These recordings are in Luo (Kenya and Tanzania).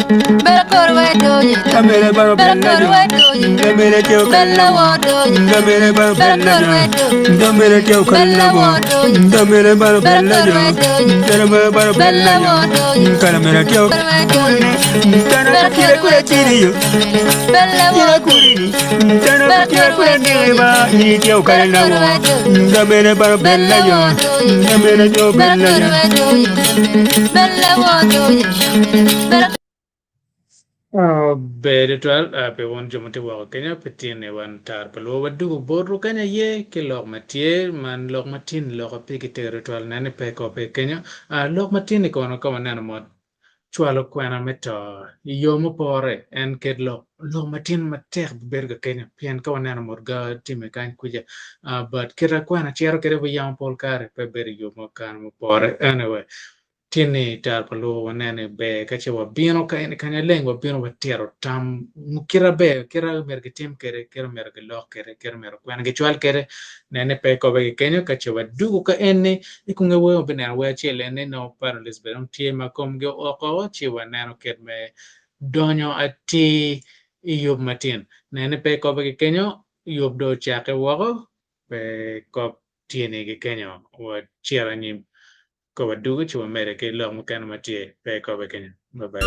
Camere baro bella camere teo kalla camere baro bella camere teo kalla camere baro bella camere baro bella camere teo tana kire kure tiriyo kire kurini tana kire kure neba ni teo kalla camere baro bella camere teo bella Bede twal pe won jomote wa Kenya petine wan tar pelo wadu boru Kenya ye ke lok matie man lok matin lok pe ke territorial nane pe ko pe Kenya lok matin ko no ko nana mod Cwalo Kwena meto Iyo Mupore en ke lok matin mater berga Kenya pian ko nana mod ga time kan kuja but kira Kwena chero kere bu yam pol kare pe ber Iyo Mupore anyway Tini tar palo wanene be kache wabineno kanya leng wabineno watero tam kira merge tim kira merge lok kira merge kwana gichwal kere nene pe ko be Kenya kache wadugo ka ene ikunge wo bena we chele ne no paralis be on tie makom ge oko chi waneno me donyo ati Iyo matin nene pe ko be Kenya yob do chake wago pe ko tiene ge Kenya wa chira nyim ko wadugo ci wa mere ke lo mo kan matie pe ko be Kenya bye bye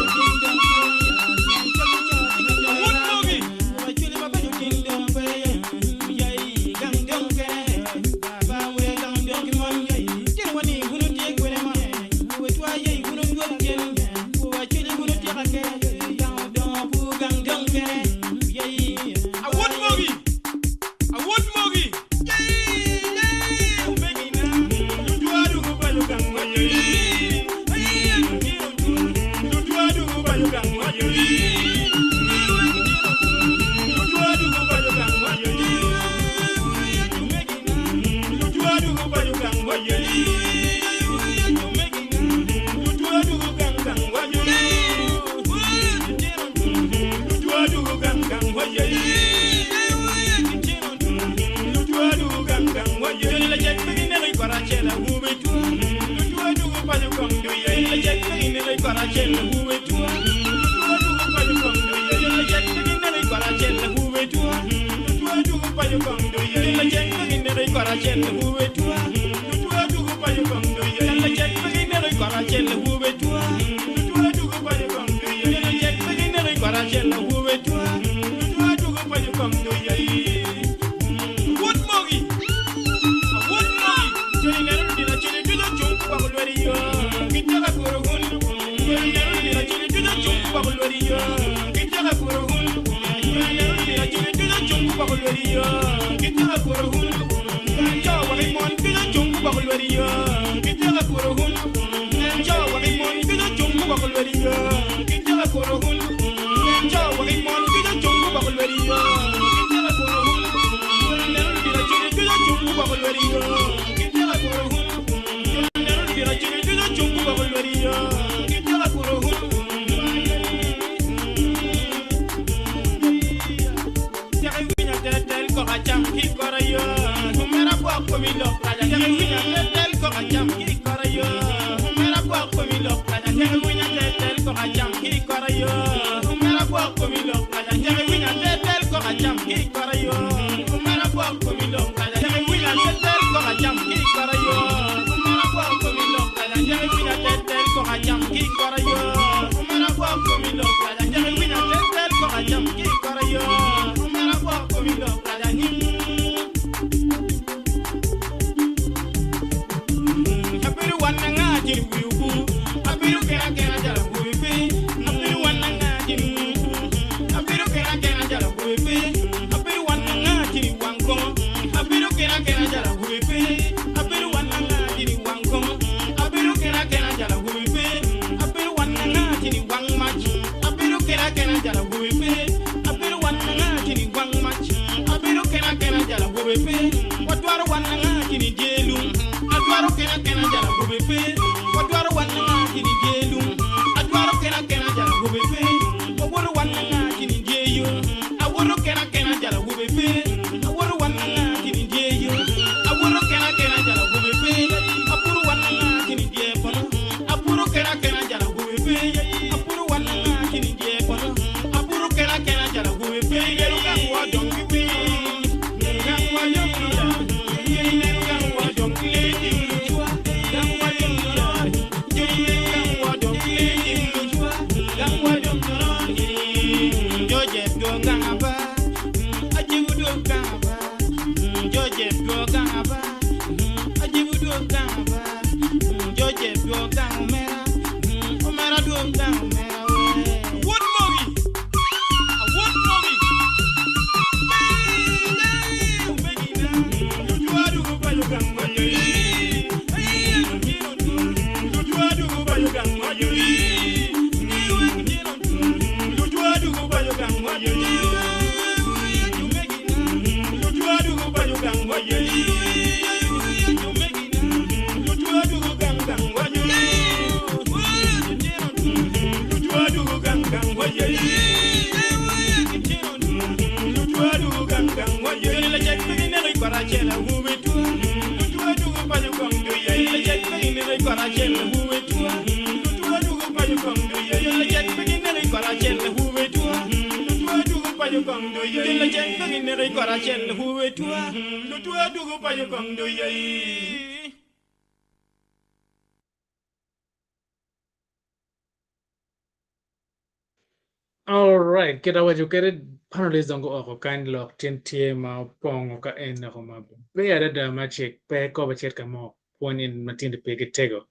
All right, kita wajukere panelists dongo oko kind lock tintie ma pongo ka en ko ma be ada da ma check pe ko ba check mo ponin matinde pe tego.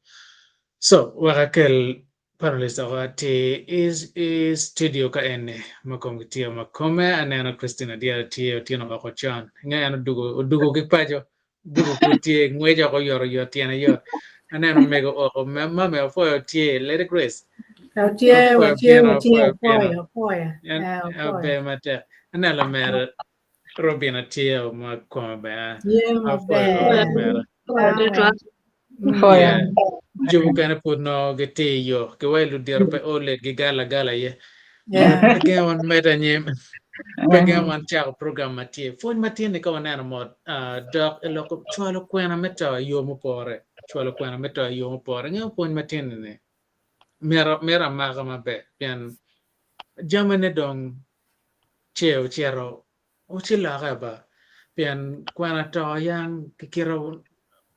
So wakakel panelists ati is studio ka ene makong tia makome anana Christina dia tie tino ko chan ngana dugo ki pajo dugo kutie ngweja ko yoro tiana yo anana mego oko mama fo tie let it grace be mate anala mer robina tie ma kome ba yeah jomukene pudno gete yo ke welu dirpe ole gigala gala ye again one meta nyem again one chao program matie phone matie ne ko nana mod doc eloko chwalo kwena meta yo mupore chwalo kwena meta yo mupore nge phone matie ne mera maga mabe pian jamane dong chero uchila gaba pian kwena to yang kikiro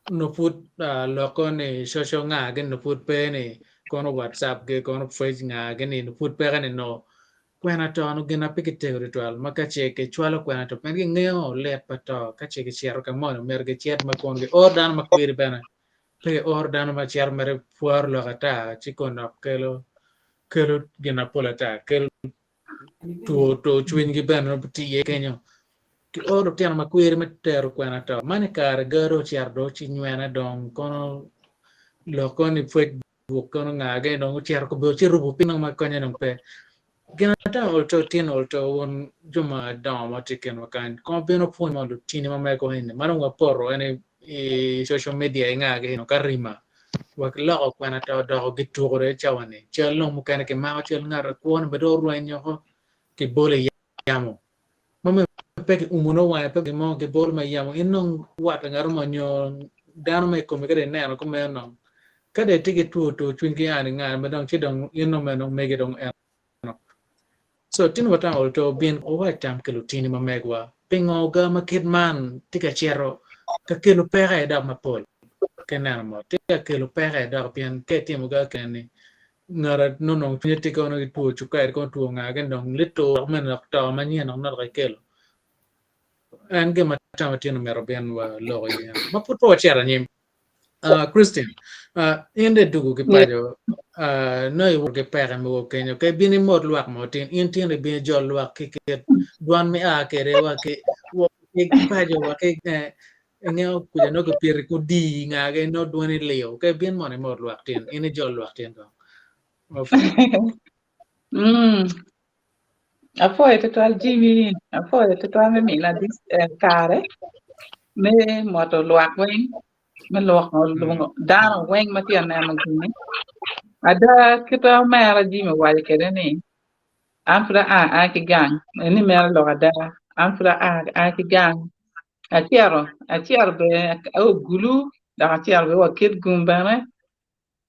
no put loko ni social nga gen no put pe ni kono WhatsApp ge kono Facebook nga gen ni no put pe gan no kwena to no gena pikite ritual maka che ke chwalo kwena to pen ge ngeo let pato ka che ke chiaro ka mo mer ge chet ma kon ge or dan ma kwiri bana pe or dan ma chiar mere puar lo gata chi kono kelo gena polata kel to chwin ge bana ti ye kenyo ki oro tiano ma kwiri metero kwena to mane kar garo chiar do chi nywena dong kono loko ni fwek kono ngage dong chiar ko bo chiru bu pinang ma konya dong pe gena ta olto tin olto won juma dong ma tiken wakan ko beno phone ma tini ma me ko hin maro nga porro ene social media ngage no karima wak lo kwena to do gitu gore chawane chalo mu kana ke ma chal ngar ko on bedo ruenyo ko ke bole yamo mame peke umuno wa peke mo ke bol ma yamo inong wat ngaro mo nyo dano me ko me kare ne ko me no kade tike to twin ki ani nga me dong chidong ino me no me gedong no so tin wata olto bin o wa tam ke lutini ma megwa pingo ga ma kidman tika chero ka ke lu pere da ma pol ke na mo tika ke lu pere da pian ke timo ga kani ngara no no tike ko no tu chu ka ko tu nga gen dong lito men no to ma ni no na ke and ge matama tino mero ben wa lo ye ma put po chera nyim Christian inde dugu ke pajo no i ke pere mo kenyo ke bini mod luak mo tin in tin le bi jol luak ke duan me a ke re wa ke wo ke pajo wa ke ngeo ku no ke pir ku di nga ge no duan leo ke bin mo ne mod luak tin in jol luak tin ko Afoye total Jimmy, afoye total me la dis kare, me moto luak wing, me luak no dano wing mati na magini. Ada kita mera Jimmy wali kede ni. Amfra a ki gang, ni mera lo ada. Amfra a ki gang. A chiaro be o gulu, da chiaro be wa kid gumbane.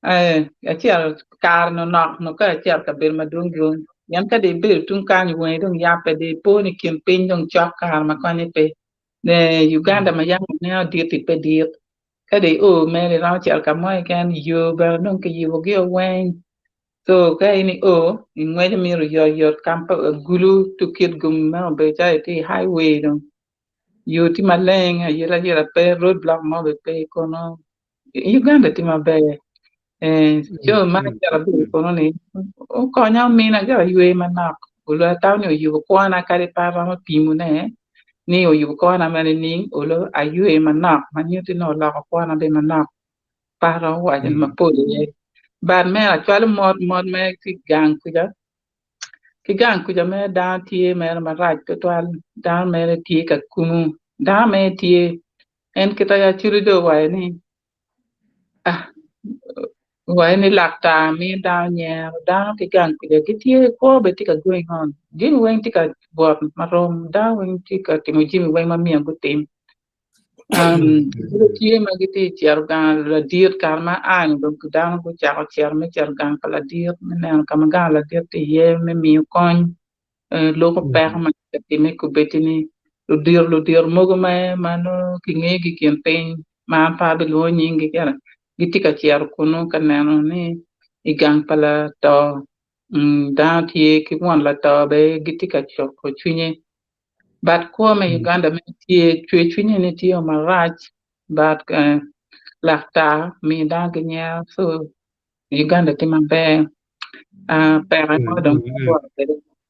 A chiaro kar no nok no ka chiaro ka bir madung yan ka de bir tun kan yu we dong ya pe de po ni kim pin dong chok kar ma kan pe ne Uganda ma yang ne di ti pe di ka de o me le ra chiaro ka mo kan yu ba dong ke yu ge wen so ka ni o ni ngwe mi ru yo kam pa gulu to kid gum ma be cha ti highway dong yu ti ma leng yela pe road block mo be pe kono Uganda ti ma be Cho ma jara bi ko ni o ko nya mi na jara yue ma na ulo ta ni yu ko na ka pa ma pi mu ne ni o yu ko na ma ni ulo ayue ma na ma ni ti no la ko na be ma na pa ra wa jan ma po ye ban me a chwal mod me ki gang ku ja me da ti me ma ra ko twal da me ti ka kunu da me ti en kita ya chiri do wa ni ah wa ni lakta mi da nye da ki gang ku ja ki ti ko be ti ka going on jin wen ti ka bo ma rom da wen ti ka ti mo jimi wen ma mi ko tim Ilo tie ma giti ciar gan la dir karma an don ku dan ku ciar me ciar gan kala dir me nen kam gan la dir ti ye me mi kon lo ko per ma ti me ku betini lu dir mo go ma no ki nge gi ken pen ma pa be lo nyi ngi kera giti ka ciar kuno ka neno ni i gan pala to dan tie ki won la to be giti ka chok ko chunye but ko me Uganda me tie chwe ni tie ma rach but lakta mi da gnya so Uganda ti ma be pera mo dong ko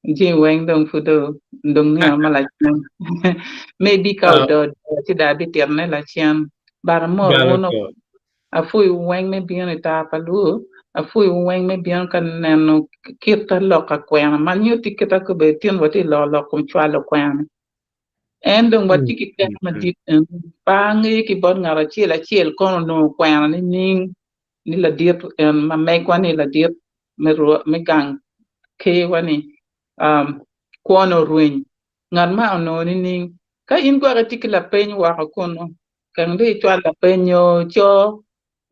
ji weng dong fu do dong ni ma la chen maybe ka do ti da bi ter ne la chen bar mo wono Baloko. a fu weng me bien ta pa lu a fu weng me bien kan no kirta lo ka kwena man yu ti kita ko be tien wati lo kum chwalo kwena en dong wati ki ka ma dit pa ngi ki bon ngara chiel kono no kwena ni la dit ma me kwa ni la dit me gang ke wani kono ruin ngan ma no ni ka in gwa ga tikla pen wa ka kono kan de chwa la pen yo cho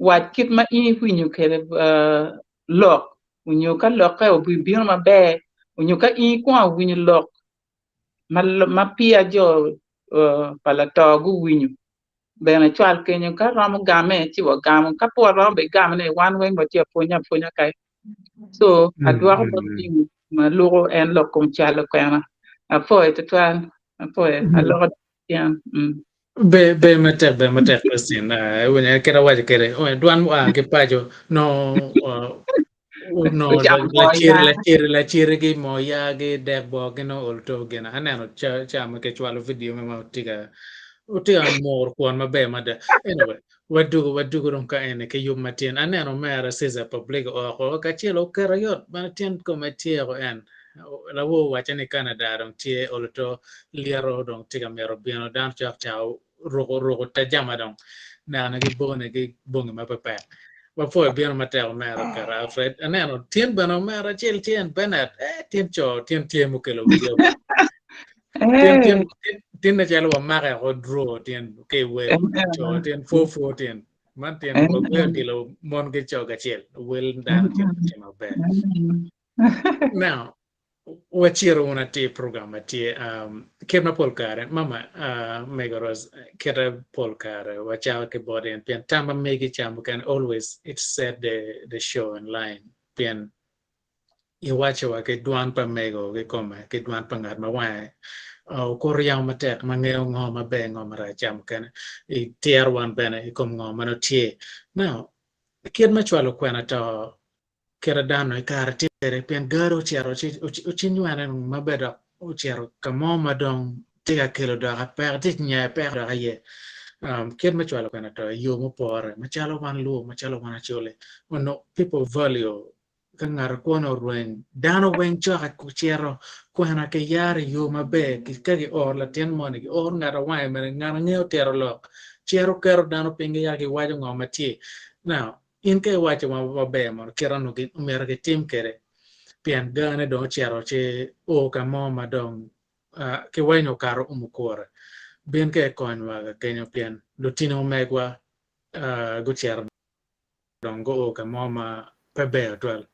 wat kit ma i hu nyu ke lok nyu ka lok ka obi bi ma be nyu ka i kwa hu nyu lok ma pia jo pala to gu winyu bena chwal kenyo ka ram game chi wa gam ka po ram be gam ne wan wen ba che punya kai so adwa ko ti ma lugo en lo kum chala kana a po et twan a po a lo yan Be mate question. When I get away, get it. Oh, duan ke pajo no. No, jam mo ya la chiri gi mo ya gi dek bo gi no olto gi na aneno cha ma ke chwalo video me ma tiga mor kuan ma be ma de anyway wadu ron ka ene ke yum matien aneno mera sisa public o ka chelo karayot ma tien ko ma tiego en la wo wacha ni Canada ron tie olto liero ron tiga mero bieno dan chak chao rogo ta jama dong na gi bone gi bongi ma pepe ma poi bieno mateo mero kara Alfred aneno tien bano mera chel tien benet tien cho tien tie mo kelo video eh tien na chalo wa mara o draw tien ke wel cho tien fo tien man tien wa wel dilo mon ke cho ka chel wel dan tien ma be now wachiro una ti programa ti kema polkare mama megoros kera polkare wachawa ke body pien tamba megi chamu can always it said the show online pien iwacho ke duan pa mego ke kome ke duan pa ngat ma wae o koryao matek ma ngeo ngo ma be ngo mara cham kan I tier wan bene I kom ngo mano tie now kid ma chwalo kwena to kera dano I kar tiere pien garo chiaro chi nywane ma bedo chiaro kamo madong tiga kilo do ka per tit nya per do ye kid ma chwalo kwena to Iyo Mupore machalo wan lu machalo wan achole no people value kangar kono rueng dano wen choka kuchero kwena ke yare yo mabe kagi or la tien moni or ngara wai men ngara ngeo tero lo chero kero dano pinge yake wajo ngoma tie now in ke wacho mabe mor kero no ki mer ke tim kere pian gane do chero che o ka mo madong ke wenyo karo umukore bien ke konwa kenyo pian lutino megwa go chero dong go ka mo ma pebe twel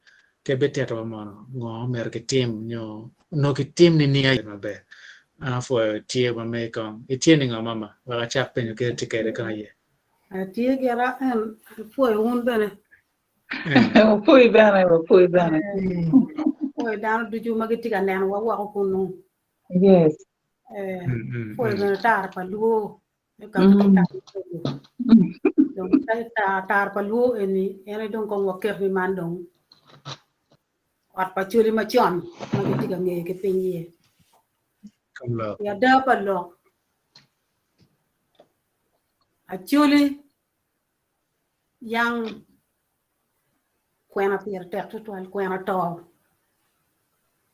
ke bete to mono ngo mer ke tim nyo no ke tim ni ni mabe fo tie ma me kon itie ni mama wa chak pe ke te ke ka ye tie gera en foi un bene pui bana foi dan ducu magiti kan nen wa ko kunu yes foi bene tar pa luo dong tar palu ini ene dong kong waker ni mandong at pachuli machon magitiga nge ke pinyi ya da palo achuli yang kwena pier tek tual kwena to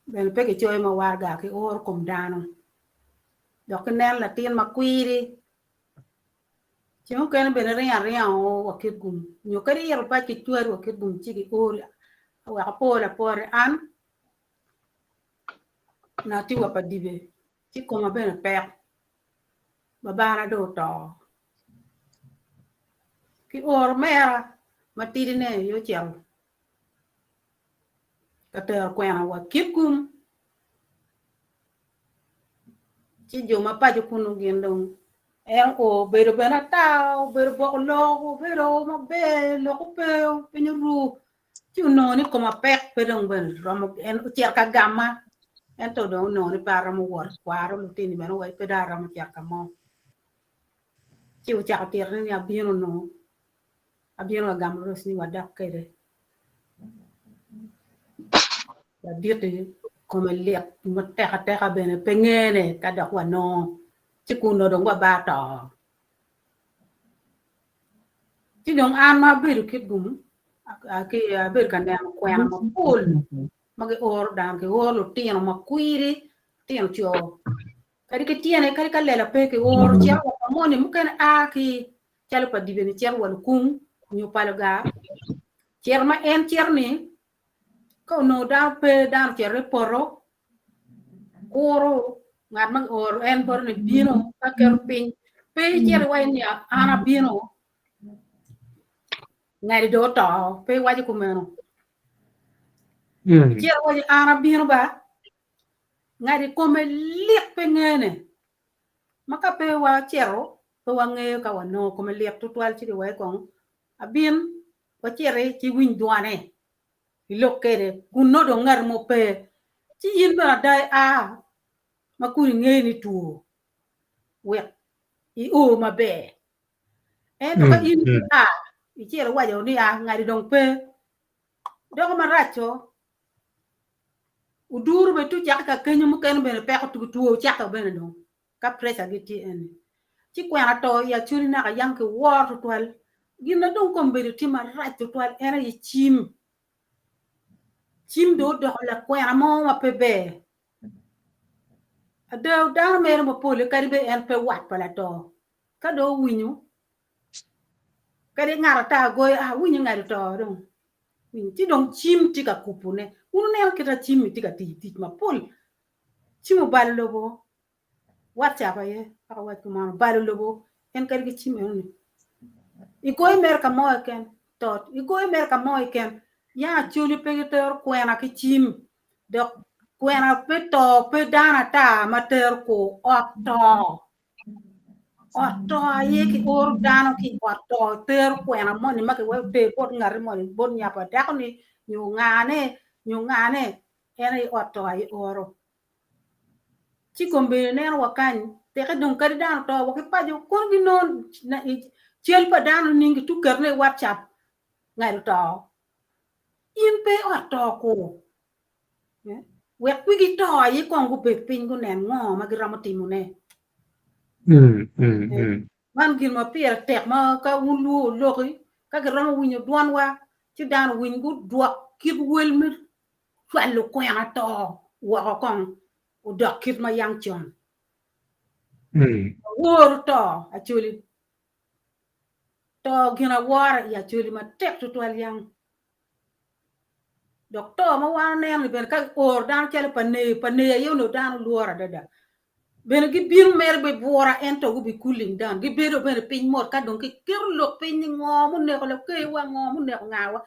ben peke choy ma warga ke or kom dano dok nen la tin ma kwiri chimo ken ben ria o wakit gum nyo kari yer pa ki tuar wakit gum chi ki or wa pora pore an na ti wa pa dibe chi ko ma ben pek babana do to ki or mera ma tiri ne yo chel ka ter kwena wakit gum chi jo ma pa jo kunu gendong en o bero bena tao bero bok lo bero ma be lo ko pe penyu chi no ni ko ma pek pe dong ben rom en cher ka gamma en to do no ni para mo wor kwaro lu tin ben wai pe dara mo cher ka mo chi u cha ter ni abino no abino gam ros ni wadak kede ya diete ko me liet mo te ka ben pengene ka dak wa no chi kuno dong wa ba to chi dong an ma bir kit gum ke bir kan dan kwena ma pul ma ke or dan ke or lu tin ma kwiri tin tio kadi ke tiene kadi ka lela pe ke or cher wa mo ni muken a ki chalo pa dibe ni cher wal kum nyu palga cher ma en cher ni ko no da pe dan cher poro oro ngat mang or en por ni bino ka ker pin pe cher wa ni ana bino ngari do to pe wa ji kumeno cher wa ana bino ba ngari kome liek pe ngene maka pe wa chero pe wa nge ka wa no kome liek to twal chi wa kong abin wa chere chi win duane ilokere kuno do ngar mo pe chi yin ba dai a makuri nge ni tu we I o ma be e to ka yin a I chere wa jo ni a ngari dong pe do ma racho udur be tu chaka ka kenyu mo ken be pe ko tu chaka be no ka pressure giti en chi kwena to ya churi na ka yang ke war to twal gina don ko be ti ma right to twal era yi chim do do la kwena mo ma pe be ado da me mo pole ka be en pe wat pala to ka do winyu ka de ngara ta go a winyu ngara to don ti don chim ti ka kupune unu ne ka ta chim ti ka ti ma pol chimo bal lobo WhatsApp ye aka wat ko man bal lobo en ka de chim en Ikoy mer ka mo ken tot ikoy mer ka mo ken ya chuli peter kwena ki chim de kwena pe to pe dana ta mater ko otto ye ki or dana ki otto ter kwena mo ni ma ke we pe pot ngar mo ni bon ya pa dak ni nyu ngane ene otto ay oro chi kombe ne wakan te ka don ka dana to wa ke pa jo kon gi non na chel pa dana ningi tu kerne WhatsApp ngai to in pe otto ko we kwigi to yi kon go pe pin go nen ngo ma gira matimu ne man gir ma pier tek ma ka wulu loki ka gira ma winyo duan wa ti dan win go duak kip wel mi Cwalo ko yang to wa kon o dok kip ma yang chon wor to actually to gina war ya chuli ma tek to twal yang doctor ma wa ne ben ka or dan chele pane yo no dan luora dada ben gi bir mer be bora ento go bi cooling down gi bedo ben pin mot ka don ki kirlo pin ngomu ne ko le ke wa ngomu ne ngawa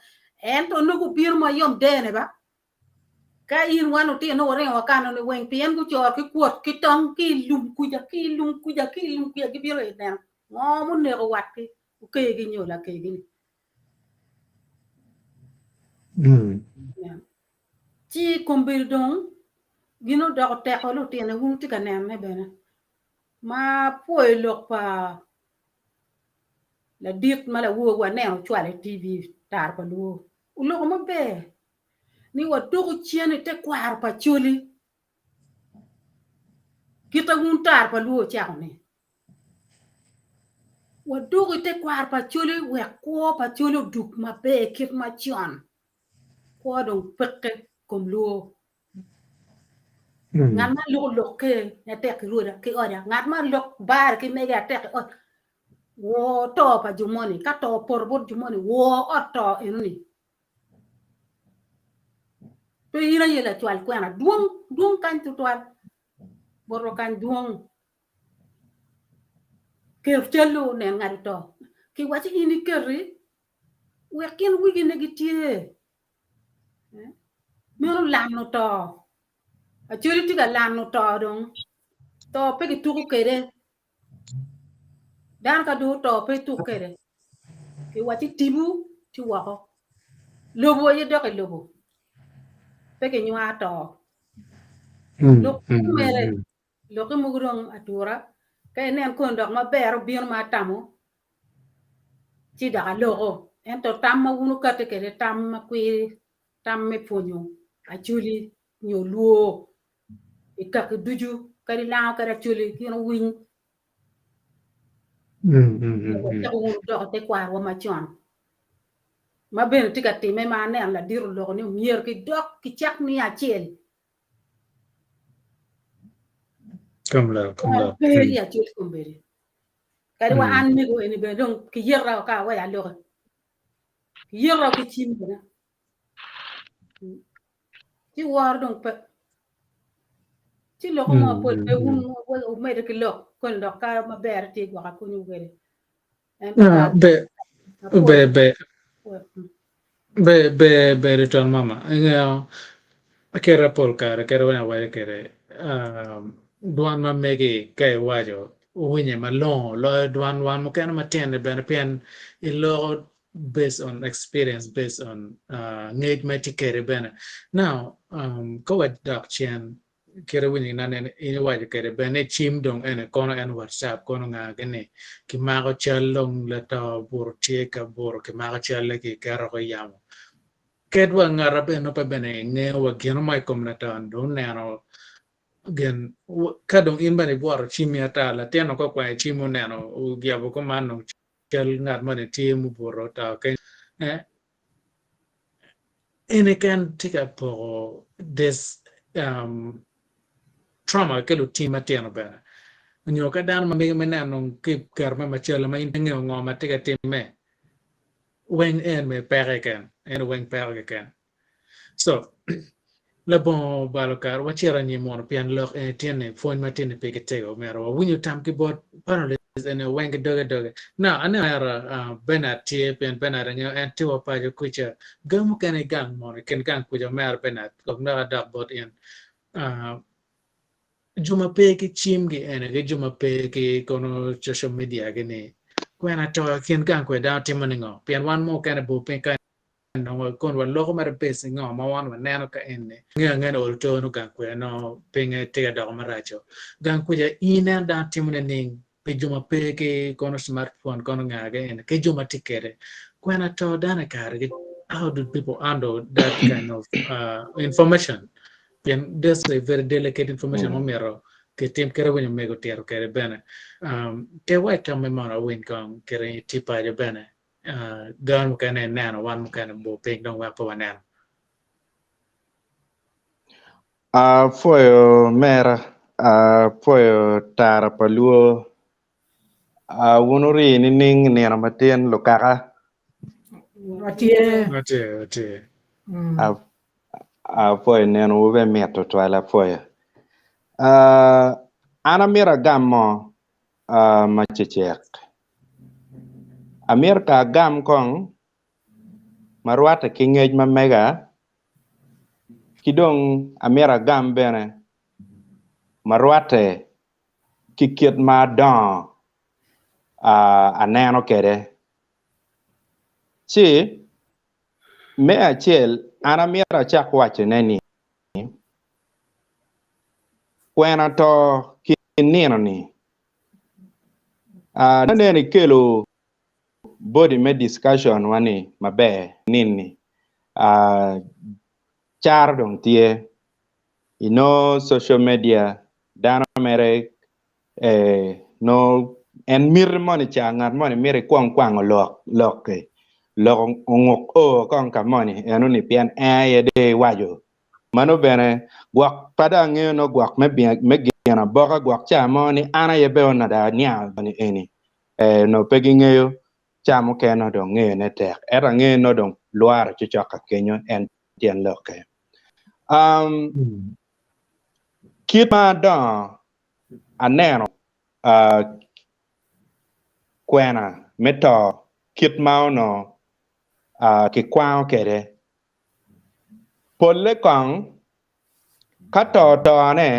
ento no go bir ma yom dene ba ka in wanu ti no re wa kan no wen pien ku chor ki kuot ki tong ki lum ku ja ki gi bir e den ngomu ne ko wat ki ke gi nyola ke gi chi kombir dong gino do te ko lu ti ne hu ti ka ne bena ma poi lok pa la dit mala wo wa ne cwal TV tar pa lu ulo mo be ni wa dogo chiene te kwar pa chuli kita un tar pa lu cha ne wa dogo te kwar pa chuli we ko pa chuli duk ma be kit ma chion ko dong pekke kom lu ngat ma lu ke ne te ki lu da ki oda ngat ma lok bar ki me ga te o wo to pa jumoni ka to por bot jumoni wo otto enuni to ira yela chwal kwena duong kan tu twal boro kan duong ker telu ne ngari to ki wachi ini kerri wekin wigi ne gitie mero lano to a churi tiga lano to dong to pe ki tuku kere dan ka do to pe tu kere ki wachi tibu ti wako lobo ye doke lobo pe ki nywa to lo mere lo ki mugurong atura kay nen ko ndok ma ber biir ma tamu ci daga logo en to tam ma wunu kate kere tam ma kwi tam me ponyo a chuli nyo luo e kak duju kari lao kara chuli kino win ta wunu dok te kwar wa ma chon ma ben tika ti me ma ne la diru logo ni mier ki dok ki chak ni a chel Kamla. Beri a chul kumberi kari wa an mi go eni be dong ki yerra ka wa ya logo ki yerra ki chim na ci war dong pe ci lo ko mo pol pe un o me de kilo ko ndo ka ma ber ti gwa ko ñu gere en be return mama kera pol kare kera wana wale kere duan ma megi kay wajo winye ma lo duan wan mo kana matende ben pen I lo based on experience based on ngej meti kere ben now ko wa dak chen kere winye nane ini wajo kere ben e chim dong ene kono en whatsapp kono nga gene ki mago chalong la ta bur tie ka bur ki mago challe ki kero ko yamo kedwa ngarabe no pa bene ne wa geno mai komnata ando nano gen kadong in bane buaro chimi ata la teno ko kwa chimo nano u giabo ko mano kel ngat mane timu buro ta ke ene kan tika po this trauma ke lu tima teno bene nyo ka dan ma me nano ke karma ma chela ma intenge ngoma tika timme wen en me pere ken en wen pere ken so la bon balokar wachera ni mon pian lok tiene phone ma tiene pe ketego mero winyu tam ki bot paralysis and weng doge na ana era benat tie pen benat nyo en tiwa pa jo kucha gamu kane gang mon ken gang kuja mer benat kok na da bot in juma pe ki chim gi ene ge juma pe ki kono social media ge ne kwena to ken gang kwe da timoningo pian wan mo kane bu pe no kon wa loko mar pesi ngo ma wan wa neno ka enne ngen ol to no kan kwe no pinge te da maracho gan kwe ina da timune ning pe juma pe ke kono smartphone kono ngage en ke juma tikere kwena to dana kare how do people handle that kind of information and this is a very delicate information omero ke tim kere wenyo mego tero kere bene ke wa tame mara win kong kere tipa jo bene gan mukene nano wan mukene bo ping dong wa pa nano Foyo mera foyo tara paluo wunuri ni ning nena matien lokaka Otie. foyo neno ube meto twala foyo ana mira gammo machechek Amerika gam kong marwata kingej mamega kidong Amira gam bene marwate kikiet ma don aneno kede chi me achiel an Amira chak wacho neni Kwena to kinino ni naneni kelo body me discussion wani mabe nini char dong tie social media dano mere no en mir money changat money mere kwang lok ke lok ngok kong ka money enu ni pian ye de wajo mano bene gwak pada nge no gwak me gena boka gwak cha money ana ye be ona da nya bani eni no pegi ngeyo chamo ke no dong nge ne tek era nge no dong luar chuchoka kenyo en tien loke kima don aneno Kwena meto kit mauno ki kwao kede polle kong kato ne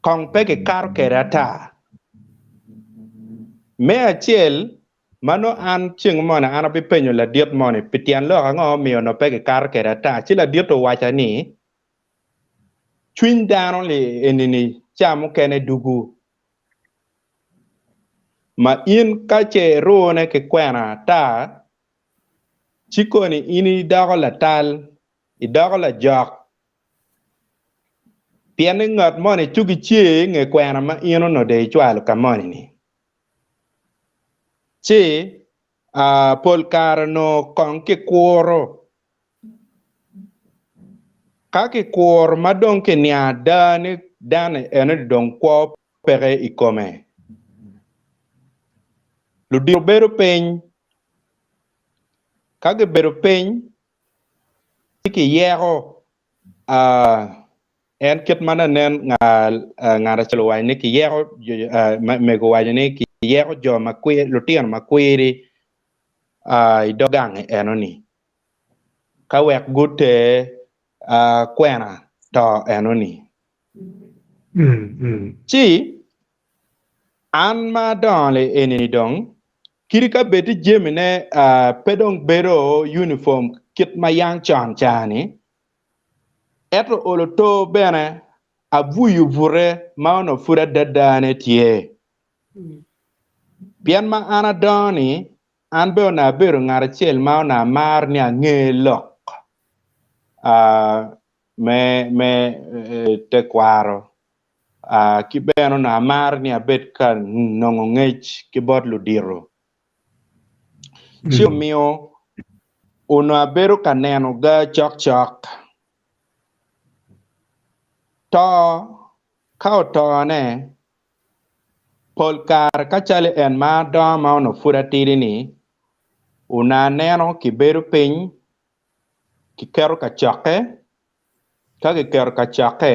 kong pe ki karo kede ta me achiel mano an ching mone an api penyo la diet mone pitian lo ngo miyo no pe ki karo kede ta chi la diet to wacha ni chwin dano li enini chamo kene dugu ma in kache ruone ki kwena ta chikoni ini dago la tal i dago la jok pieni ngat moni chugi chi nge kwena ma ino no de cwalo ka moni ni chi pol kar no kon ki kuoro ka ki kuor madon ki nya dane ene don kwa pere i kome ludir beru peny ka ki beru peny ki yego en kit mana nen ngara chelo wai ni ki yego me go wai ni ki yego jo ma kwe lutien ma kweri i dogang enoni ka wek gute kwena to enoni chi an ma don le enini dong kirika beti jemine pedong bero uniform kit ma yang chan chani eto oloto bene abuyu vure mauno fura dadane tie pian ma ana doni an be na bero ngara chel mauna mar ni ange lok me te kwaro ki beno na mar ni abet kan nongo ngech ki bot ludiro chio mio uno abero kaneno ga chok to kao to ne polkar kachale en ma do ma no furatiri ni una neno ki beru piny ki kero ka choke ka ki kero ka choke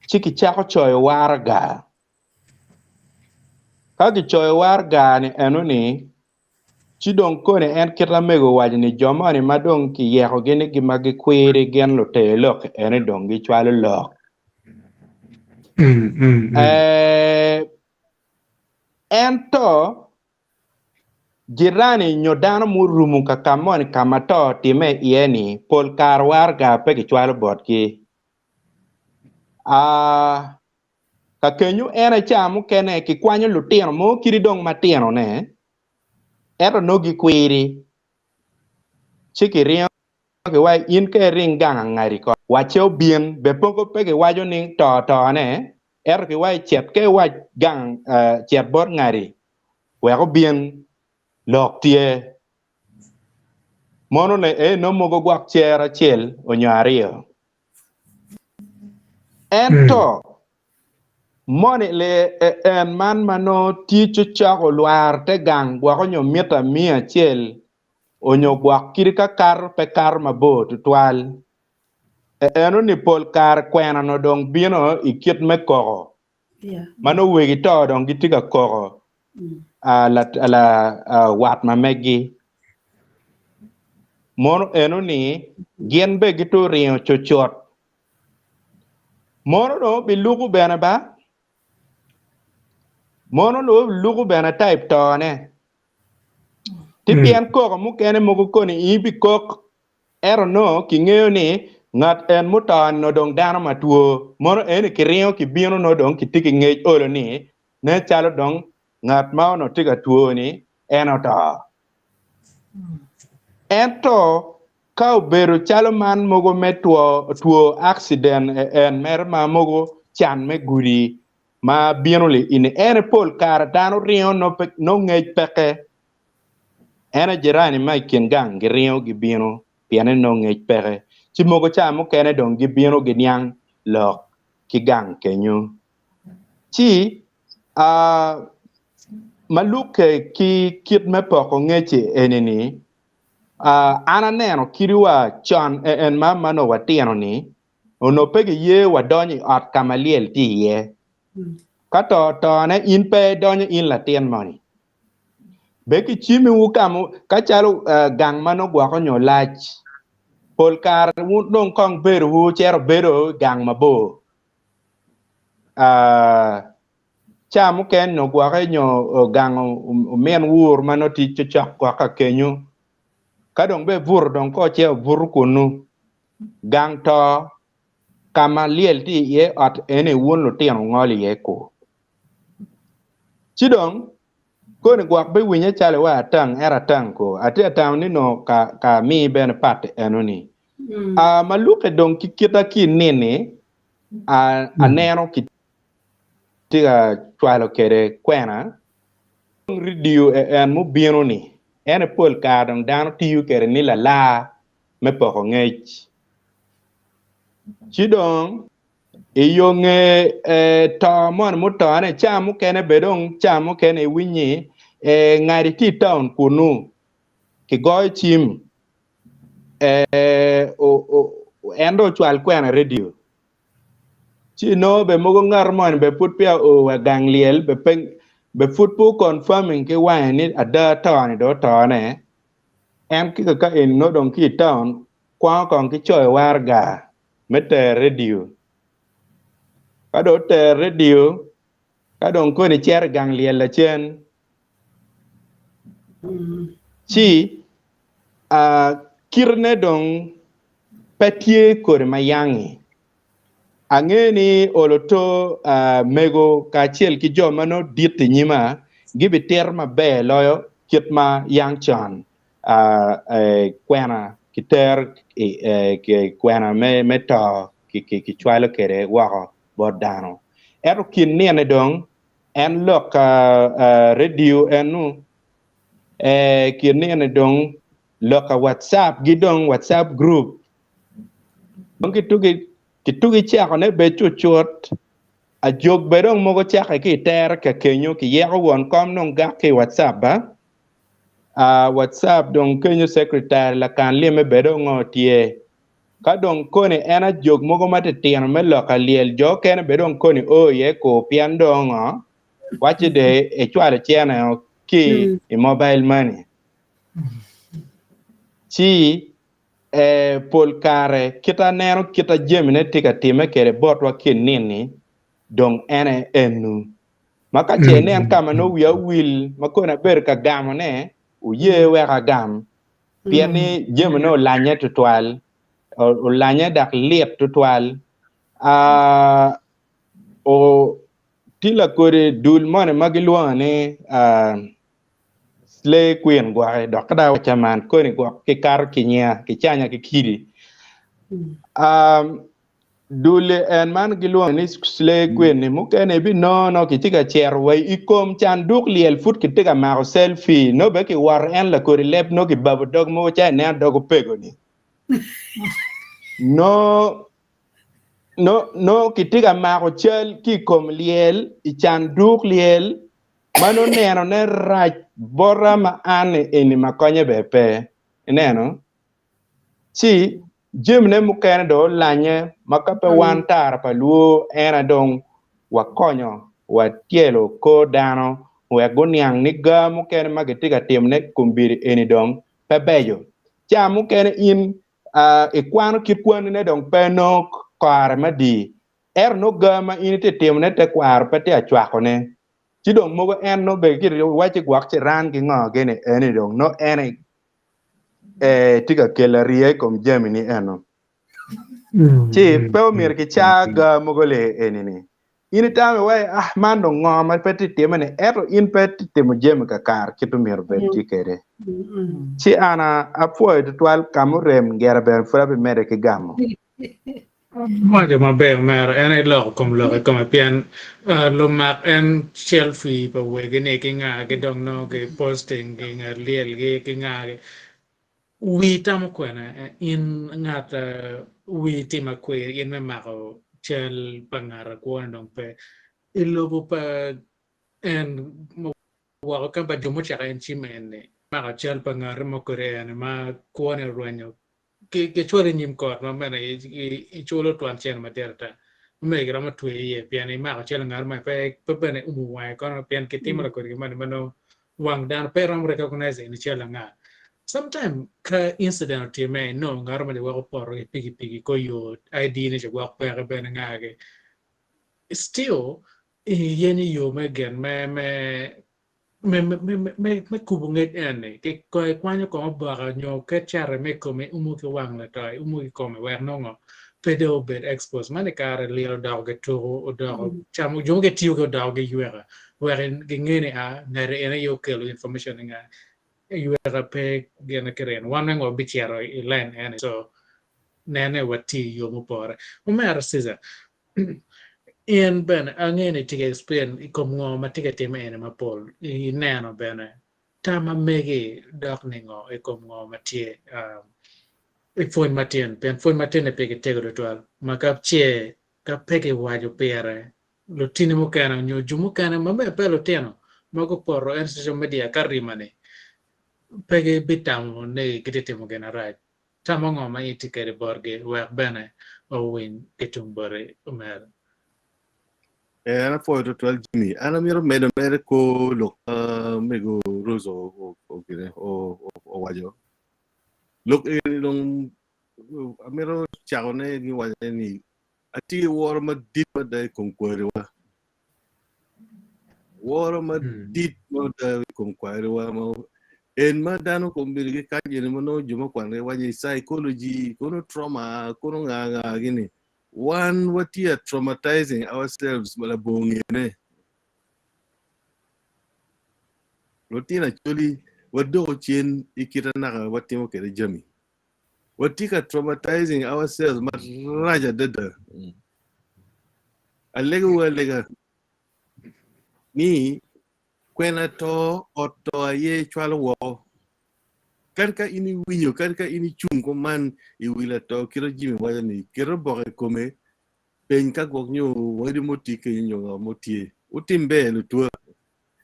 chi ki chako choyo warga ka ki choyo warga ni enu ni chi don kone en kita mego waji ni jomani ma don ki yeko gini gi magi kwiri gen lo te lok eni don gi chwalo lok ento jirani nyodano murumu ka kamoni kamato time ieni pol kar warga pe ki chwalo bot ki ka kenyu ene chamu kene ki kwanyo lutino mo kiri dong matino ne eto no gi kwiri chiki ringo ki wai in ke ring ganga ngari ko wacho bien be poko pe ki wajo ni to ne eto ki wai chet ke waj gang chet bot ngari weko bien lok tie mono ne no mogo gwak chera chel onyo areyo ento moni le en man mano ticho chako luar te gang gwako nyo mita 100 onyo gwak kirika kar pe kar mabo tutwal eno ni pol kar kwena no dong bino ikit me koko mano wegi to dong gitika koko wat mamegi mono eno ni gien be gitu rio chochot mono no bi lugu bena ba mono no lugu bena type to ne tipian koko mukene mogo koni ibi kok ero no kingeo ni ngat en mutan no dong dano matuo mono ene kirio ki bino no dong kitiki ngej olo ni ne chalo dong ngat ma ono tiga tuo ni eno to ento ka obero chalo man mogo me tuo accident en mer ma mogo chan me guri ma bino li in ene pol kar dano rio no ngej peke ene jirani ma kin gang gi rio gi bino piane no ngej peke ci mogo cha mo kene don gi bino gi nyang lok ki gang kenyu ci maluke ki kit me poko ngeche enini ana neno kiriwa chon en mama no watieno ni ono pege ye wadonyi ot kamaliel ti ye kato ne in pe donyo in latien moni beki chimi wukamu kachalo gang mano gwako nyo lach polkar wudong kong beru wu chero beru gang mabo chamu ken no gwako nyo gang men wur mano ti chochok gwaka kenyu kadong be vur dong ko che vur kunu gang to kama liel ti ye at ene won lo tieno ngoli ye ko chidong ko ne gwak be winya chale wa tang era tang ko ate tang ni no ka mi ben pat enoni maluke dong kita ki nene aneno ki tiga Cwalo kere Kwena ridio en mu bino ni ene pol ka dong dano tiyu kere ni la me poko ngech chidong iyo nge to mon mu to ane chamu kene bedong chamu kene winyi ngari ti town kunu ki goy chim endo Cwal Kwena radio chi no be mogo ngar mon be put pia o wa gang liel be peng be put pu confirming ke wa ni ada to ni do to ne em ki ka en no dong ki town kwa kon ki choy war ga mete radio kado te radio kadong ko ni cher gang liel la chen chi kirne dong petie kore mayangi angeni oloto mego kachiel ki joma no dit nyima gibi terma be loyo kitma yang chan Kwena kiter ki Kwena me to ki Cwalo kere wako bodano ero kin ne dong en lok radio enu kin ne dong lok WhatsApp gidong WhatsApp group dong kitugi chako ne be chuchot a jog bedong mogo chaka ki ter ka kenyo ki yego won kom nong ga ki WhatsApp ba WhatsApp dong kenyo secretary la kan lime bedong otie ka dong kone ena jog mogo mate tiano me loka liel jo kene bedong kone o ye ko pian dong wachi de e Cwalo chena ki mobile money chi pol kare kita nero kita jemine tika time kere botwa kin nini dong ene enu maka chene en kama no wia will makona ber ka gamo ne uye we ka gam piani jemino lanye tutwal o lanye dak liep tutwal o tila kore dul mone magilwa ne slay queen gwa dokada chaman ko ni gwa ki kar kinya ki chanya ki kiri dule en man gilwa ni slay queen ni mukene bi no ki tiga cher way ikom chan duk liel fut ki tiga ma selfie no be ki war en la kori lep no ki babu dog mo cha ne dog pego ni no ki tiga ma ko chel ki kom liel I chan duk liel mano neno ne rach bora ma ane eni makonye bepe neno si jimne mukene do lanye makape wan tar pa luo ena dong wakonyo watielo ko dano we guniang ni ga mukene magetiga timne kumbiri eni dong pebejo cha mukene in ikwano kitkwani ne dong penok kware madi no ga ma ini te timne te kwar pete achwako ne chidong mogo en no be kiri wachi gwak chi ran ki ngo gene eni dong no ene tiga kela rie kom Germany eno chi pe mir ki cha ga mogo le eni ni ini tame wai mando ngoma peti temane eto in peti temo jem ka kar kitu mir beti kere ci ana apo de twal kamurem gera ben frabe mere ke gamo Moja maber mer en loko come pian lo mak en shelfie pa wege ne ki nga ke dong no ke posting ke nga liel ke nga wi tam kwena in ngat wi tima kwe in me mako chel pangara ko dong pe ilobo pa en wako kan ba jomo chaka en chimene maka chel pangara mo korean ma kuone ruenyo ke chore nyim kot ma mena I chulo twan chen ma derta me gra ma twe ye pian I ma chel ngar ma pe bene umu wa kon pian ke timra ko man mano wang dan pe ram recognize ni chel nga sometime ka incident ti me no ngar ma de wa por pigi ko yo id ni je wa pe bene nga ke still yeni yo me gen me kubunget ene ke ko kwanyo ko bara nyo ke chare me kome umu ke wang la tai umu ke kome wer nongo pedo bed expose mane kare lilo dog to o dog chamu jom ke tiu ko dog yuera wer en ngene a nere ene yo kelo information nga yuera pe gene keren wan ngo bichero I len ene so nene wati yo mupore umera siza in ben angene tige explain kom ngo ma tige tema ene ma pol I neno bene tama megi dok ningo kom ngo ma tie phone matien pen phone matien pege tego ritual ma kap che ka pege wajo pere lo tini mo kana nyo jumu kana ma be pelo teno ma ko porro en social media karimane pege bitam ne gidete mo gena right tama ngo ma itikere borge wa bene o win ketumbore umer ana po to 12 Jimmy ana miro medo mere ko lo mego rozo o kire o wajo look long amiro chagone ni wajo ni ati wor ma dit ma dai konkwere wa wor ma dit ma dai konkwere wa ma en ma dano ko mbiri ka jeni mo no juma kwanre waje psychology kono trauma kono nga gini one what we are traumatizing ourselves mala bongene routine actually wado chen ikita na watimo kere jami watika traumatizing ourselves ma raja dada alega ni kwena to oto ye Cwalo wo karka ini winyo karka ini chung ko man I wila to kiro jimi waya ni kiro boke kome pen ka gok nyo wadi moti ke nyo moti utimbe lu tua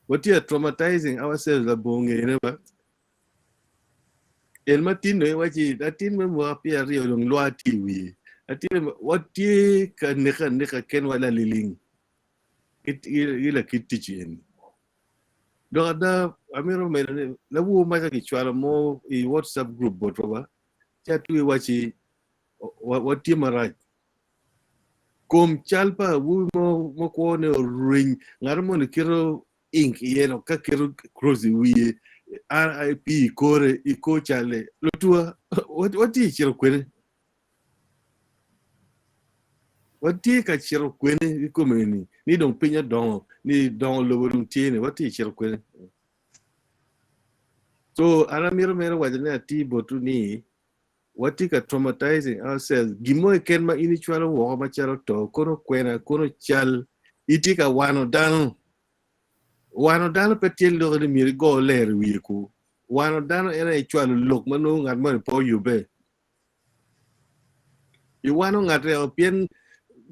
what you are traumatizing ourselves la bonge ne ba el matin no waji atin me mo apia rio long loa tiwi atin what ye ka ne ka ken wala liling it ila kitchen do da amiro me la wo ma ka Cwalo mo I WhatsApp group bot ba chat we wachi what ye maraj kom chalpa wu mo ko ne ring ngarmo ne kiro ink yeno ka kiro cross wiye RIP kore iko chale lotua what is chiro kwene what is ka chiro kwene iko meni ni don pinya don ni don lo won tiene what is chiro kwene so ana miro wajane ati botu ni what is ka traumatizing ourselves gimo ken ma ini Cwalo wo ma charo to kono kwena kono chal itika wano dano petel lo ni mi go ler wi ku wano dano era Cwalo lok mano ngat mo po yube I wano ngat re opien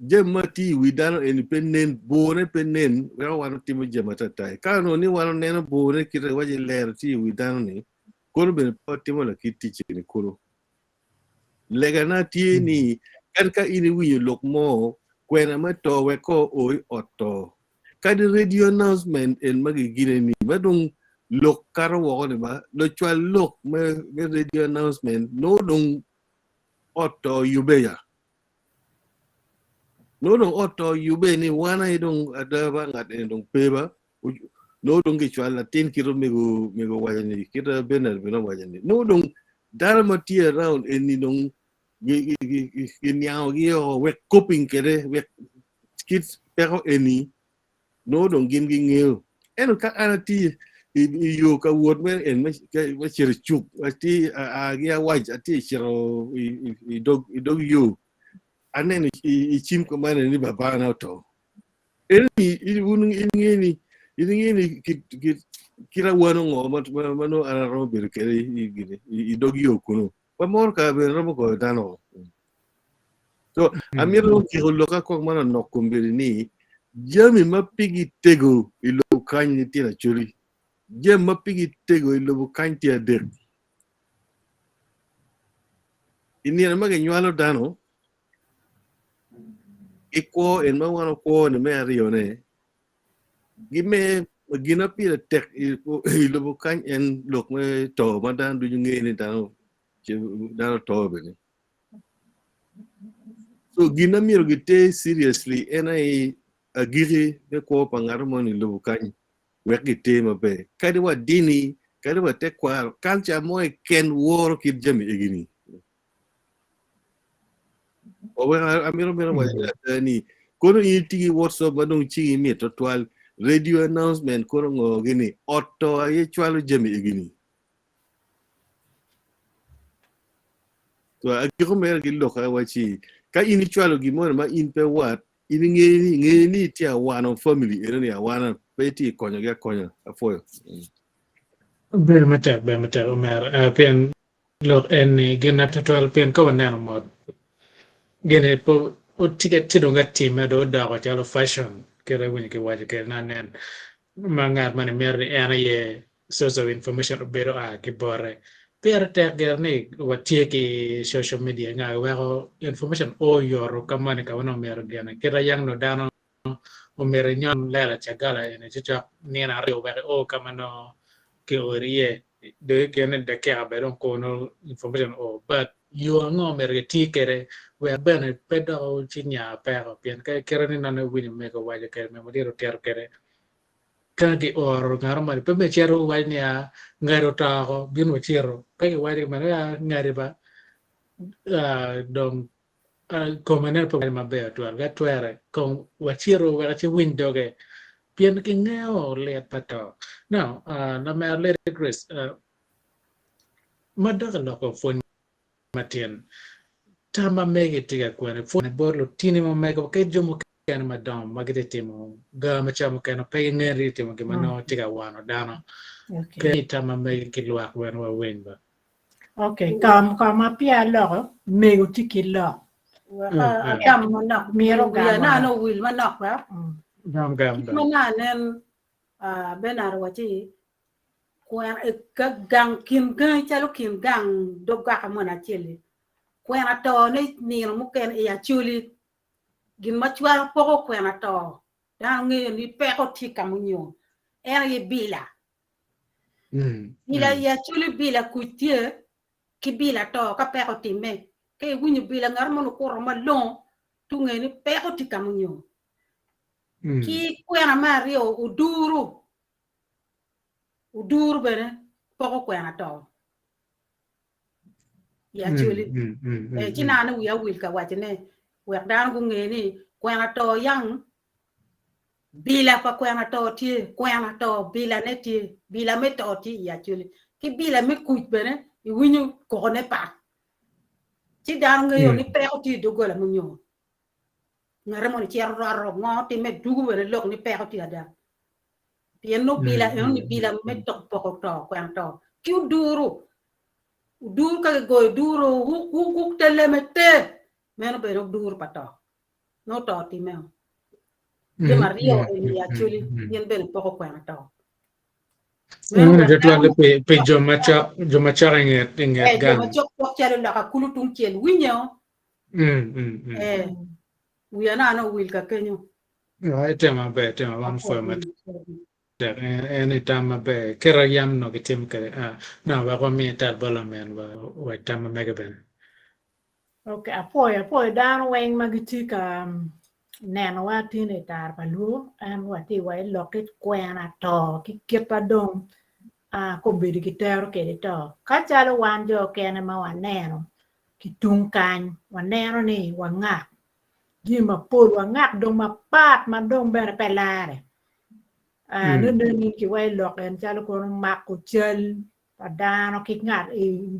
jemati wi dano en penen bore penen we wano timo jemata tai ka no ni wano neno bore kire waje ler ti wi dano ni kono be po timo la kitiche ni kono lega na tie ni karka ini wi lok mo kwena ma to we ko oi oto kadi radio announcement en magi gine ni badung lok karo wo ne ba lo Cwal lok me radio announcement no dong oto yubeya no dong oto yube ni wana idong ada ba ngat en dong peba no dong ki Cwal la tin kiro mego wajani kita benar wajani no dong dara tia around en ni dong gi nyao gi we coping kere we kit pero eni no dong gin ngil eno ka anati iyo ka wot men en ma chir chuk ati agia waj ati chiro dog yo anen I chim ko mane ni baba na to eni ini kira wano ngo mano araro ber kere I dog yo kuno pamor ka be romo ko dano so amiro ki loka ko mana nokumbiri ni jami mapigi tego ilo kanyi tira churi jam mapigi tego ilo kanyi tira der ini na maga nywalo dano iko en mawano ko ne me areyo ne gime gina pira tek ilo kanyi en lok me to madan du ngi ni dano to be so gina miro gite seriously ena agiri ne ko pangaro moni lo kanyi weki tema be kadi wa dini kadi wa te kwal culture mo ken wor kid jami egini o we amiro wa ni kono yitigi whatsapp badong chigi mi to twal radio announcement kono ngo gini otto ay chwalo jami egini to agiro mer gillo ka wachi ka ini chwalo gimor ma in pe wat ini ngeni ti awano family ene awana peti konyo ga konyo afoyo Ber mate Omer pen lok en gena total pen ko wanano mod gene po o ticket tidonga team do da ko talo fashion kere woni ke waje ke nanen mangar mane mer ena ye source of information bero a ke bore per te gerne watie ki social media nga wero information o yoro kamane ka wono mer gene kera yang no dano o mer nyon lela chagala ene chicha nina rio wero o kamano ke orie de gene de ke abero kono information o but you no mer ti kere we bene pedo chinya pero pien ke kere ni nane wini me ko waje kere me modiro ter kere kadi or ngaro mari pe me chero wanya ngaro ta ko bin chero pe waje mane ngari ba dong komanel pe ma be to ga twere ko wachiro wa chi window ge pien ke ngeo le pato now na me le Chris madaka loko fon matien tama mege tiga kwene fone borlo tini mo mega ke jomukene madam magede timo ga machamo keno pe ngeri timo ke mano tiga wano dano pe tama mege kilwa kwene wa wenba Okay, kama pia lo mego tikilo. Gam mo nak Miro ya gam. na no will manok ba gam mananen benar wachi kwen gang kim gang chalo kim gang doga kamona chele kwen ato ni muken ya chuli gin machwar poko kwen ato dan ngi ni peko tika munyo era ye bila ya chuli bila kutie ki bila to ka peko time ke wunyu bila ngar mono ko ma lon tu ngi ni peko tika munyo ki kwen mario uduru bene poko kwen ato ya chuli chinana wi awil ka wachne wek dan ku ngeni kwen ato yang bila pa kwen ato ti kwen ato bila ne ti bila me to ti ya chuli ki bila me kuj bene I winyu ko ne pa ti dan ngayo ni pe ti dogola munyo ngare mo ni cher ro ngo ti me dugu bene lok ni pe ti ada pieno bila ni bila me to poko to kwen to ki duru ka go duru hu telemete meno beno duru pato no to ti me de mario ya chuli yen ben poko kwen to de twale pe jomacha nget gan jomacha ko chalo la ka kulu tung chel winyo we na no will ka kenyo tema one format anytime be kera yam no gitim kare na wa ko mi tar bala men wa tama mega ben Okay, apoy dan weng magitika neno wa tine tar palu an wati wai loket kwena to ki kepa dong ko bedi ki tero ke to ka chalo wanjo kene ma waneno ki tungkan waneno ni wanga Gima pol wa ngak dong ma pat ma dong bere pelare. Nene ki wai lok en chalo kono mako chel padano ki ngat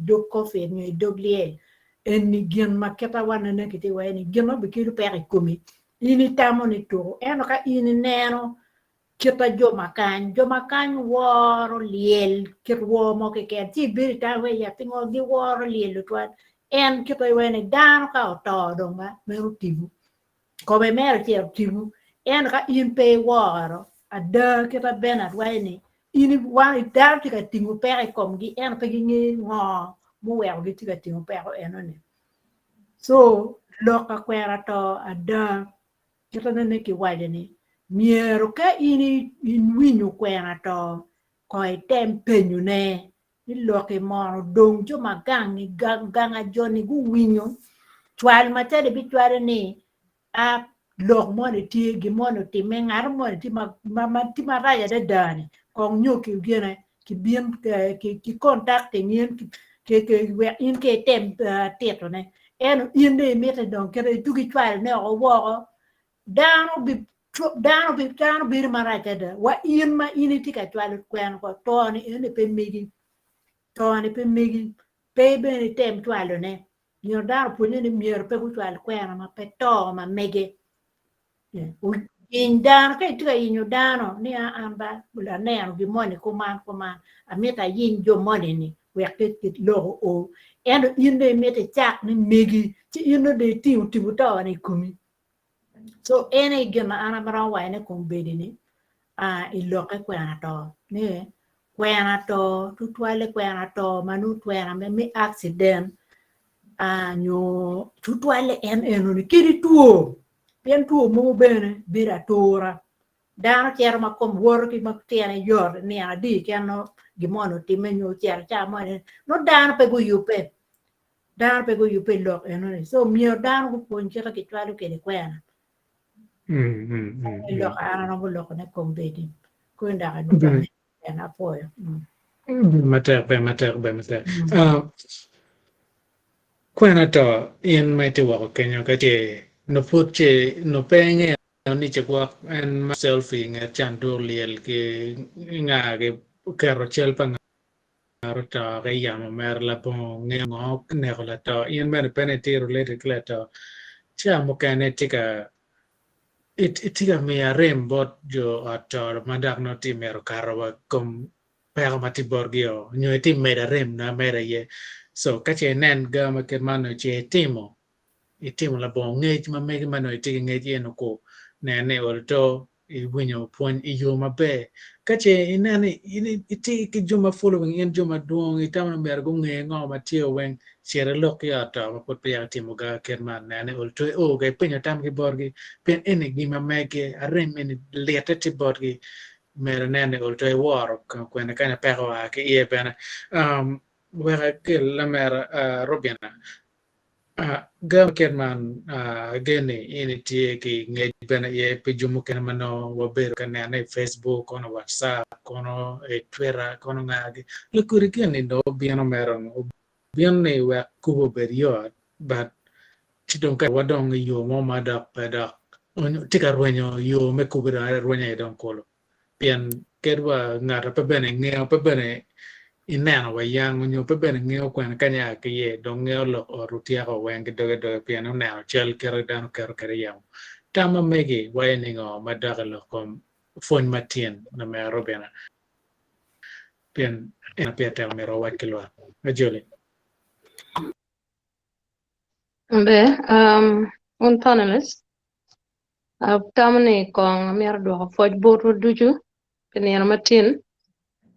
dog coffee ni dog liel. En ni gin ma keta wana ne kiti wai ni gin no bikiru peri kumi. Ini tamo ni to. Eno ka ini neno kita jomukene woro liel kit wo mo ke ti biri ta we ya tingo gi woro liel to en kita we ni dano ka to donga meru tibu ko be mer ti tibu en ka in pe woro ada kita benat we ni ini wa dar ti ka tingu pe kom gi en pe gi ngo mu we gi ti ka tingu pe en ni so loka kwera to ada kita ne ki wale ni miero ka in winyo kwena to koi tem penyu ne iloke mono dong jo magangi ganga joni gu winyo chwal matede bi chwal ni a lok mone tie gi mono ti mengar mone ti ma raya de dani kong nyo ki gene ki bien ki contact ngien ke we in ke tem teto ne en in de mete don kere tu ki chwal ne o wo dano bi maraja da wa in ma ini tika chwal kwen ko toni ene pe migi pe be ni tem chwal ne yo dar pu ni mier pe ku chwal kwen ma pe to ma mege in dano ke tika in dano ni amba bula ne bi moni kuma ameta yin jo moni ni we ke lo o eno in de mete chak ni migi ti in de ti to ni kumi. So ene gima ana bara waine kong bedi ni iloke kwena to ni kwena to tutwale kwena to manu kwena me accident nyo tutwale eno ni kiri tuo pien tuo mo bene bira tora dano chiero ma kom woro ki ma tiene yor ni adi kiano gimono time nyo chiero cha mo no dano pe go yupe lok eno ni so mio dano ko ponchera ki twalo ke kwena Lok ana no lok ne kombedi kwenda aduka na poyo mater kwena to in maite wako Kenya kati no putche no penge ni chekwa en selfie nge chandu liel ki nga ke kero chel pang ta ga yamo mer la pon nge ngok ne la to in mer peneti related kla to jomukene tika itiga me rembot jo ator madak no timero karawa kom pero mati borgio nyo ti mera rem na mera ye so kache nen ga ma ke mano che itimo la bon ngej ma me mano ti ngej ye no ko ne orto I winyo pon iyo mabe kache inani iti ki juma following in juma duong itama mer go nge ngo ma tio wen chere lok ya ta ma pot ya timo ga kerman ne orto o ga pinyo tam ki borgi pen ene gi ma mege arem ene lete ti borgi mera nene orto e war kwena kana pero ke ie bena wera ke la mera robiana gam kerman gene ini tie ki ngej bena ye pe jomukene mano waber kana na Facebook kono WhatsApp kono Twitter kono ngagi le kuri gene no biano meron biane wa kubo berio but tidon ka wadong yo mo mada pada tika ruenyo yo me kubira ruenya don kolo pian kerwa ngara pe bene ngeo pe bene ineno wa yang nyo pe bene ngeo kwen kanya ke ye don ngeo lo rutia ko wen ke doge pian no chel kere dan kere yam tama megi wa ningo madaga lo kom fon matien na me robena pian en piata me ro wat kelwa ajole Mbe un panelist tamni kong mier do foj botu ducu penir matin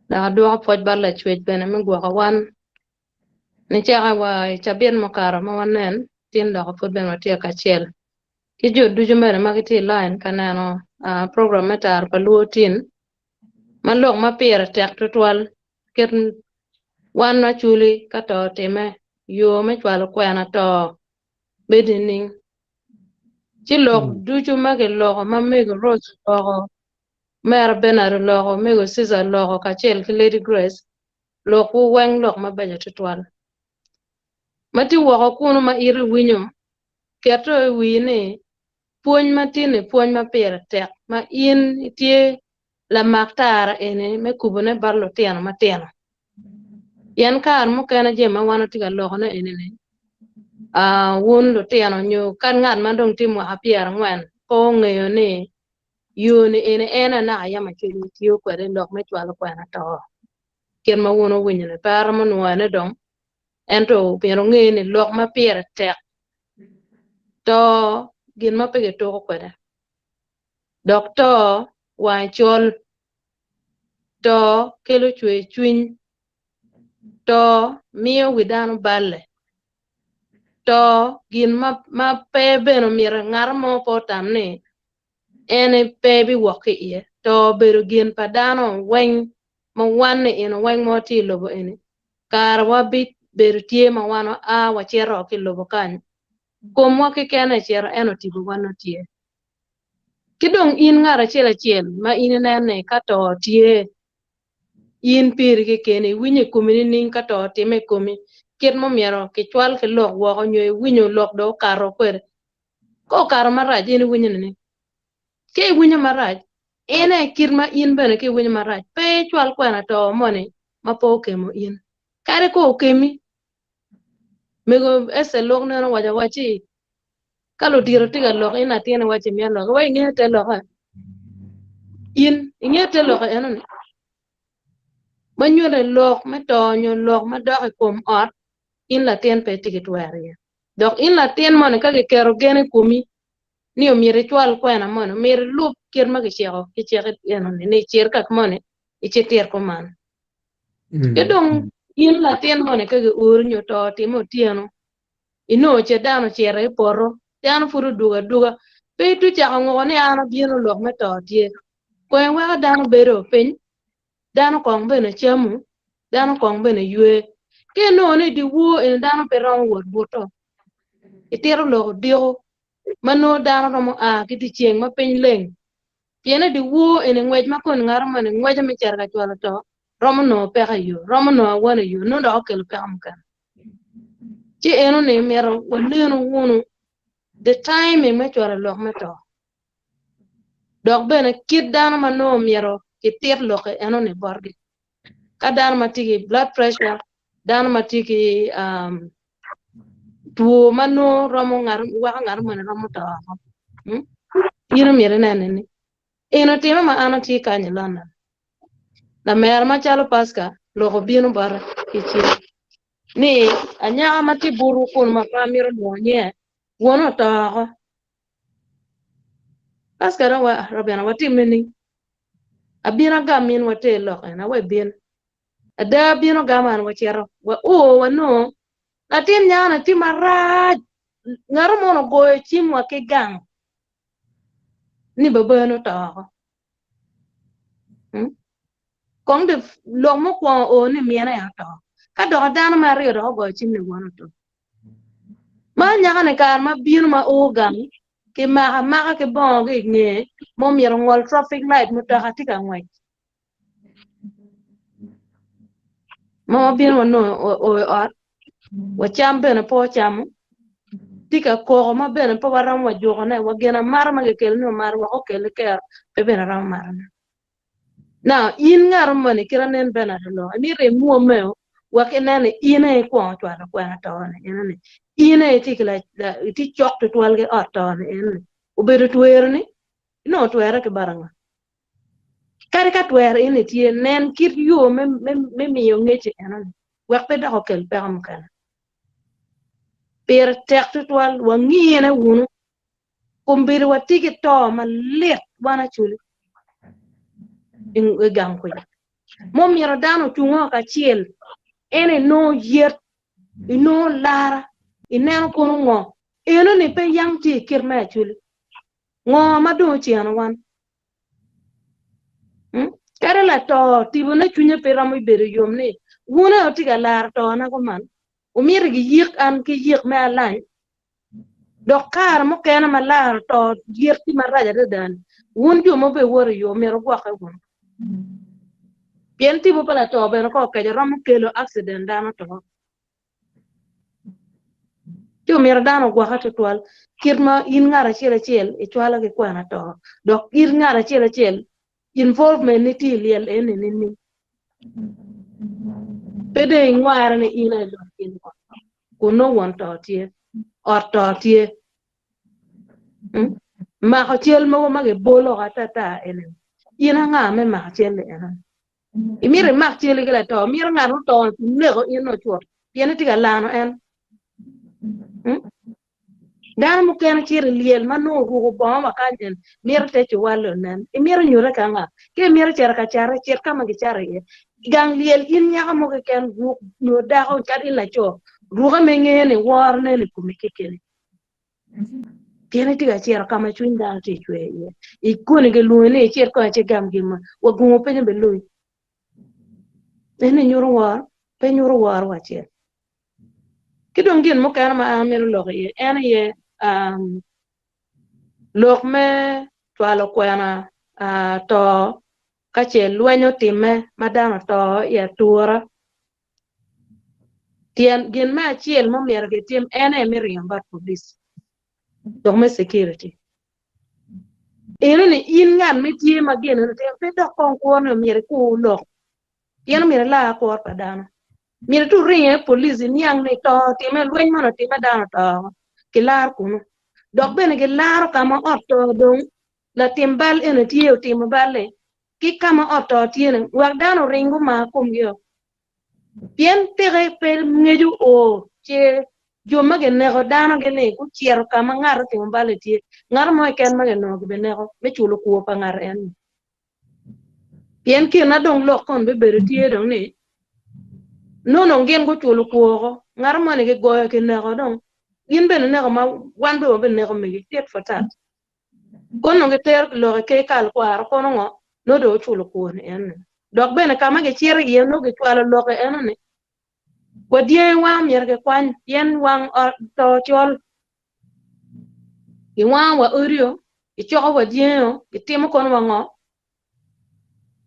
da do foj balla chwej bene mi gwa wan ni cha wa cha bien makara ma wanen tin da foj ben matia ka chel ki jo ducu bene magiti line kanano program metar paluotin malok mapir tek tutwal ken wan na chuli kato time yo me chwal kwena to bedinin ci lok ducu mage loko ma mego rose loko mer benar loko mego Caesar loko kachel ki Lady Grace loko weng lok ma beja tutwal mati woko kuno ma iri winyo keto wini puonj matine puonj ma pire tek ma in tie la maktara ene me kubone barlo tiano matino yen kar mo kana je ma wano tiga lokone ene ne won lo tiano nyo kan ngat ma dong timo apier ngwan ko ngeyo ne yone ene na ya ma chiri tiyo kwere lok me chwalo kwana to ken ma wono winyne par mo nwane dong ento pero ngene lok ma pire tek to gin ma pege to kwere doctor wa chol to kelo chwe chwin to miyo widano balle to gin ma pe beno mira ngar mo potam ne ene pe bi woke ye to bero gin padano wen ma wanne eno wen mo ti lobo ene kar wabi bero tie ma wano wa chero ki lobo kan kom wa ke kene chero eno tibo wano tie kidong in ngara chela chel ma in ne ka to tie in pir ke kene winye kumini nin ka to time kumi ket mo miero ke chwal ke lok wo nyo winyo lok do karo kwer ko karo maraj in winyo ne ke winyo maraj ene kirma in bene ke winyo maraj pe chwal kwana to mone ma po kemo in kare ko kemi mego ese lok no waja wachi kalo diro tiga lok ina tiene wachi mi lok wa ngete lok in ngete lok eno Manyo lok me tonyo lok ma dok kom ot in la tien pe tiket wari dok in la tien mon ka ke kero gene kumi ni o mire chwal kwena mon mire lup kir ma ke chego eno ne cher kak mon e cheter ko man ke dong in la tien mon ka ke ur nyo to timo tieno ino che dano chere porro dano furu duga pe tu cha ngone ana bieno lok me to tie kwen wa dano bero pen dano kong bene chamu dano kong bene yue ke no ne di wo en dano peron wot boto itero lo dio mano dano romo ki di chieng ma pen leng piene di wo en ngwej ma kon ngar man ngwej me cher ga chwalo to romo no pe ga yo romo no wana yo no do kel pe am kan ti eno ne mero woneno wono the time me chwalo lo me to dok bene kid dano mano mero ki tir lo ke eno ne borgi ka dano matiki blood pressure dano matiki tuo mano romo ngar mana romo to ino mire nene ino tema ma ana ti kanya lana la mer ma chalo paska loko bino bara kichi ni anya mati buru kun ma pamiro monye wono to paska rawa rabena wati meni abira gamin wate loko na we bin ada bino gaman wachero wa wano latin nyana ti maraj ngaro mono goyo chimwa ke gang ni babano to kong de lomo kwa o ni miena ya to ka do dano mario do go chimne wono to ma nyaka ne kar ma bino ma o gang ke maka ke bon ge ne mo miero ngol traffic light mo ta hatika ngwai mo bino no o wa chambe na po chamu tika ko ma bene po waram wa jogo na wa gena mar ma ke kel no mar wa ko kel ke be bene ram mar na in ngar mo ne kiranen bene lo ni re mo meo wa ke nane ine ko to ala ko na to ne ine tikla ti chok to wal ge oto ne u be to wer ni no to era ke baranga kare ka to era ine ti nen kir yo me mi yo ngeche ene wa pe da ko kel pe am kan per tektual wangi na wunu kumbiri watiki to malet wana chuli in gang ko mom yaro dano tungo ka chiel ene no yer ino lara ineno kono ngo eno ni pe yang ti kirma chuli ngo madu chiano wan kare la to tibu na chunya pe ramu bere yomne wuna otiga lar to na ko man umir gi yik an ki yik me alan dokar mo kena malar to yerti maraja de dan won jo mo be wor yo mero gwa ka won pienti bo pala to be ko ka rom kelo accident dano to jo mero dano gwa ka to twal kirma in ngara chiel e chwala ke Kwena to dok ir ngara chiel involvement ni ti liel ni pede ngwara ni ina do kin ko no one to tie or to tie ma ko chiel mo ma ge bolo ta enen ina nga me ma chiel enen imire ma chiel ge la to mir nga ru to ne go ino chuo tiene tiga lano en dan mu ken chir liel manu go bo ma kanjen mir te Cwalo nen imir nyure kanga ke mir cher ka chare cher kama ge chare ye gang liel in nya mo ge ken gu no da ko char ila cho ruga me ngene war ne ni kumike kene tiene tiga cher kama chuin da te chwe ye ikune ge lu ne cher ko che gam gi ma wa gu pe ne be lu ene nyuru war wa cher kidong gin mo kan ma amir lo ye ene ye lok me Cwalo Kwena to kache luenyo time madano to ya tuora tien gin ma achiel mo mier ge tim ene miriam bat police dog me security ene ni in ngan mi tie ma gen ne te pe do kon ko no mier ku lo yen mier la ko padano mier tu ringe police niang ne to time luen mo no time dano to kilar kuno dog bene ge laro kama otto dong la timbal ene tie timbale ki kama otto tiene wagdano ringu ma kumyo bien tere pel ngeju o che joma ge nego dano ge ne ku chiero kama ngar timbale tie ngar mo ken ma ge no ge nego me chulo ku pa ngar en bien ki na dong lo kon be bere tie dong ne no ngen go chulo ku go ngar mo ne ge go ke nego dong yin be nego ma wan be nego me ge tet fatat kono ge ter lo ke kal kwar kono ngo no do chulo ko en dok bene kama ge chier ye no ge Cwalo lo ke en ne wadie wang yer ge kwan yen wang to chol i wang wa urio i choko wadie yo ge timo kono wango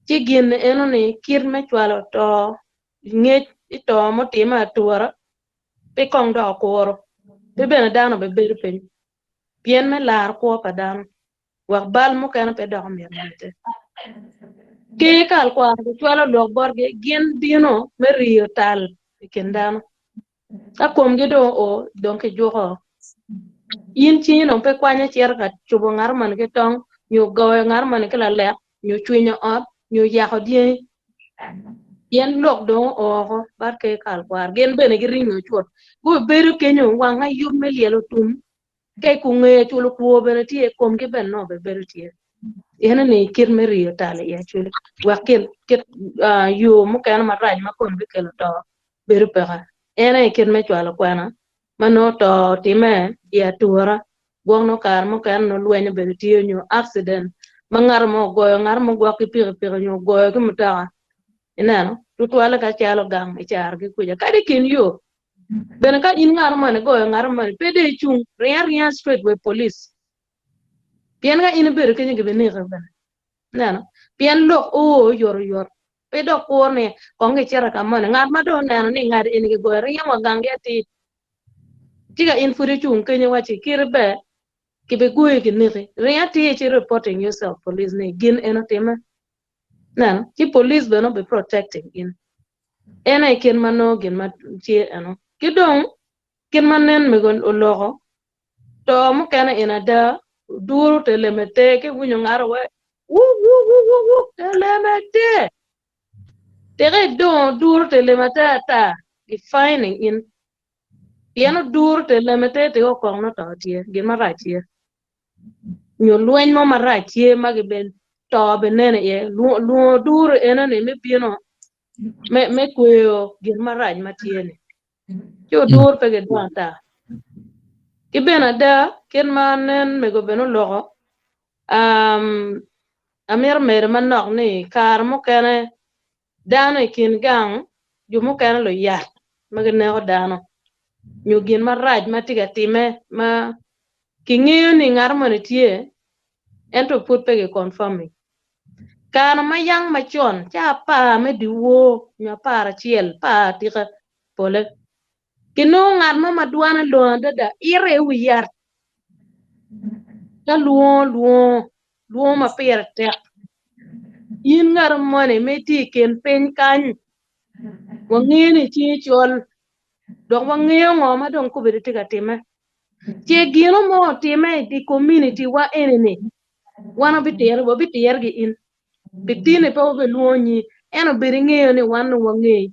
ti gin en ne kir me Cwalo to nge to mo tima tuora pe kong do koro be bene dano be ber pen pien me lar ko pa dano wak bal mo kana pe do mi mate ke kal kwa Cwalo lo borge gin dino me rio tal kendano akom ge do o donke jogo yin chi no pe kwanya cher ka chubo ngar man ge tong nyu go ngar man ke la le nyu chwinyo op nyu ya ho die yen lok do o bar ke kal kwa gen bene ge ringo chot go beru kenyo wanga yum me lielo tum ke ku nge chulo ku bene tie kom ge ben no be beru tie ena ne kir me rio tale ya chule wakil kit yo mo kan ma raj ma kon be kelo to beru pega ena kir me Cwalo Kwena mano to time ya tuora gwono kar mo kan no luenyo beru tie nyo accident mangar mo goyo ngar mo gwa ki pir nyo goyo ki mutaga inano tutwala ka chalo gang ichar gi kuja kadi kin yo bene ka in ngar man goyo ngar man pede chung ria straight with police pien ga in beru kenye gibi ni ben nano pien lo o yor pe do ko ne konge chera kamane ngat ma do nano ni ngat in gi goyo ria wa gang ya ti tiga in furi chung kenye wachi kirbe kibe goyo ki ni ria ti chi reporting yourself police ne gin enotema nano ki police be no be protecting in ena ken mano gin ma ti ano kidong kin manen me gon ologo to mo kana ina da duru telemete ke wunyo ngaro we wu telemete tere do duru telemete ta defining in piano duru telemete te ko kono to tie gin maratie nyo luen mo maratie magiben to benene ye lu duru ena ne me piano me kweo gin maraj matiene yo dur pe ge data kibena da ken manen me go beno logo amir mer manok ni kar mo kene dano kin gang ju mo kene lo ya magene o dano nyu gin maraj matiga time ma kingiyo ni ngar mo tie ento put pe ge confirming kana mayang machon cha pa me diwo nya para chiel pa tika pole kinu ngar mo madwana lo dada ire wiyar ka luo ma pir tek yin ngar money me ti ken pen kan wangeni chi chol dong wangeyo ngoma dong ko bere tika time che gino mo time di community wa enene wana bitier gi in bitine pa be luonyi eno bere ngeyo ni wan wangei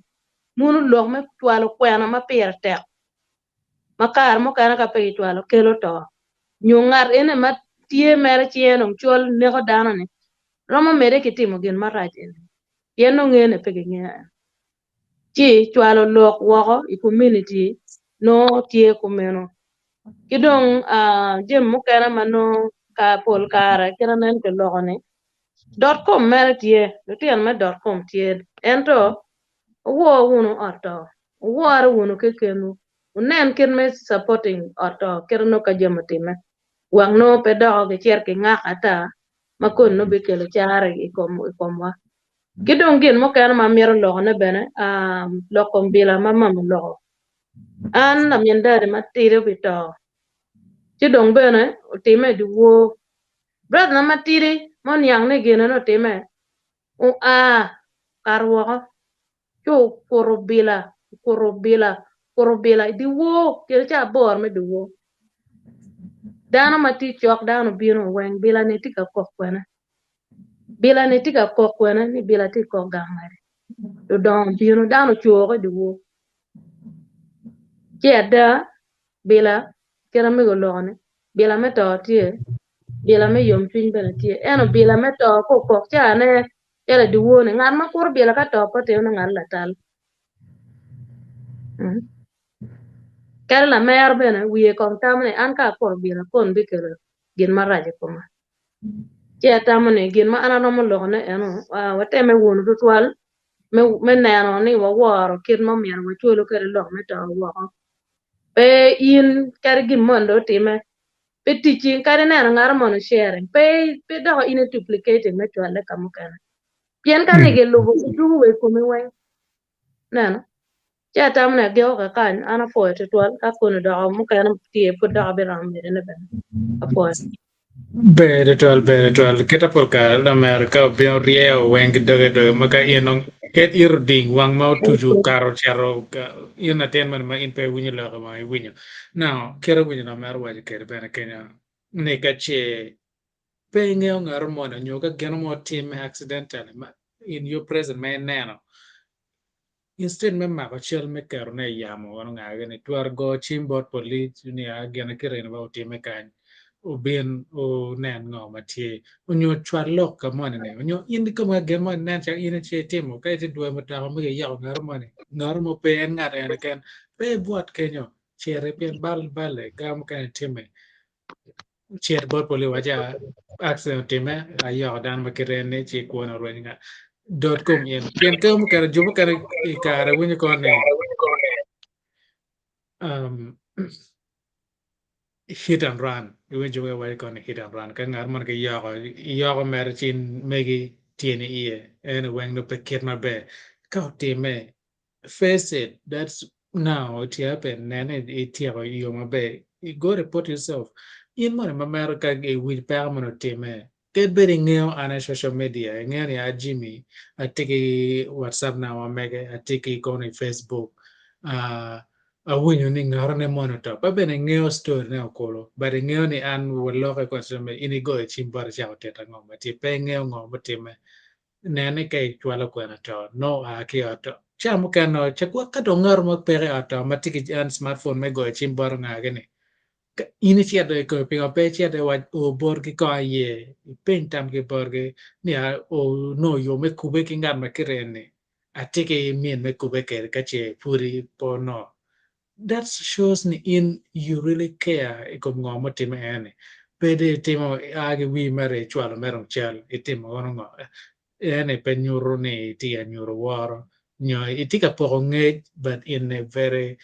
munu lok me twalo kwena ma pir tek makar mo kana ka pe twalo kelo to nyungar ene ma tie mere chieno chol ne ko dano ni romo mere kitimo gin marach ene yeno ngene pe ngene chi chwalo lok woko i community no tie kumeno kidong jem mukena mano ka pol kara kira nen ke lokone .com mere tie lutien me .com tie ento wo wunu orto wo ar wunu ke kenu unen ken me supporting orto kira no ka jemotime wang no pe do ke cher ke ngak ata makon no be kele chare ikomwa kidong gin mo kan ma miero lo ne bene lo kombila mama mo lo an na miendare ma tire bito kidong bene time di wo brad na matire mon yang ne gene no time o karwo ko korobila di wo kele cha bor me di wo dano mati chok dano bino weng bila ne tika kokwena bila ne tika kokwena ni bila ti ko gamare do don bino dano chuo di wo da bila kera me golone bila me to tie bila me yom twin bene tie eno bila me to ko cha ne ele di wo ne ngar ma kur bila ka to ko te no ngar la tal kera la mer bene wiye kon tamne an ka kur bila kon bi kere gin maraje kuma tamne gin ma ana no mo lone eno wate me wonu to twal me neno ni wo woro kid mo mier wo chulo kere lo me to wo pe in kere gin mondo time pe teaching kare neno ngar mono sharing pe do in duplicating me twale kamu kana pien ka ne ge lugo du we kumi we neno tamne ge o ka kan ana fo to twal ka kono do mu kana tie pu do be ram be ne ben apo Bere tual kita polka la Amerika bien rieo weng doge maka inong ket irding wang mau tuju karo charo ina ten man ma in pe winyo la ma winyo now kero winyo na mer waje kere bene Kenya ne ka che pe ngeo ngar mo na nyoga geno mo team accidental ma in your present man nano instead me ma chel me kero ne yamo wan nga ne tuar go chimbot police ni a gena kire ne ba team kan ubin o nen ngo matie onyo chwarlok ka mone ne onyo indi ka ma gen mon nen cha ina che timo ka ti dua mata mo ge yaw ngar mone ngar mo pe en ngar en ken pe buat kenyo chere pen bale gam kan time cher bot poli waja accident time ayo dan ma kire ne che ko na ro nga .com yen pen ka mo kare jubo kare kare wonyo ko ne um hit and run you enjoy what going hit and run kan ngar man ke yago mer chin megi tiene ie and when no paket ma be ka time face it that's now it happen and it yo ma be you go report yourself in man ma mer ka ge wi pa man time get better ngeo on social media ngeo ya Jimmy I take WhatsApp now mega I take go on Facebook uh awinyo ni ngaro ne mono to ba bene ngeo story ne okolo but ngeo ni an wolo ka konsume ini go e chimbar cha oteta ngoma ti pe ngeo ngoma time nene ke chwalo kwena to no a ki oto chamo kano chakwa ka to ngaro mo pere oto matiki an smartphone me go e chimbar ngagene ini chia de ko pinga pe chia de wa o borgi ko ye pentam ke borgi ni a o no yo me kube ki ngam me kirene atike mien me kube ke ka che puri po no that shows ni in you really care ko ngomo time ene pede timo age wi mere chwalo mero chal itimo ono ngo ene pe nyuro ni ti nyuro woro nyo itika po nge but in a very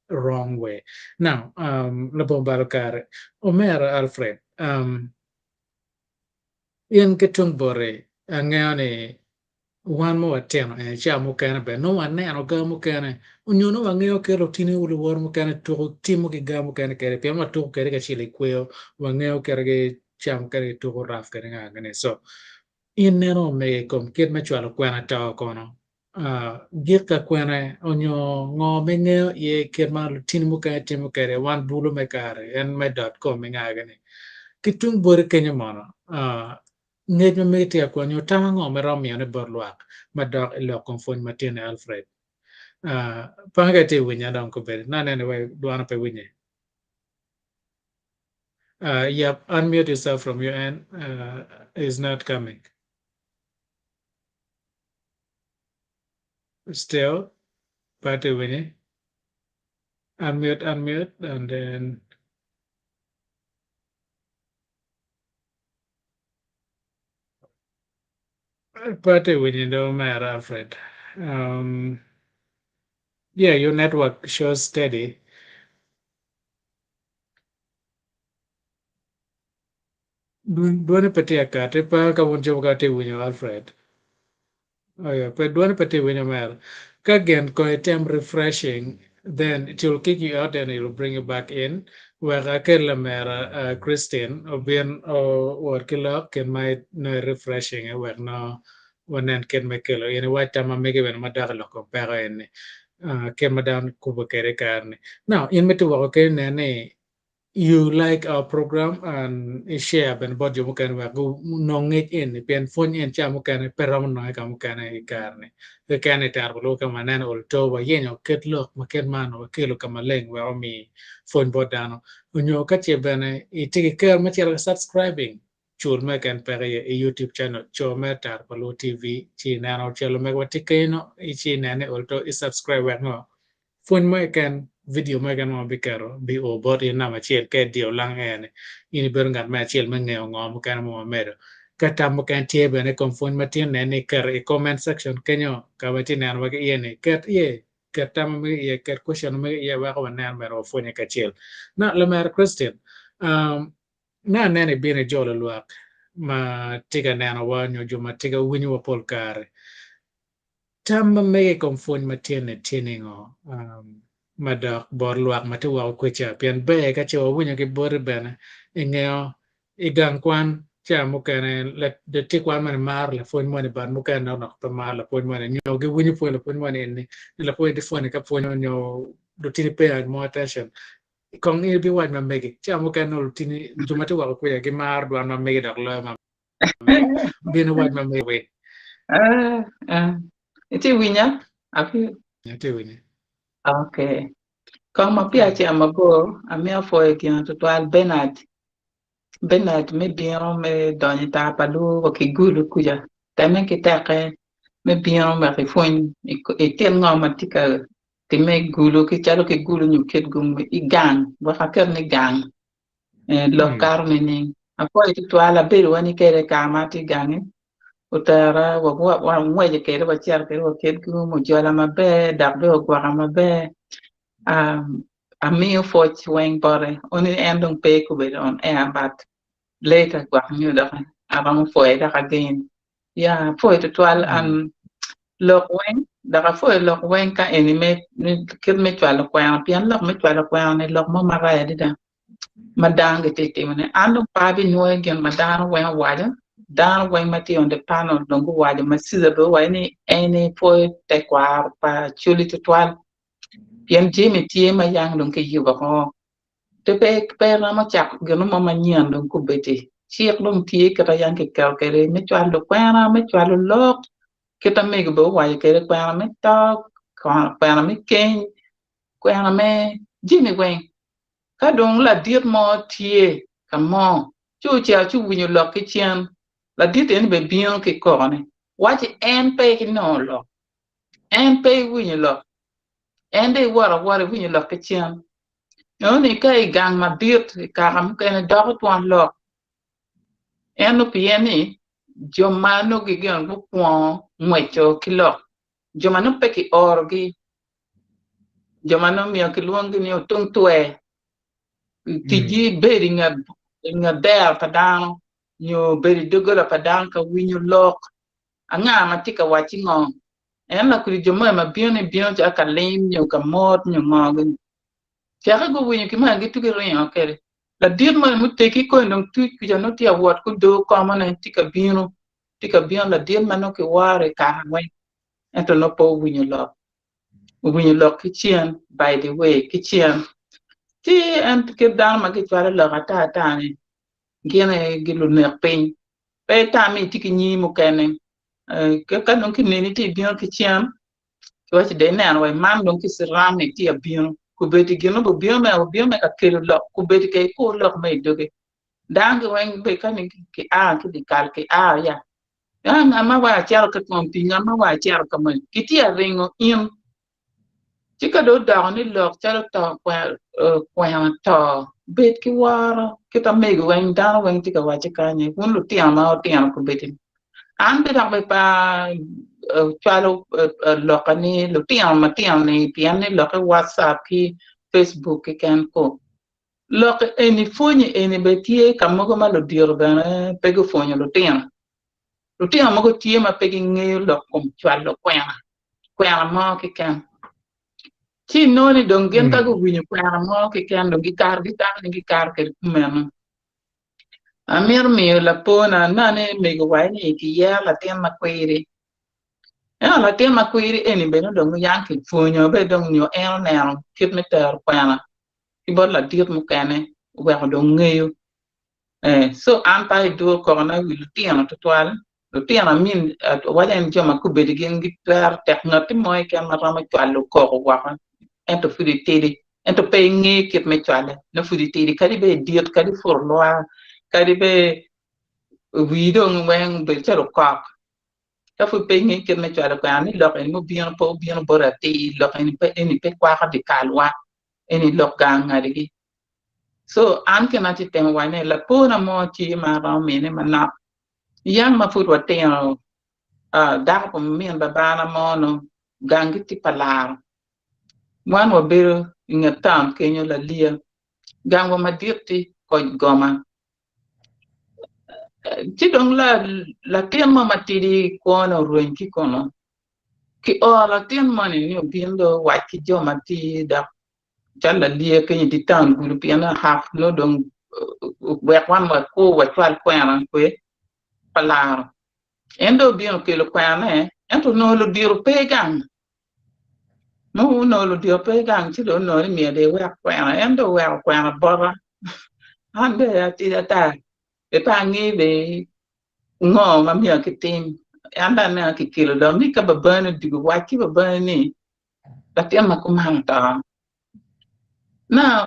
wrong way now la bombaro kare omer Alfred yen ketung bore angeone wan mo otyeno cha mukene be no waneno ga mukene onyono wang'eyo kero tine ulu wor mukene tuko timo ki ga mukene kere pia ma tuko kere ka chile kweo wang'eyo kere ge cham kere tuko raf kere ng'agane so in neno me kom kit me chwalo kwena to kono gik ka kwena onyo ngo me ng'eyo ye kit ma tin mukene timo kere wan bulu me kare en me.com ng'agane kitung bore kenya mono ngej ma meti akwanyo tama ngo me romio ne bor luak madok ilo konfon matine Alfred panga te winya don ko ber na ne we duana pe winye yep, unmute yourself from your end is not coming still pate winye unmute and then pate winye don't matter Alfred yeah your network shows steady duana pate akate pa ka wonjo ka te winyo Alfred. Oh yeah, but one pati winner again go attempt refreshing, then it will kick you out and it will bring you back in. Where I can lamera Christian or bien or kilo can my no refreshing where no one then can make kilo in a white time I make it when my dog look compare in can madam kubo kere karne. Now in me to work in any you like our program and share ben bod yo mukan wa go no ngej in pen fon en cha mukan peram no ka mukan e karne ke kan e tar lo ka manan ol to wa yenyo ket lo maket mano ke lo ka maleng wa mi fon bod dano unyo ka che ben e tiki ker ma che subscribing chul me kan pere e YouTube channel cho me tar palo TV chi nano chelo me wa tikeno e chi nane ol to e subscribe wa no phone mo kan video mo kan mo bikaro bi o bot in na chiel ke dio lang en ini ber ngat ma chiel ma ngeo ngom kan mo medo kata mo kan tie bene kon phone ma tin ne kar e comment section kenyo ka ba tin an wa ke ye ket ye kata mo ye ket question mo ye wa ko nan mero phone ka chiel na le mer Christian na ne bine jolo luak ma tiga nana wanyo juma tiga winyo wa pol kare tama mege kon phone ma tiene tieningo madak bor luak mate wa kwecha pian be ka che wunya ke bor bene ingeo igang kwan cha mo kene le de ti kwan man mar le fon mo ne ban mo kene no to mar le fon mo ne nyo ge wunya fo le fon mo ne ni le fo de fon ka fon nyo do ti pay more attention kong il bi wa ma mege cha mo kene no ti ni jumate wa kwecha ge mar do ma mege dak le ma mege bi no wa ma mege we Iti winya? Api? te wini Okay. Kama pia chi amabo, amia foi ki antutual Bernard. Bernard me bien me donyi ta palu o ki gulu kuja. Tame ki take me bien me rifon e tel ngoma tika ti me gulu ki chalo ki gulu nyu ket gum i gang. Waka ker ni gang. Lo kar me ni. Apo itu tuala beru wani kere kama ti gangi. Utara wa mweje kere wa chiar kere wa ket gum mo jola mabe dakbe o gwara mabe. A meal for wing body only ending pay with on air but later got new around for it again yeah for it 12 and lock wing for lock wing ka anime kid me twelve kwa pian lock me twelve kwa ne lock mo mara dida madang tete mane ando pa bi no again madang wen waja dan wen mati on the panel dongo waja masiza do wa ni any for te kwa pa chuli to 12 pian jimi tie ma yang dong ke yuba ko te pe na ma chak gano ma nyan dong ku beti chiek dong tie ka yang ke kal ke me chwan do kwa me chwan lok ke ta me go wa ke kwa me ta kwa me ken kwa me jimi wen ka dong la dir mo tie ka mo chu cha chu wi lok ke chen la dir en be bien ke ko ne wa ti en pe ki no lo en pe wi lok en de wara wi lok ke chen no ni kai gang ma dir ka ram ke ne do to an lo en no pieni jomano gi gan bu ko mwecho kilo jomano pe ki orgi jomano mi ki luongi ni tung tue ti ji beri nga der padang nyo beri dogora padang ka winyo lok anga ma tika wa chi ngong en la kuri jomo ma bio ja ka lim nyo ka mot nyo ngong cha go wi ki ma gi tu ri okay la dir ma mu te ki ko ndong tu ki ja no ti awat ku do ko ma na tika bio la dir ma no ki ware ka wa ento no po wi nyo lo ki chien by the way ki chien ti en ki dan ma ki chwala la ta ni gene gilu ne pin pe ta mi tiki ni mu kene ke ka non ki ni ti bio ki chien to ti de na wa mam non ki siram ni ti bio ku be ti gino bio me ka kelo lo ku be ti ke ko lo me doge dang wen be ka ni ki ki di kal ki ya nga ma wa cha ka kon ti nga ma wa cha ka me ki ti ringo in ti ka do da ni lo cha to kwa to bet ki wara ki ta me wen da wen ti ka wa cha ka ni kun lu ti ma ku be ti an be da be pa Cwalo lo ka ni lu ti ma ti ni pian ni lo ka WhatsApp ki Facebook ki kan ko lo ka eni foni eni be ti ka mo ko ma lo dir ba pe go foni lu ti mo ko ti ma pe gi ngi lo kom Cwalo Kwena mo ki kan chi no ni dong gen ka go winyo Kwena mo ki kan dong gi kar ke men amir mi la pona na ne me go wa ni ki ya la ten ma kwiri la ten ma kwiri eni be no dong yang ki fonyo be dong nyo el na kit me ter Kwena ki bod la dir mu kane we ko dong ngeyo so an pa do ko na wi lu tiano to twal lu tiano min wa den joma ku be gen gi ter tek na ti moy ke ma rama twal ko wa ento fudi tedi ento pe nge kit me twal no fudi tedi kadi be dir kadi for loa kadi be wi dong wen be chero kok ta fu pe nge kit me twal ko ani lo en mo bien bora ti lo en pe kwa ka di kalwa eni lo ganga di so an ke na ti tem wa ne la pona mo ti ma ra me ne ma yang ma fu wa te da ko mi ba na mo no gangi ti palar wan wa be ngatam ke nyo la lia gang wa ma dirti ko goma ti dong la tem ma ti ko no ruin ki kono ki la tem ma ni bindo wa ki joma ti da challa lia ke ni ti tan guru piana haf no dong we wan wa ko wa twal Kwena ko palar endo bien ke lo Kwena ento no lo diru pe gang no lo diru pe gang ti lo no mi de we Kwena endo we Kwena bora ande ti ta e pa ngi be ngo ma mi ke tin anda na ki kilo do mi ka ba bana digu wa ki ba bana ni la tem ma ko ma ta na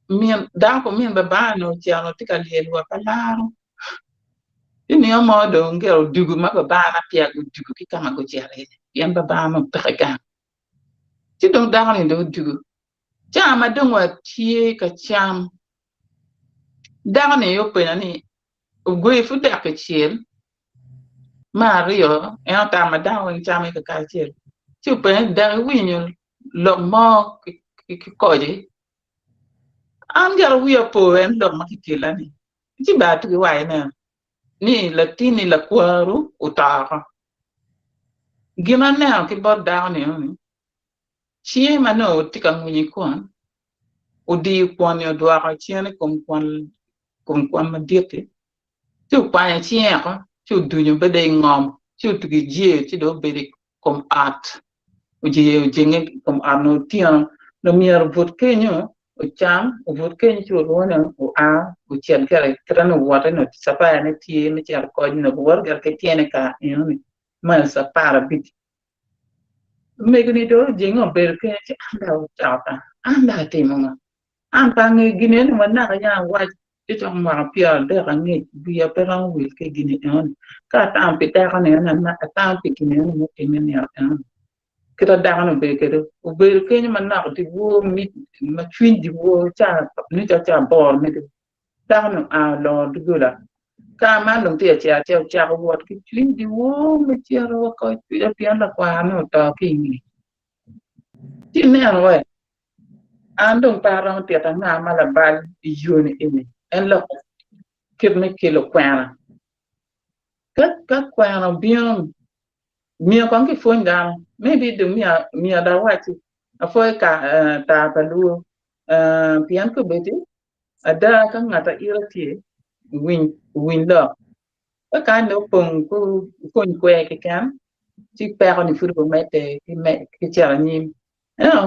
mien da ko mien ba no ti ano ti ka le wa palaro ini mo do ngel dugu ma ba na pia gu dugu ki kama go jere yan ba mo peka ti don da ni do dugu ja ma don wa ti ka cham da ni yo pe na ni go fu da ka chel mario en ta ma da wen cham ka chel ti pe da wi nyu lo mo ki ko ji am jar wi po en lo ma ki kelani ti ba tu wa na ni latini la kwaru utara gima na ki bod down ni chi ma no tika nguni kwan udi kwan yo dwa ka chi ne kom kwan ma diete tu pa ya chi ya ko tu du nyu be de ngom tu tu gi je ti do be de kom art uji nge kom ano tian no mier vot kenyo o cham o vot kenyo tu ro na o a o chen kare trano wata no sapa ne ti ne char ko no wor gar ke tiene ka ni ma sa para bit me gni do jingo ber ke anda o chata anda te mo an pa nge gine no na ka ya wa ti chong ma pia de ka nge bi ya pe ran wil ke gine on ka ta pe ta ka ne na ta pe gine no te ne ya kita dagan be kedo o be kenyo manna ti wo mi ma twin di wo cha ni cha bor mi dagan a lo dugula ka ma lo ti cha wo ki twin di wo mi cha ro ko ti ya pian la kwa no to ki ni ti ne an we andong para ti ta na ma la bal yoni ene en lo kit me kilo Kwena các Kwena mia con cái phone down maybe the mia da wati a foi ka ta palu pian ko beti ada ka ngata irati win lo ka no pon ko kon kwe ke kan ti per ni furu ko mete ki tira ni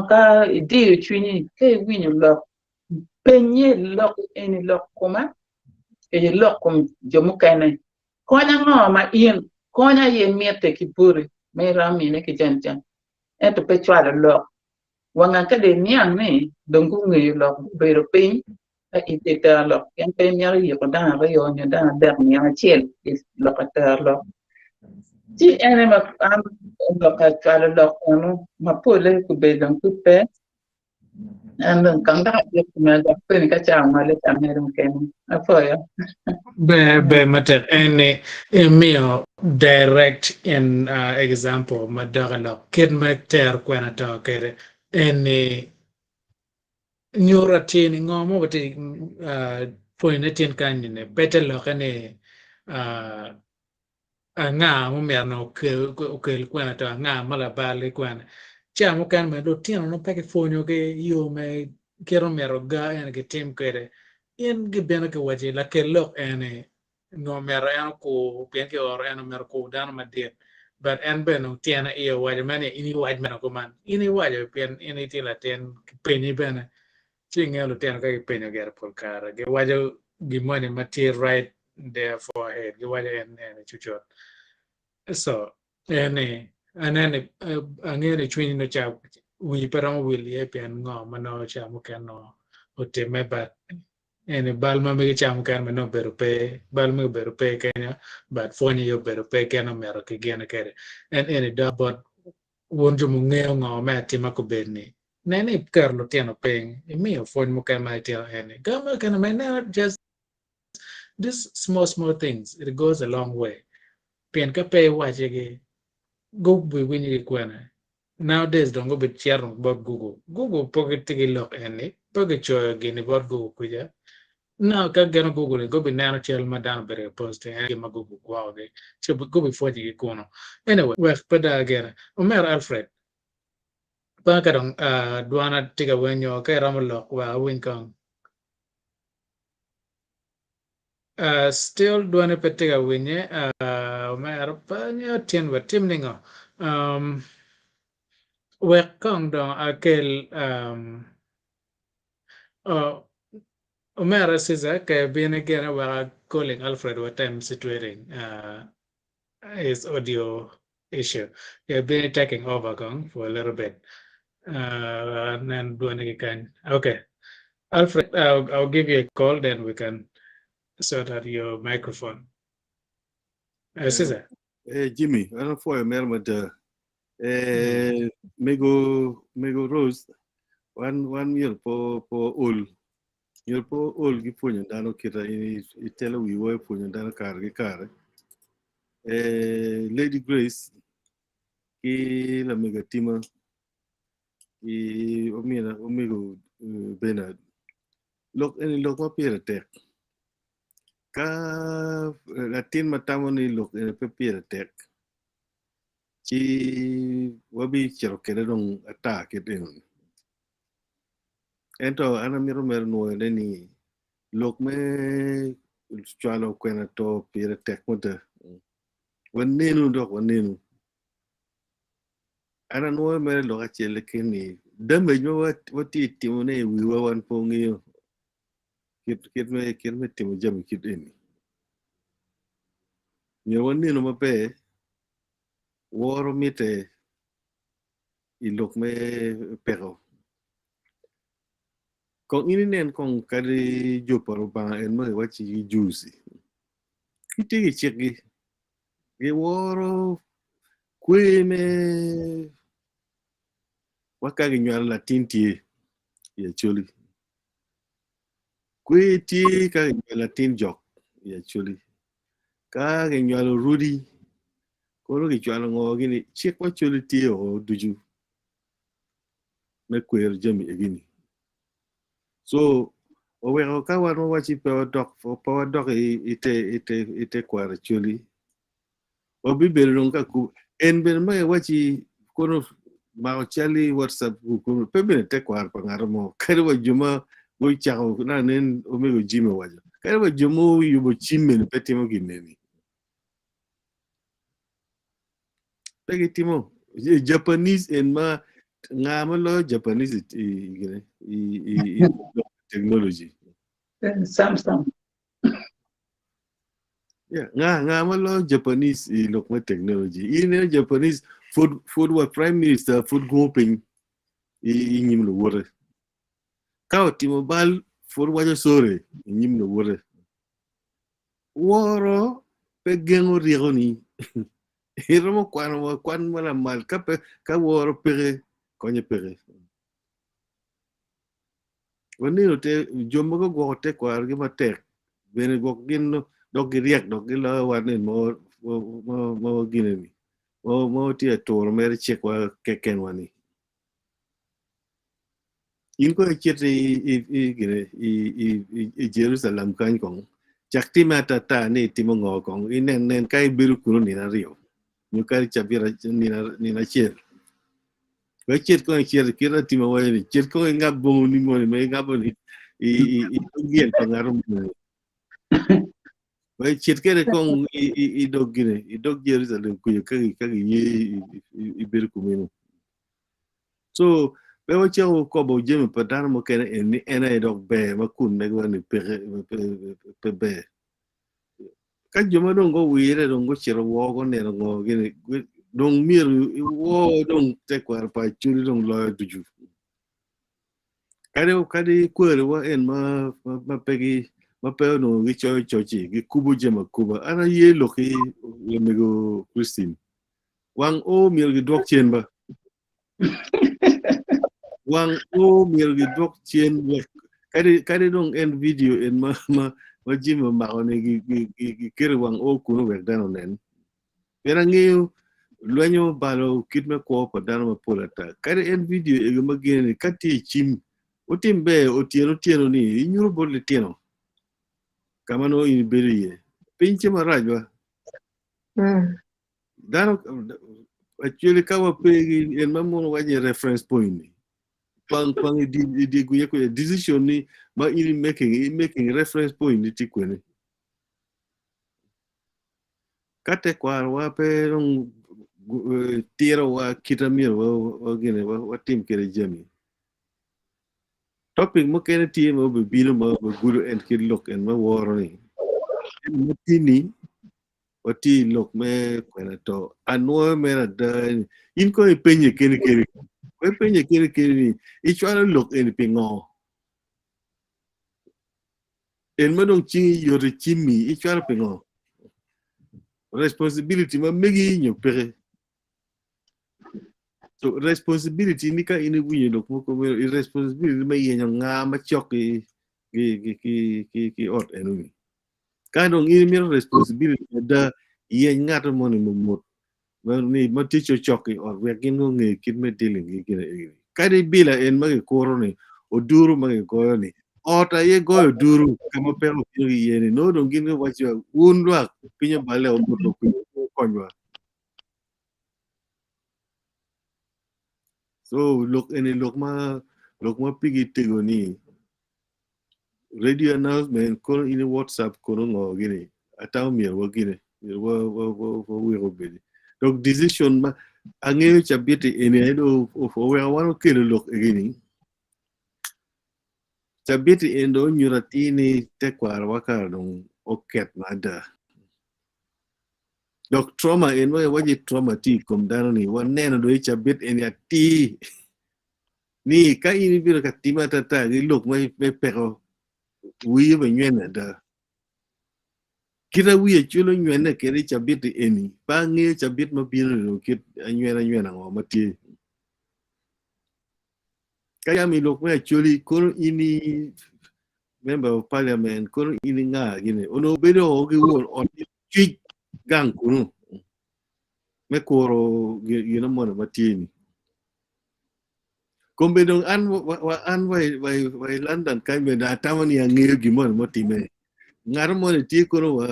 ka di chuni ke win lo penye lo eni lo koma e lo kom jomukene konya ngoma ien konya yen miete ki puri me rami ne ki jan eto pe Cwalo lo wanga ka de niang ne dongu ngi lo bero pin a iteta lo yan pe nyar yi ko da ba yo nya da der nya chel lo ka ta lo ti ene ma am lo ka Cwalo lo no ma pole ku be dan ku pe and kan da ye ku me da pe ni ka cha ma le ta me rum ken a fo ya Be matter any mio direct in example madagalo kid matter Kwena to kere any nyuratin ngomo bati point tin kanine better lo kane nga mo merno ke Kwena to nga mala bali Kwena chamo kan me do tino no peke fonyo ke yo me quiero mero ga en que tim kere en que bena que waje la que lo ene no mero en ko bien que oro en mero ko dano madir but en beno tiene iyo waje mane ini waje meno ko man ini waje bien ini tila ten penyi bena chingelo ten ka penyo ger por kara ge waje gimone matir right there for head ge waje en chuchot so ene anene angene chwini no cha wi parang will ye pian ngo mano cha mo kano oteme bat ene balma me cha mo kan no berupe balma berupe kenya but foni yo berupe keno mero ke gene kere en ene da bot wonjo mo ngeo ngo ma tima ko benni nene karlo tiano peng e mio foni mo kan ma tiano ene gama kan ma just this small things it goes a long way pian ka pe wache ge go be winning Kwena. Nowadays, don't go be sharing about Google. Google pocket tigi lock any pocket choy again about Google kuja. Now ka gana Google go be nano chel madam bere post and give my Google wow de. So go before you kono. Anyway, we pada again. Omer Alfred. Pa ka dong duana tiga wenyo kay ramalo wa win kang. Still duana petiga winye Omer pa nyo tien wa timningo. Wekong dong akel Omera Caesar ke bien again we calling Alfred what time situating his audio issue. Yeah, been taking over Kong for a little bit. And then doing it again. Okay. Alfred, I'll give you a call, then we can sort out your microphone. Caesar. Jimmy, I don't for a mermot. Mego Rose, one meal for all. You'll po all gi punyo dano kita ini tell we were punyo dano car. Lady Grace ki la mega tima i omego Bernard. Look ma pira tek. Ka latin matamo ni look en pira tek. Chi wabi chero kere dong attack it in. Ento ana miro no ni look me Cwalo Kwena to pira tek muta. Wanenu dok wanenu. Ana no me lo achele kini. Dambe jo wati timone wiwa wan pongi. Kit me timo jam kit ini. Nyo wanenu mape woro mite I look me pero. Kong ini nen kong kari joparo bang en mo wachi juicy. Iti cheki. Ge woro Kwena wakagi nywala latin tie ya choli. Kwe tie ka nywala latin jok ya choli. Ka nywala rudi. Koro ki chwala ngo gini chek wa choli tie o ducu. Me kwer jami gini. So owe ka wano wachi power dog ite kwara choli. wabi belong ka ku en ben ma wachi kono ma chali WhatsApp ku kono pebe te kwar pangarmo kare wa juma wo chao na nen o me go jime wajo kare wa jumo yubo chimen petimo gineni pegi timo Japanese en ma ngamalo Japanese technology Samsung. yeah ngamalo Japanese lokma technology in Japanese food wa prime minister food grouping nyim lo wore kaw timo bal food wajo sore nyim lo wore woro pe gengo rigoni Hiromo kwan mala mal ka woro pere konye pere wani no te jomo go te kwar gi matek bene go gin dog gi riek dog gi la wane mo gineni mo ti tor mer chekwa keken wani in ko chete i Jerusalem kan kong chakti mata ta ne timo ngo kong inen kai biru kuno ni na rio nyukari chabira ni na cher Cái chết con chia cái đó tìm vào đây chết con ngáp bông ni mà mấy ngáp bông i nghiền bằng arom vậy chết cái con i dog gine i dog Jerusalem kuya cái i ber kumino so bây giờ ko bo jem pa dar mo ken en dog be ma kun ne gwan pe be ka joma don go wire don go chero wo go ne go gine don mir wo don te kwar pa churi don lo duju kade kwere wa en ma pegi ma pe no gi chochi gi kubu jema kuba ana ye loki le mego Christine wang o mir gi dok chen ba wang o mir gi dok chen kade dong en video en ma jima ma one gi kere wang o kuno wek dano nen pera ngeo luenyo balo kitme ko pa dano ma polata kade en video e ma gene kati chim otimbe otyeno ni inyuro bolle tieno kamano in beriye pinche marajwa dano actually kawa pegi en mamono waje reference point ni pang di guye ko decision ni ma in making reference point ni tikwene kate kwa wa pe non tiro wa kitamir wa gene wa tim kere jami topic mo kene tie mo be bino mo be guru en kid look en ma woro ni mo tini oti look me kwena to anwo me na da in ko penye kene ni i chwalo look en pingo en ma dong chi yore chimi i chwalo pingo responsibility ma megi nyo pere so responsibility ni ka ini bunye look mo ko responsibility ma yenyo nga ma chok ki ot enumi kadong ini mir responsibility da yen ngato mo ni mo ni ma ticho chok or wekin ngo nge kit me dealing gi kade bila en ma ko ni o duru ma ko ni ota ye go duru kama pero ki yeni no don gin wachi unwa pinya bale o moto konwa so look ma pigi tegoni radio announcement ko in WhatsApp ko no gini ataw mi wo gini wo wo bedi donc decision ma ange chabiti ene do fo we wano kele look gini chabiti endo nyuratini tekwar wakar don oket nada donc trauma en waji trauma ti kom dano ni waneno do chabit en ya ti ni ka ini biro ka timata ta di look mai pero wiye ba nyena da kita wiye chulo nyena kere chabit eni pa nge chabit ma biro no kit nyena ngo mati kaya mi look mai chuli kono ini member of parliament kono ini nga gini ono bedo ogi won on chik gang kuno me koro gina mona mati ni kombe dong an wai London kai me da tamani yang ngeo gimon moti me ngar mo ne ti ko wa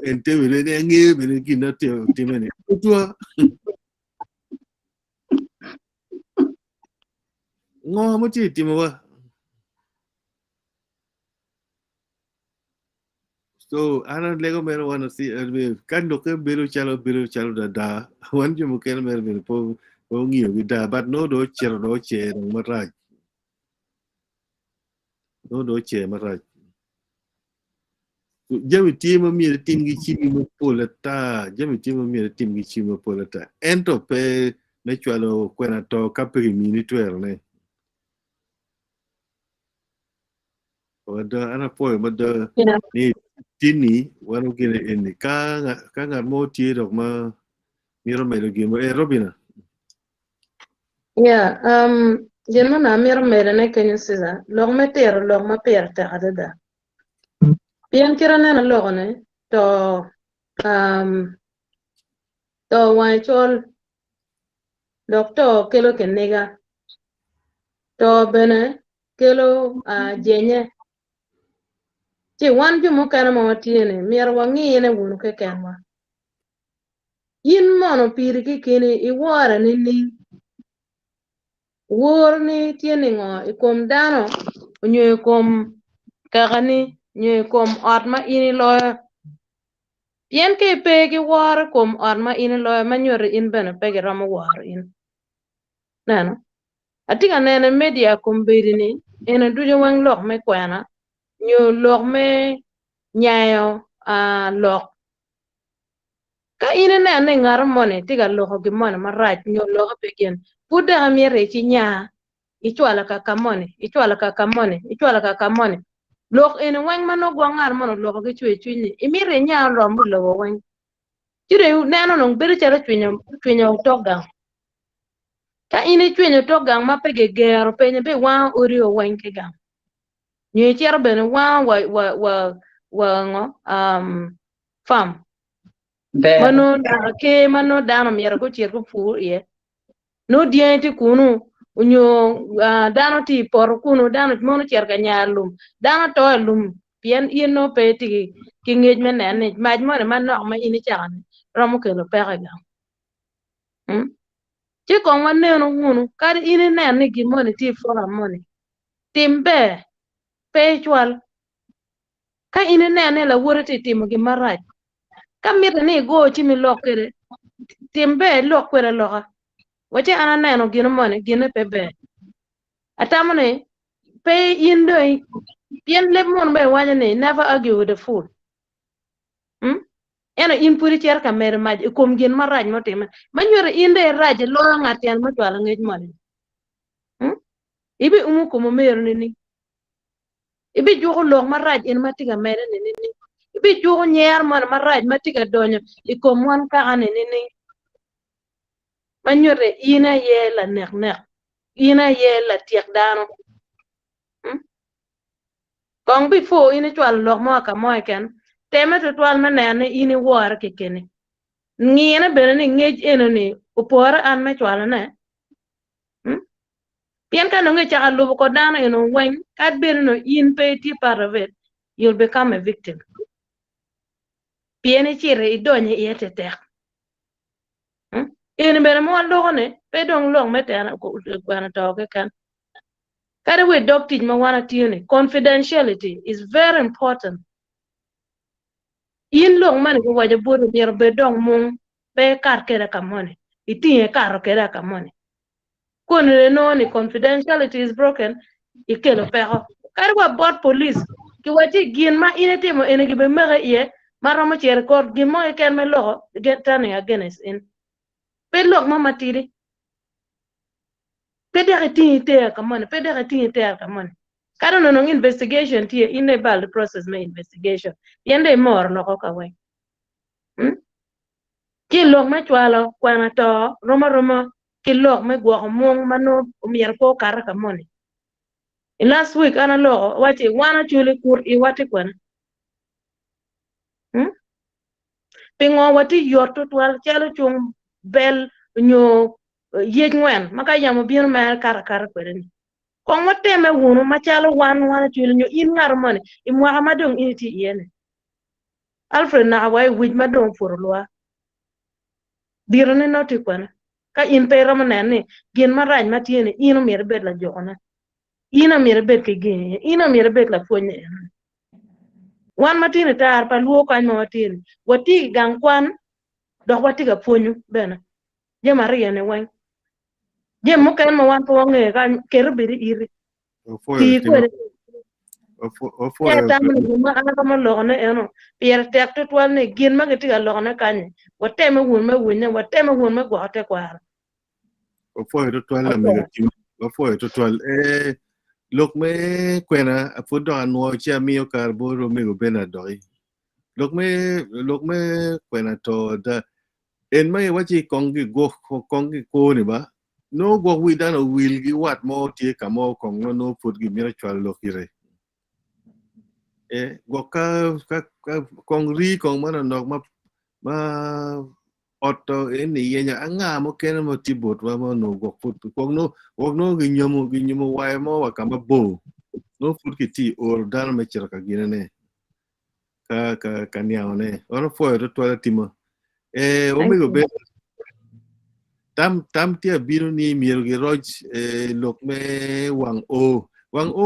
ente wele ne ngi bene kina te mene tua ngo mo ti mo wa so ana lego mero wana si kan do ke belo chalo da wan jomukene mero bene po ng'iyo gi da but no do chero do che marach no do che marach jami timo mi tim gi chimi mo polata jami timo mi tim gi chimi mo polata ento pe ne Cwalo Kwena to kapri mini twer ne wada ana po wada ni tini wanu gine eni ka ngar mo ti dok ma miro melo gimo Robina Yeah, jeno na miro mere ne kenyo sisa, log me tero log ma per te adada. Pien kira nena logo ne, to wai chol, to kelo ke nega, to bene kelo jenye. Chi wan jomukene ma watiene, mier wangi ine wunu ke kenwa. Yin mono piri kikini iwara ni wor ni tiene ngo ikom dano onyo ikom kakani nyo ikom ot ma ini loyo pien ke pe ki war kom ot ma ini loyo manyore in bene pe ki romo war in neno atinga nene media kom bedi ni ene dujo wang lok me Kwena nyo lok me nyayo lok ka ine nene ngar mone tiga loko gi mone marach nyo loko pe gen puda amire chi nya ichwala ka kamone lok ene wang mano gwangar mono loko gi chwe chwini imire nya rombo lowo wang chire neno nong bere chara chwenyo togang ka ine chwenyo togang ma pege gero penye be wang orio wang ke gang nye chero bene wang wa ngo farm mano ke mano dano miero ko chier ko fu ye no dienti kunu unyo dano ti por kunu dano mono chier ka nyalum dano to lum pien ien no pe ti ki ngej menene maj mo man no ma ini chan romo ke lo pega ga ti ko wanne no ngunu kar ini ne ne gi mo ti for amone timbe pe chwal ka ini ne la wore ti timo gi maraj ka mir ni go ti mi lokere timbe lokere loka wache ana neno gino mone gino pebe atamone pe indo pien le mon be wanyane never argue with the fool eno in puri cher ka mer maj kom gin maraj motime manyore inde raj lo ngatian mo Cwalo ngej mone ibi umu ko mo mer ni ibi jugo log maraj en matiga mer ni ibi jugo nyer mon maraj matiga donyo ikom wan ka ane ni manyore ina ye la nek ina ye la tiek dano kong before ini Cwalo log mo ka mo ken teme to twal manene ini war ke kene ngine bene ni ngej eno ni upora an me Cwalo ne pien ka no nge cha lu ko dano eno wen kat bene no in pe ti part of it you'll become a victim pien chire idonye yete tek in bene mo logo ne pe dong long metana ko Kwena to ke kan kada we doctor ma wana tiene confidentiality is very important in long man ko waje bodo bier be dong mung be kar kere kamone itinye kar kere kamone konre no ni confidentiality is broken ikelo pero kar wa board police ki waje gin ma inete mo ene gibe mega ye maramo cher kor gimo e ken me lo get turning against in pe lok ma matiri pe de tinite kamone pe de tinite kamone kada no investigation tie in a bal process me investigation yende mor loko ka we ki lok me Cwalo Kwena to roma ki lok me gwo mong mano mier ko kar ka moni last week ana lo wati wana chuli kur I wati Kwena pingo wati yoto twal chalo chung bel nyo yej ngwen maka yamo bier mer kar kar kwere ni Kong wateme wunu machalo wan chwil nyo in ngar mane imwaka madong initi yene. Alfred na awai wij madong furlwa. Diro ni noti kwana. Ka in pera manene gin maraj matiene ino mire bet la jokona. Ina mire bet ke gini. Ina mire bet la fonye. Wan matine tar pa luo kwa matine. Wati gang kwan dok wati ga fonyu bena. Je Maria ne wang. Je muken ma wan po nge ka kerbiri iri. Ti kwere. Ya tamne guma ana kama logone eno. Pierre tek to twal ne gin ma gati ga logone kanye. Wateme wun ma wunya wateme wun ma gwa kwa. Ofo to twal la mega tim. Ofo to twal lok me kwena afudo anwo chia mio karbo romego benadoi. Lok me kwena to da en mai wachi kongi go kongi ko ni ba. No go wi dano will gi wat mo tie kamo kong no put gi mira chwal lokire. Go ka kong ri kong mana nok ma otto eni yenya anga mo kena mo tibot wa mo no go put kong no gi nyomo wa mo wa kama bo no put ki ti or dano me chira ka ginene ka niao ne ono fo to tola timo o me go be tam tia biro ni miero gi roj lok me wang o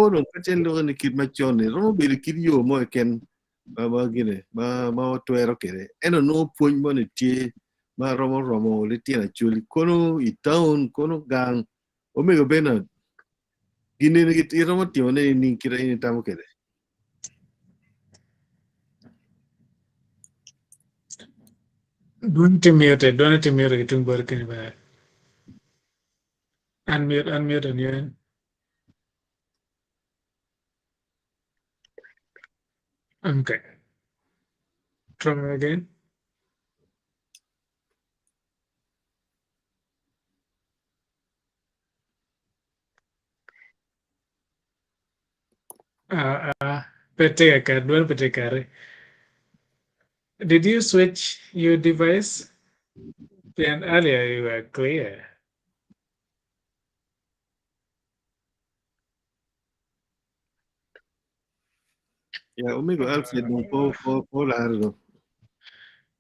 no ka chen lo ni kit ma chon ni ro be kit yo mo ken ba gine ma to ero kere eno no puonj mo ni tie ma romo le tie na chuli kono I town kono gang o me go be na gine ni kit romo tio ne ni kira ni tamo kere Don't timute kitung barkani ba. Unmute on your Okay. Try again. Petekare. Did you switch your device? And earlier you were clear. ya omigo Alfred no po largo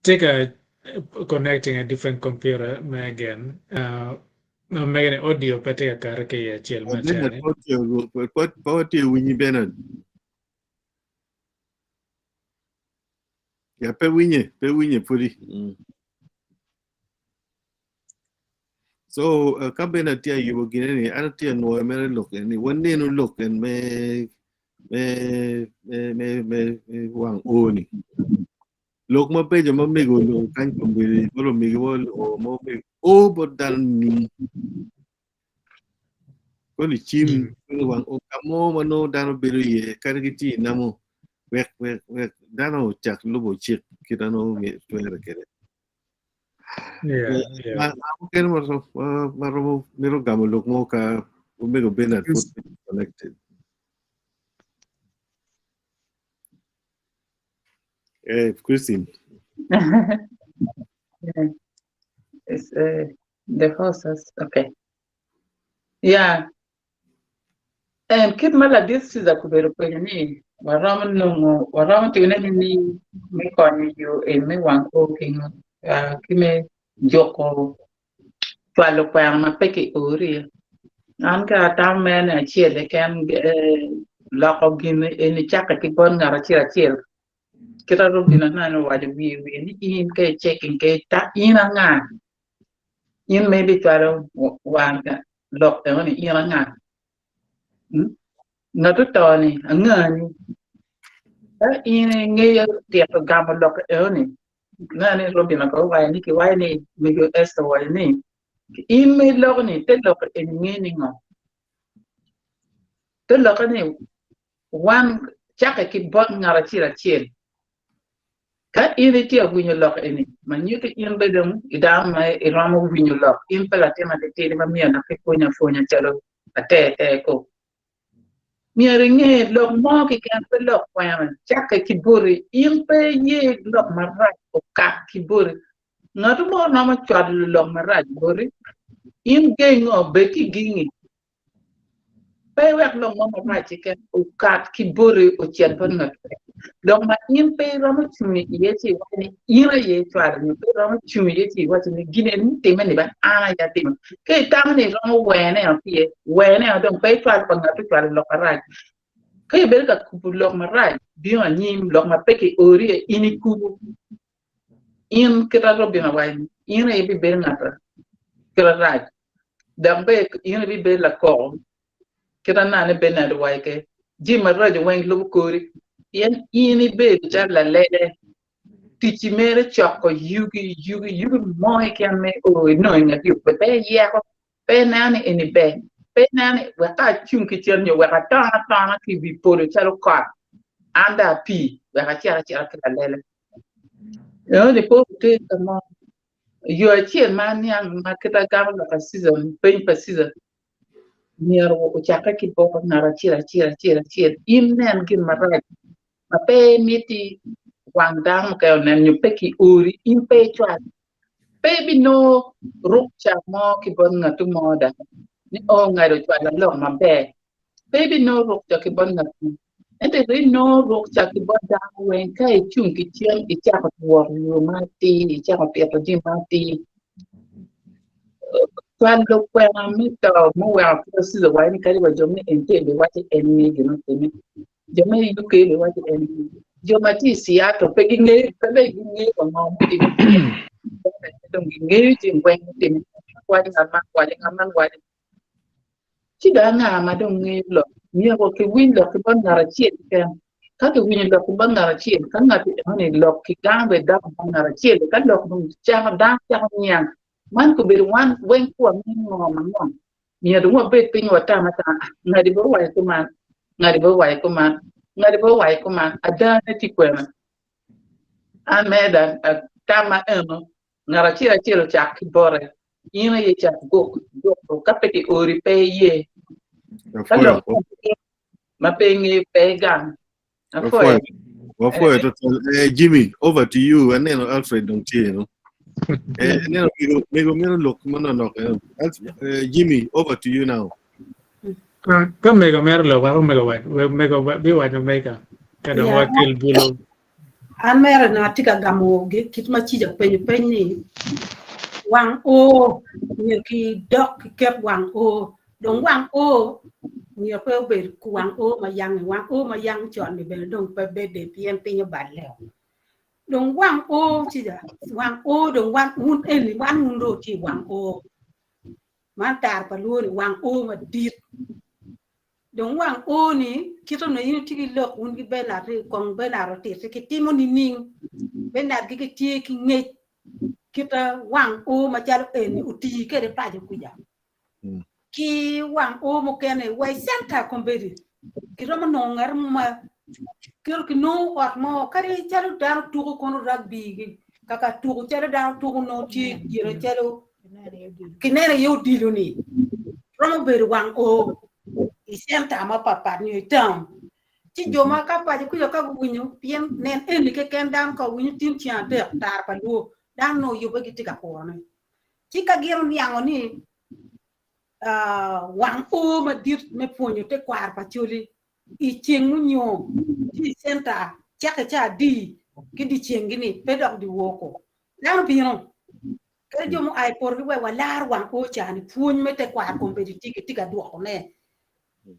Take connecting a different computer again. Megan audio petekare ke ya chiel Bernard machane. Potio winyi Bernard ya pe winyi puri so ka Bernard tia yugo gineni ana tia no mere look ni wonne no look and me wang oni look ma pe jo ma mego lo kan kombiri bolo mego o mo o bodan ni koni chim wang o kamo mano dano biro ye karigiti namo wek dano chak lubo chik kitano me tuere kere Yeah. Ken maro mero gamo look mo ka umego Bernard foot connected Christine It's the horses. Okay. Yeah. And kid mala this is a kubero kwenye waram nungu waram tuna ni me koni yo me wang king kime joko Cwalo kwa ma peke ori an ka tam men a chiele kan loko gin en chaka ki bon ngara chiel kira ro dina na no wa wi ni in ke checking ke ta ina nga in maybe Cwalo wan ka lok e ni ina nga na to toni ngani in nge ya to gam lok e ni ngani ro dina ko wa ni ki wa ni mi go esto wa ni in me lok ni te lok en ngeni ngo te lok ni wan chaka ki bon ngara chiel ka in ti agunyo lok eni man yuto in bedum idam mai iramo gunyo lok in pela tema te ma mia na ke fonya chalo ate ko mia ringe lok mo ki kan pe lok kwaman chaka ki buri in pe ye lok maraj o ka ki buri ngatu mo na ma chwad lok maraj buri in ge ngo be ki gingi pe wek long mo ma chicken o kat ki bore o chen pon ngat donc ma in pe ro chumi yeti wani ira ye twar ni pe ro chumi yeti wati ni ginen te mani ba ana ya te ke tam ni ro wene o pie wene o donc pe twar pon ngat twar lo karaj ke bel ka ku lo ma raj bi on nim lo ma pe ke ori ini ku in kira ro bi na wani ira ye bi bel ngata kira raj dambe ira bi bel la ko kira na ne benad waike jima rajo wen lu kori yen ini be jala lele tichi mere choko yugi mo ken me o no nga yu pe ya ko pe nani eni pe nani wa ka chung ki chen yo wa ka ta ki bi polo chalo ka anda pi wa ka chara ka lele yo de po te mo yo chen man yang ma kita gam la season pe season niero ko chaka ki boko nara chira in nen kin maraj ma pe miti wang dang ka nen nyu pe ki uri in pe chwa pe bi no ruk cha mo ki bon nga tu mo da ni o nga do chwa la lo ma pe bi no ruk cha ki bon nga tu ente bi no ruk cha ki bon da wen kai chung ki chen ki cha ko wo yu ma ti cha ko pe to ji ma ti Cuando fuera mito, muy bueno, pero si lo voy a indicar, yo me entiendo, voy a decir en mí, yo no tengo. Yo me digo que le voy a decir en mí. Yo me digo, si a to pegué, como me digo, ci da nga ma don ngi lo mi ko ke win lo ke ban ngara chi ke ka ke win lo ke ban ngara chi ka nga ti ne lo ki ga be da ban ngara chi ka lo dum cha da cha nyang man ko be wan wen ko mi ngo ma ngo mi do mo be pin wa ta ma ta na di bo wa ko man na di bo wa ko man na di bo wa ko man ada na ti ko man an me da ta ma eno ngara chi ro cha ki bore ina ye cha go ka pe ki ori pe ye hello ma pe ngi pe gan afoy Jimmy, over to you, and then Alfred don't you know. And then look, Jimmy, over to you now. Có mega mer lo wa mega bi wa mega kada wa kel bulo an mere na tika gamo kit ma chi ja penyo ni wang o ni ki dok kep wang o dong wang o ni pe be ku wang o ma yang chọn ni be dong pe be de pien pinyo ba le dong wang o chi ja wang o dong wang un en wang un ro chi wang o man tar pa lu ni wang o ma dit dong wang o ni kito na yin tigi lok un gi bena ri kong bena ro ti ki timo ni ning bena gi ti ki nge kita wang o ma chalo en uti ke de pa ku ya ki wang o mo kene wai senta kombedi ki ro no ngar ma kir ki no ot mo kari chalo dar tu ko no rugby gi kaka tu ko chalo dar tu no ti yero chalo kinere yo dilu ni ro be wang o isenta ma papa ni tam ti joma ka pa ku yo ka winyo pien nen en ke ken dam ka winyo tin tia de tar pa lu dan no yo be ti ka ko no ti ka gero ni ango ni wang o ma dit me ponyo te kwar pa chuli i chengu nyo ti senta chaka cha di ki di chengi ni pe dok di woko dan pino ke jomo ai por we walar wang o cha ni puny me te kwar competitive ti ka do ne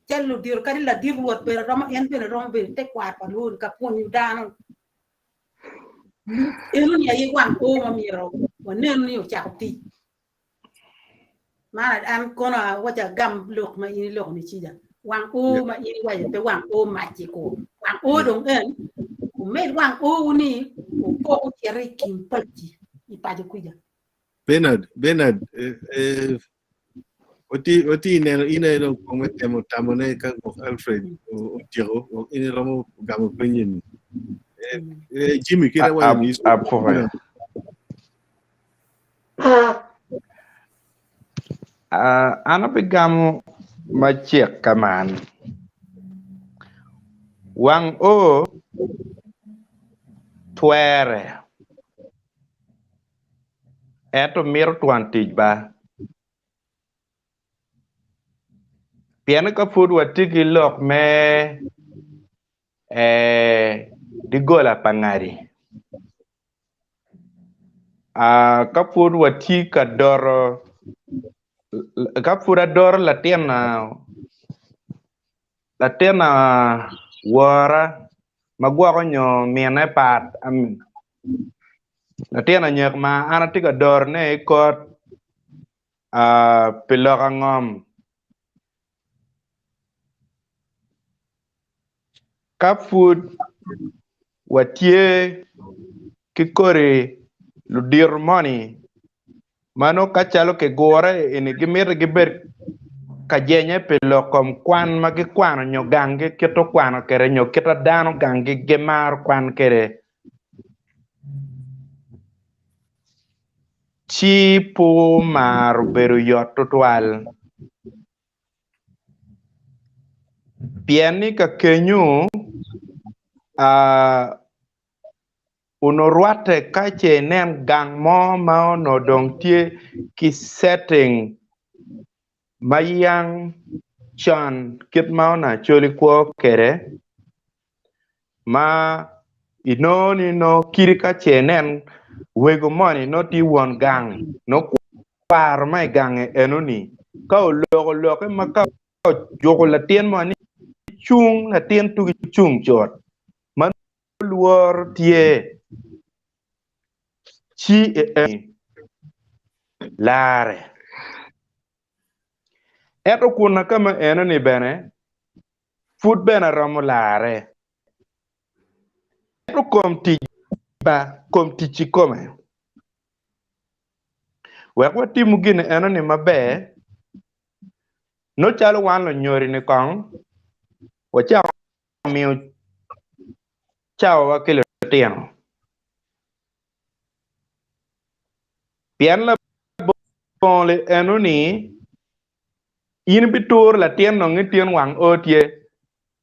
cello dir kadi la dir luot be roma en be roma be te kwa pa lun ka pon dano elu ni ayi wan o ma miro wonen ni o chakti ma an kona waja gam lok ma ini lok ni chija wan o ma ini waja be wan o ma chi ko wan o dong en o me wan o ni o ko o tere kim paji I pa ju kuja Bernard Oti ina no como temo tamone ka Alfred o Tiro o ina ramo gamo penyin Jimmy kira wa ni ana pegamo machiek kaman wang o twere eto mir twan tij ba piano ka food watiki lok me di gola pangari ka food watika doro ka food adoro la tiena wara magwa ko nyo miene pat la tiena nyek ma ana tika dor ne kot piloka ngom ka food watie kikore ludir money mano kachalo ke gore ini gimir giber kajenye pilo kom kwan magi kwano nyo gange keto kwano kere nyo keto dano gange gemar kwan kere chi po mar beru yot tutwal pieni ka kenyu unorwate kache nen gang mo ma no dong tie ki setting mayang chan kit ma na choli ko kere ma inoni no kiri kache nen wego money no ti won gang no kwar mai gang enoni ka loko ma ka jogo la tien mo ni chung la tien tu chung chot man luor tie chi lare eto kuna kama enoni bene food bene ramo lare eto kom ti kome wekwa timu gine enoni mabe no chalo wan lo nyori ni kong wacha miu cawa kilo tieno pian la bonle enoni in bitur la tien no ngitien wang otie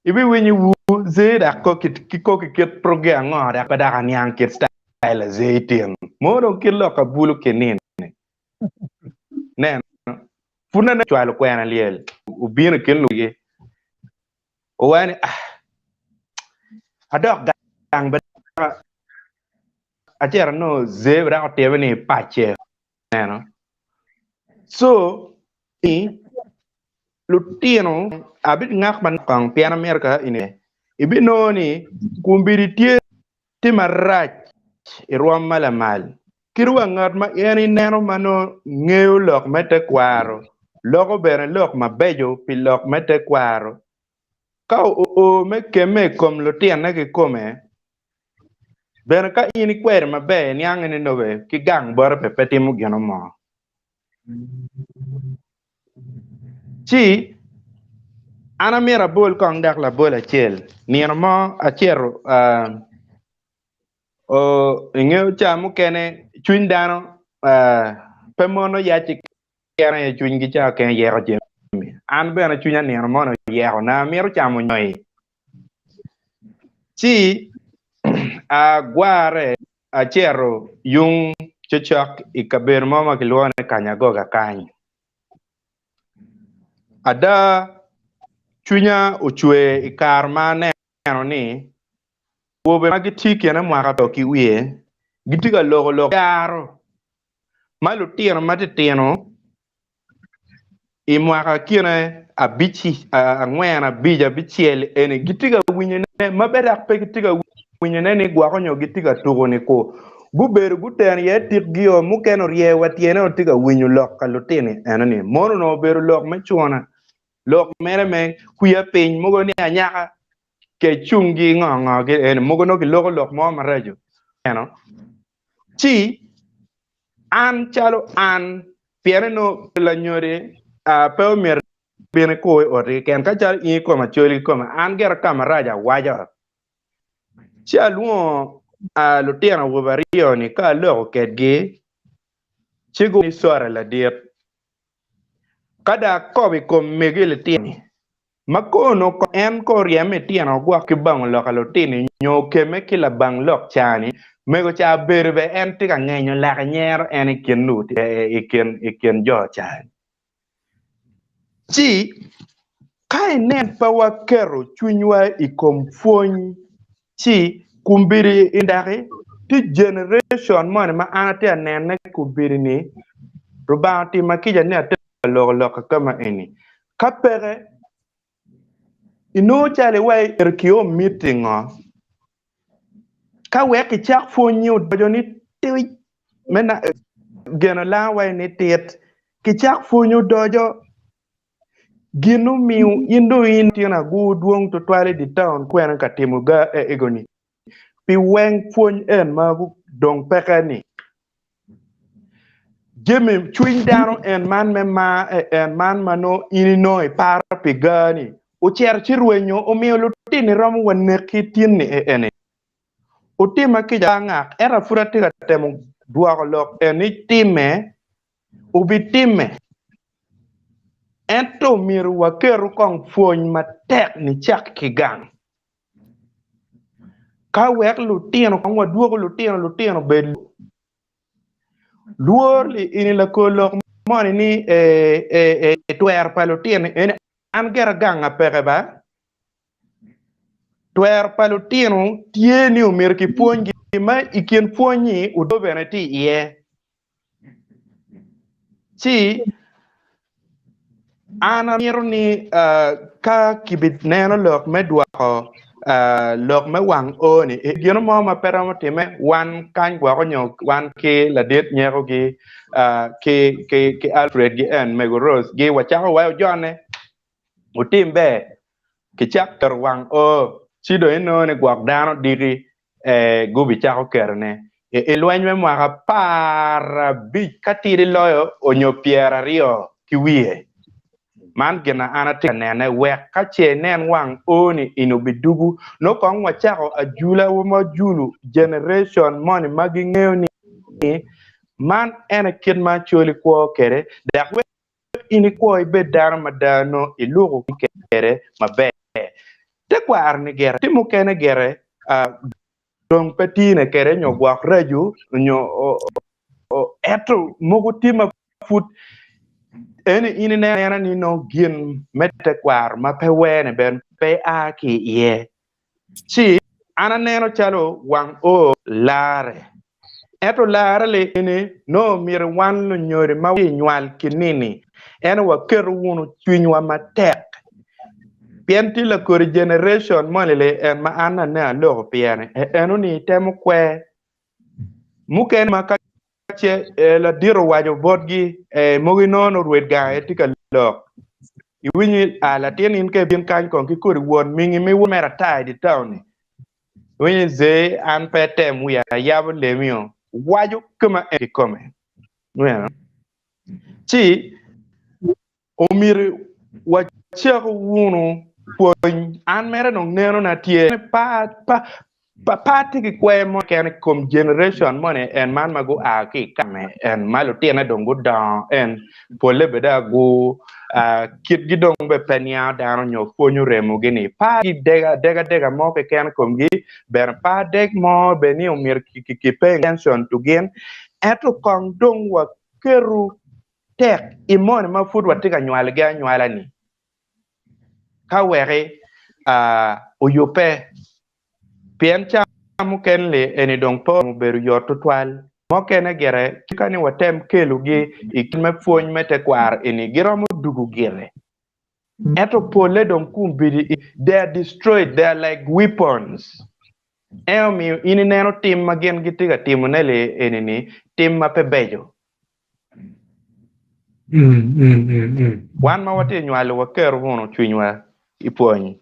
ibi winyi wu zeda ko kit program ngora pada kan yang kit style zaitin modo kilo ka bulu kenin nen funa na cwalo kwena liel ubino ken luge o wani adok gang ba achera no zebra o tebeni pache neno so lutino abit ngak man kang piana merka ini ibi no ni kumbiri tie ti marach irwam malamal kirwa ngat ma yani neno mano ngeo lok mete kwaro loko bere lok mabejo pi lok mete kwaro ka o me keme kom lutien na ki kome bere ka ini kwere mabe ni angene nobe ki gang bor pepeti mu geno mo chi ana mira bol kong dak la bol achel nino mo achero o ngeo chamu kene chuny dano pemono yachi kene e chuny gi cha ken yero jemi an bena chunya nino mo no yero na miro chamu nyoi chi guare achero yung chochok ikaber mama kilwane kanyagoga kany ada chunya uchwe ikar ma neno ni wobe magitiki na mwaka to ki wie gitiga logo yaro malu tino matitino i mwaka kine abichi angwena bija bichiel ene gitiga winyene mabeda pe gitiga winyene ni gwakonyo gitiga tugo ni ko guberu guten ye tikgio mukeno rie watiene otiga winyu lok kalutini enani mono no beru lok mechuona lok mere me kuya piny mogo ni anyaka ke chungi ngongo ke en mogo no ki logo lok mo marajo eno chi an chalo an piano la nyore pe mer bene ko ori ken ka chal i ko ma choli ko ma an ger kamaraja waja cha luo lo tiana wo vario ni ka lo kedge chigo ni sora la diet kada ko bi ko megele tiani makono ko en ko rieme tiano gwa ki bang lo ka lo tini nyo keme kila bang lok chani mego cha berbe en tika ngenyo la nyer en ken nut iken jo chani chi kai nen pa wa kero chunywa ikom fony chi kumbiri indari ti generation mon ma anate nen ne kumbiri ni rubanti makija ne ate lok kama eni kapere ino chale wai erkio meeting ka weki chak fonyi dojo ni tiwi mena gena la wai ni tiet ki chak fonyi dojo ginu miu indo in tina gu duong to twale di town kwena katimuga egoni pi weng fony en ma dong peka ni Jimmy chewing down and man me ma and man mano inino par pigani ucher chirwenyo omio lutini rom wane kitini ene utima kijanga era furatiga temu duago lok eni time ubi time ento miru wakeru kong fony matek ni chak kigang ka wek lutino kong waduogo lutino bed luor li ini la kolok moni ni twer palutien en an gera ganga pege ba twer palutien tieni umir ki pongi ma ikien ponyi udobene ti ye si ana miru ni ka kibit neno lok medwako lok me wang oni gino mo ma peramo time wan kan gwa ko nyok wan ke la det nyero gi ke Alfred gi en megoros gi wachako wayo jone utimbe ki chak ter wang o chido ino ne gwak dano diri gubi chako kerne lweny me mwaka para bi katiri loyo onyo piera rio kiwie man gena anate nene wek kache nen wang oni inubidugu no kong wachako ajula wama julu generation money magi ngeo ni man ene kid ma choli kwa kere dak we ini kwa ibe dara madano ilugu kere mabe te kwa arni gere timu kene gere dong petine kere nyo gwak reju nyo eto mogu tima fut ene ini nena ni no gin mete kwar ma pe wene ben pe a ki ye si ana neno chalo wang o lare eto lare le ini no mir wan no nyore ma wi nywal kinini ene wa keru wunu chwinywa matek pienti la kor generation monile en ma ana na lo piene eno ni temu kwe muken ma che la diro wajo bodgi mogi nono ruet ga etika lok iwinyi ala tienin ke bin kan kon ki kor won mingi mi wo mera tai di town winyi ze an petem wi yabo lemio wajo kama e kome bueno chi omir wacho wunu pon an mera no neno na tie pa tiki kwe mo ken kom generation money and man mago a ki kame and malo tiena dongo down and pole beda go kit gidong be penia dano nyo fonyo remo gini pa dega mo ke ken kom gi ber pa deg mo be ni umir ki pay attention to gain eto kong dong wa keru tek imon ma food watika nywala ga nywala ni ka were oyope pien cha muken le eni dong po beru yoto twal mokene gere kani watem kelu gi ikme fony mete kwar eni giromo dugu gere eto pole dong kumbidi they are destroyed, they are like weapons elmi ini neno tim magen gitiga timu nele eni ni tim mapebejo wan ma wati nywale waker wono chwinywa ipony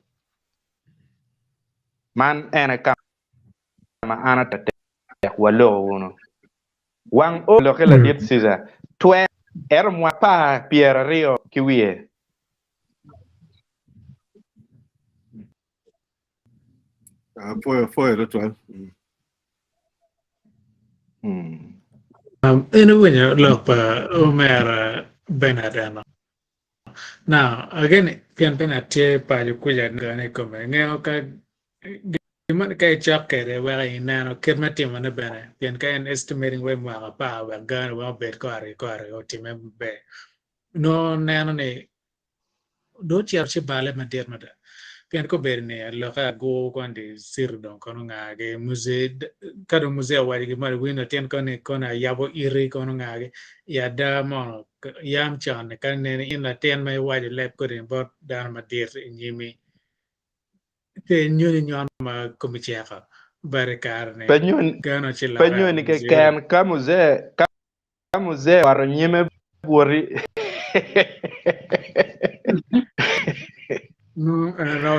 man ene ma ana tate walo wono wang o lo kela dit siza twe mwa pa piera rio kiwie foi ritual ene winyo lok pa umera benadano now again pian benate pa yukuya ngane kome ngeo ka man kay chakere wera inano kirmati man bene pian kay estimating we mga pa we gan we bet ko are o time be no nano ni do chiar chi bale ma der mada pian ko berne lo ka go kwande sir don kono ngage musée kado musée wadi ge mari wino ten kone kona yabo iri kono ngage ya da mono yam chan kan ne in la ten mai wadi lep ko den bot dan ma der nyimi te nyoni nyon ma komicheka bare karne gano ci la Penyoni ke ken kamuze waro nyime buori. No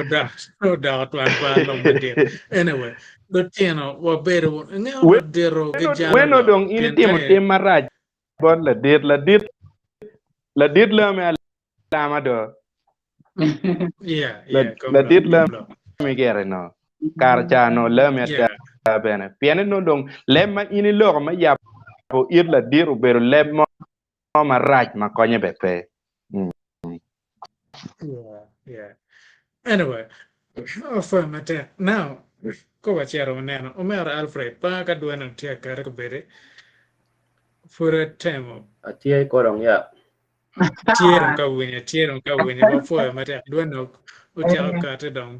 doubt, one part of my dear. Anyway, otyeno, wabero, ngeo dero Weno gijalo, dong ini tim maraj. Bon la dit la me alama do. Yeah, La dit la come me gere no. Karchano la me yeah. bene. Piene no dong lemma ini lo ma ya po ir la diru bero lemma maraj ma konye bepe. Yeah. Anyway, affirmative. Now, ko wachero neno, Omera Alfred, pa ka dueno tia kare ko bere. Fure temo. Atie korong ya. Tieron ka winye, ba fue mate dueno utia ka te dong.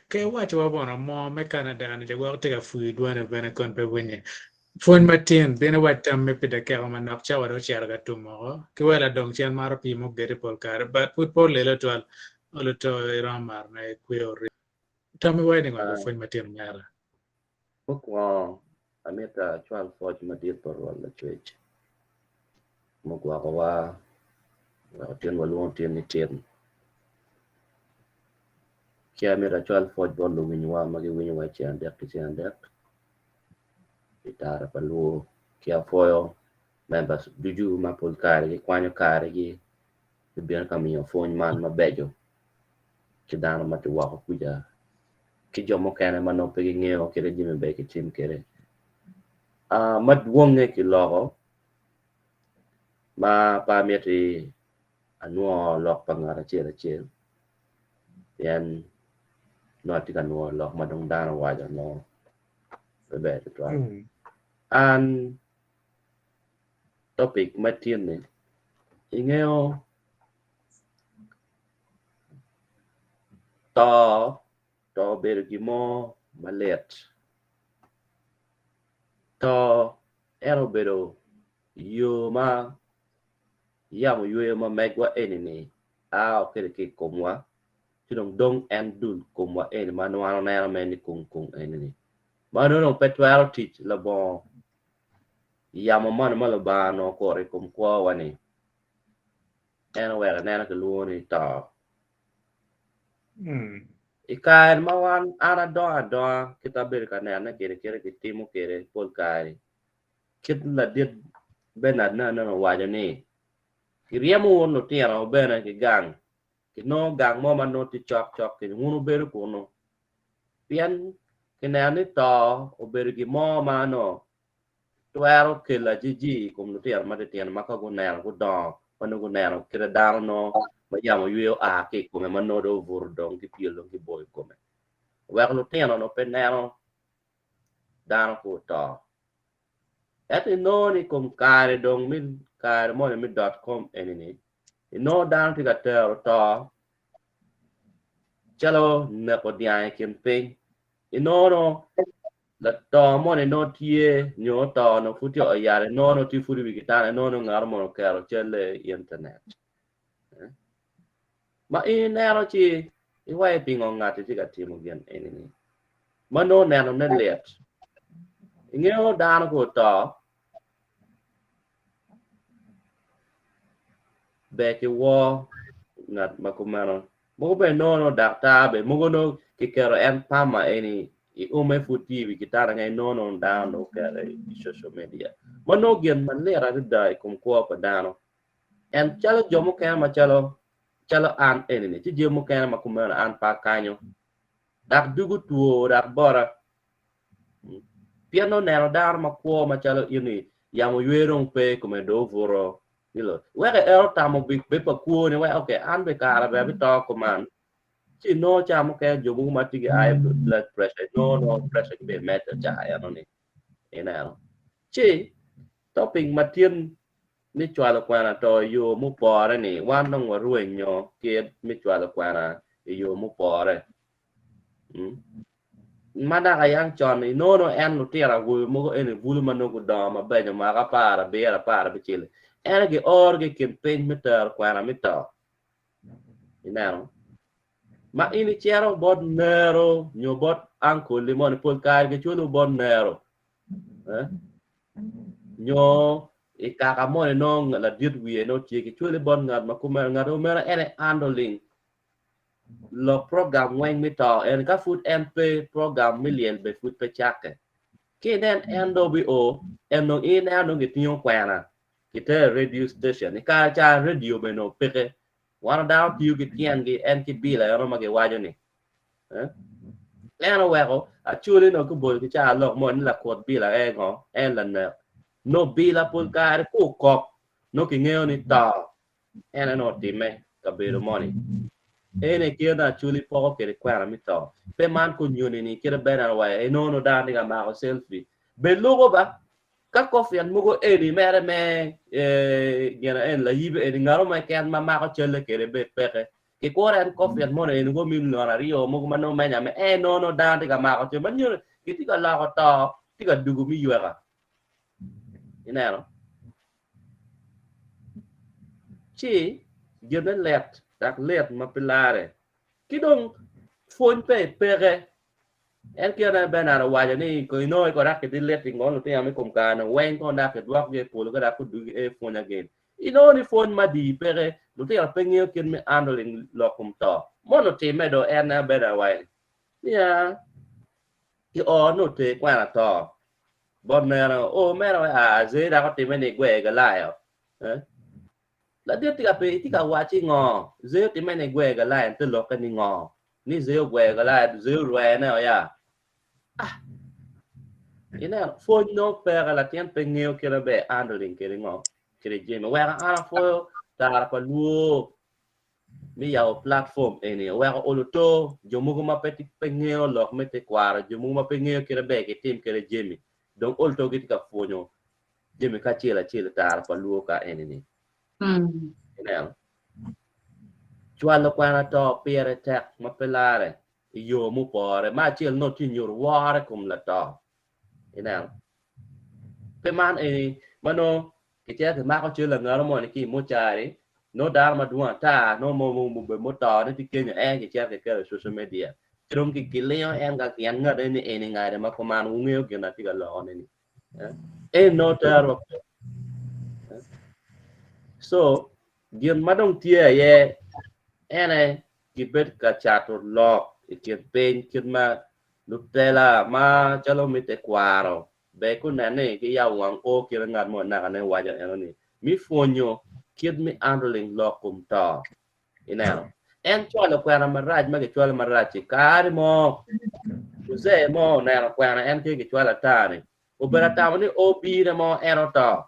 Ke wacho wabono mo me Canada ni jago te ka fui dueno bene kon pe winye. Fon matin bene watam me pida ke ma nok cha waro chiar ga tumo. Ke wala dong chen maro pi mo gere pol kare, but put pol lelo twal. Olo to iramar na equio. Tell me waiting on fon matin nyara. Mukwa ameta cwal foj madit por wala chwech. Mukwa kawa tien walung tien ni tien. Kia ameta cwal foj bolu winywa magi winywa chiandek. Itara palu kia foyo members ducu mapul kare gi kwanyo kare gi biar kami fon man mabejo. Kidana mati wako kuja. Ki jomukene mano pegi ngeo kire jime be ki tim kire. Maduonge ki logo ma pa mieti anuo lok pangara chiel. Yan no tika nuo lok madong dano waja no bebe to twa. An topic matien ni ingeo to bergimo malet to erobero yoma yamo yoma megwa enini kere ke komwa tidong dong en dul komwa en manwano na men kung enini mano petwaro teach la bon yamo man malaba no kore kwa wani en wera nena ke luoni to ikan mawan ana doa kita berikan nena kere kitimu kere polkai kit la dit benad na wajo ni kiriamu no tiara bena ki gang ki no gang mo man no ti chok ki ngunu beru kuno pian kenani to oberu ki mo mano tuero ke la jiji kum no tiara mate tian maka go nera go do pano go nera kire daro no ma yamo yuyo ke come man no do vurdong ki pielo ki boy come wer no tiara no penero daro ko to eti no ni kum kare dong min kare mo mi .com enini no down to the to chalo ne ko dia campaign no la to mo ne no tie nyo to no futio ayare no ti furi bi kitane no ngar mo kero chele internet ma nero chi I wai pingo ngati ti ka timo gen enini ma no nero ne let ngeo dan ko to beke wo ngat makumano mo be no dakta be mo no ki kero en pama eni ume futi bi kitara ngai no down no kere social media mo no gen man le ra dai kum ko pa dano en chalo jomo kan ma chalo an eni ti jomo kan makumano an pa kanyo dak dugu tuo dak bora piano nero dar ma ko ma chalo ini yamo yuerong pe come do voro Dilo, weke tamo big bepa kuo ne we okay an be kara be to command. Chi no chamo ke jomu mati ge high blood pressure no pressure be meter cha ya no ni. Ena. Chi topping matien mi Cwalo Kwena to Iyo Mupore ni wan dong warue nyo kiet mi Cwalo Kwena Iyo Mupore mada kayang chon ni no en no tira gu mo en bulu mano gu da ma be ma ka para bichile en ge orge campaign meter Kwena mito inano ma ini chero bod nero nyo bod anko limon pol kar ge chulo bod nero nyo e kaka mo no la dit wi no tie ge chulo bod ngat ma kuma ngaro mera ene handling lo program wen mito en ka food mp program million be food pe chake ke den NWO en no in no ge tinyo Kwena kita radio station ni ka cha radio be no peke wana da tiu ge tian ge en ki bila no ma ge wajo ni leno weko a chuli no ku bol ki cha lo mo ni la kot bila e ngo en la no bila pul ka ku kok no ki ngeo ni ta en no time ka be ro money ene kira chuli po ke Kwena mito pe man ku nyuni ni kira be na wa e no no da ni ga ma ko selfie be logo ba các coffee mugo edi mere me gena en la yibe edi ngaro ma kan ma ko chele ke be peke ke ko ran coffee mo ne ngo min no areyo mugo mano me nya me no no da ga ma ko che man nyu ke ti ga la ko to ti ga dugu mi yuega inero chi gena let dak let ma pilare ki dong phone pe peke en kia na bena waja ni ko ino ko rak ke let ngol te am kom ka na wen ko na ke dwak ge polo ga ku du e phone again ino ni phone ma di pere lu te pe ngio ken me handling lo kom to mono te me do en na bena wa ya ki o no te Kwena to bon na o me ra a ze da ko te me ni gwe ga la yo la de ti ka pe ti ka wa chi ngo ze te me ni gwe ga la te lo ka ni ngo ni ze gwe ga la ze rwe na ya ina fo no pera la tien pengeo que la be handling que ngo que je me wa ana fo ta pa lu mi ya platform ene wa oloto jomugo ma peti pengeo lo mete kwara jomugo ma pengeo que la be que tim que je mi donc oloto git ka fo no je me ka chela ta pa lu ka ene ni ina Cwalo Kwena to pere tek ma pelare Iyo Mupore ma chel no tinyor ware kum la to ina pe man mano ke che ke ma ko chela ngaro mo ni ki mo chari no dar ma duan ta no mo be mo to ni ti ke ke che ke social media trum ki kileo en ga kian ngade ni ngare ma ko man ngeo ke na ti ga lo ni no tar so gien madong tie ye ene ki bet ka chato lo ke pen ma Nutella ma chalo mite kwaro be ku nane ki ya wang o ki ngat mo na ne waja eno ni mi fonyo kid mi handling lo kum to inano en Cwalo Kwena maraj ma ke Cwalo maraj kari mo uze mo na Kwena en ki Cwalo tani oberata ni o bi ne mo eno to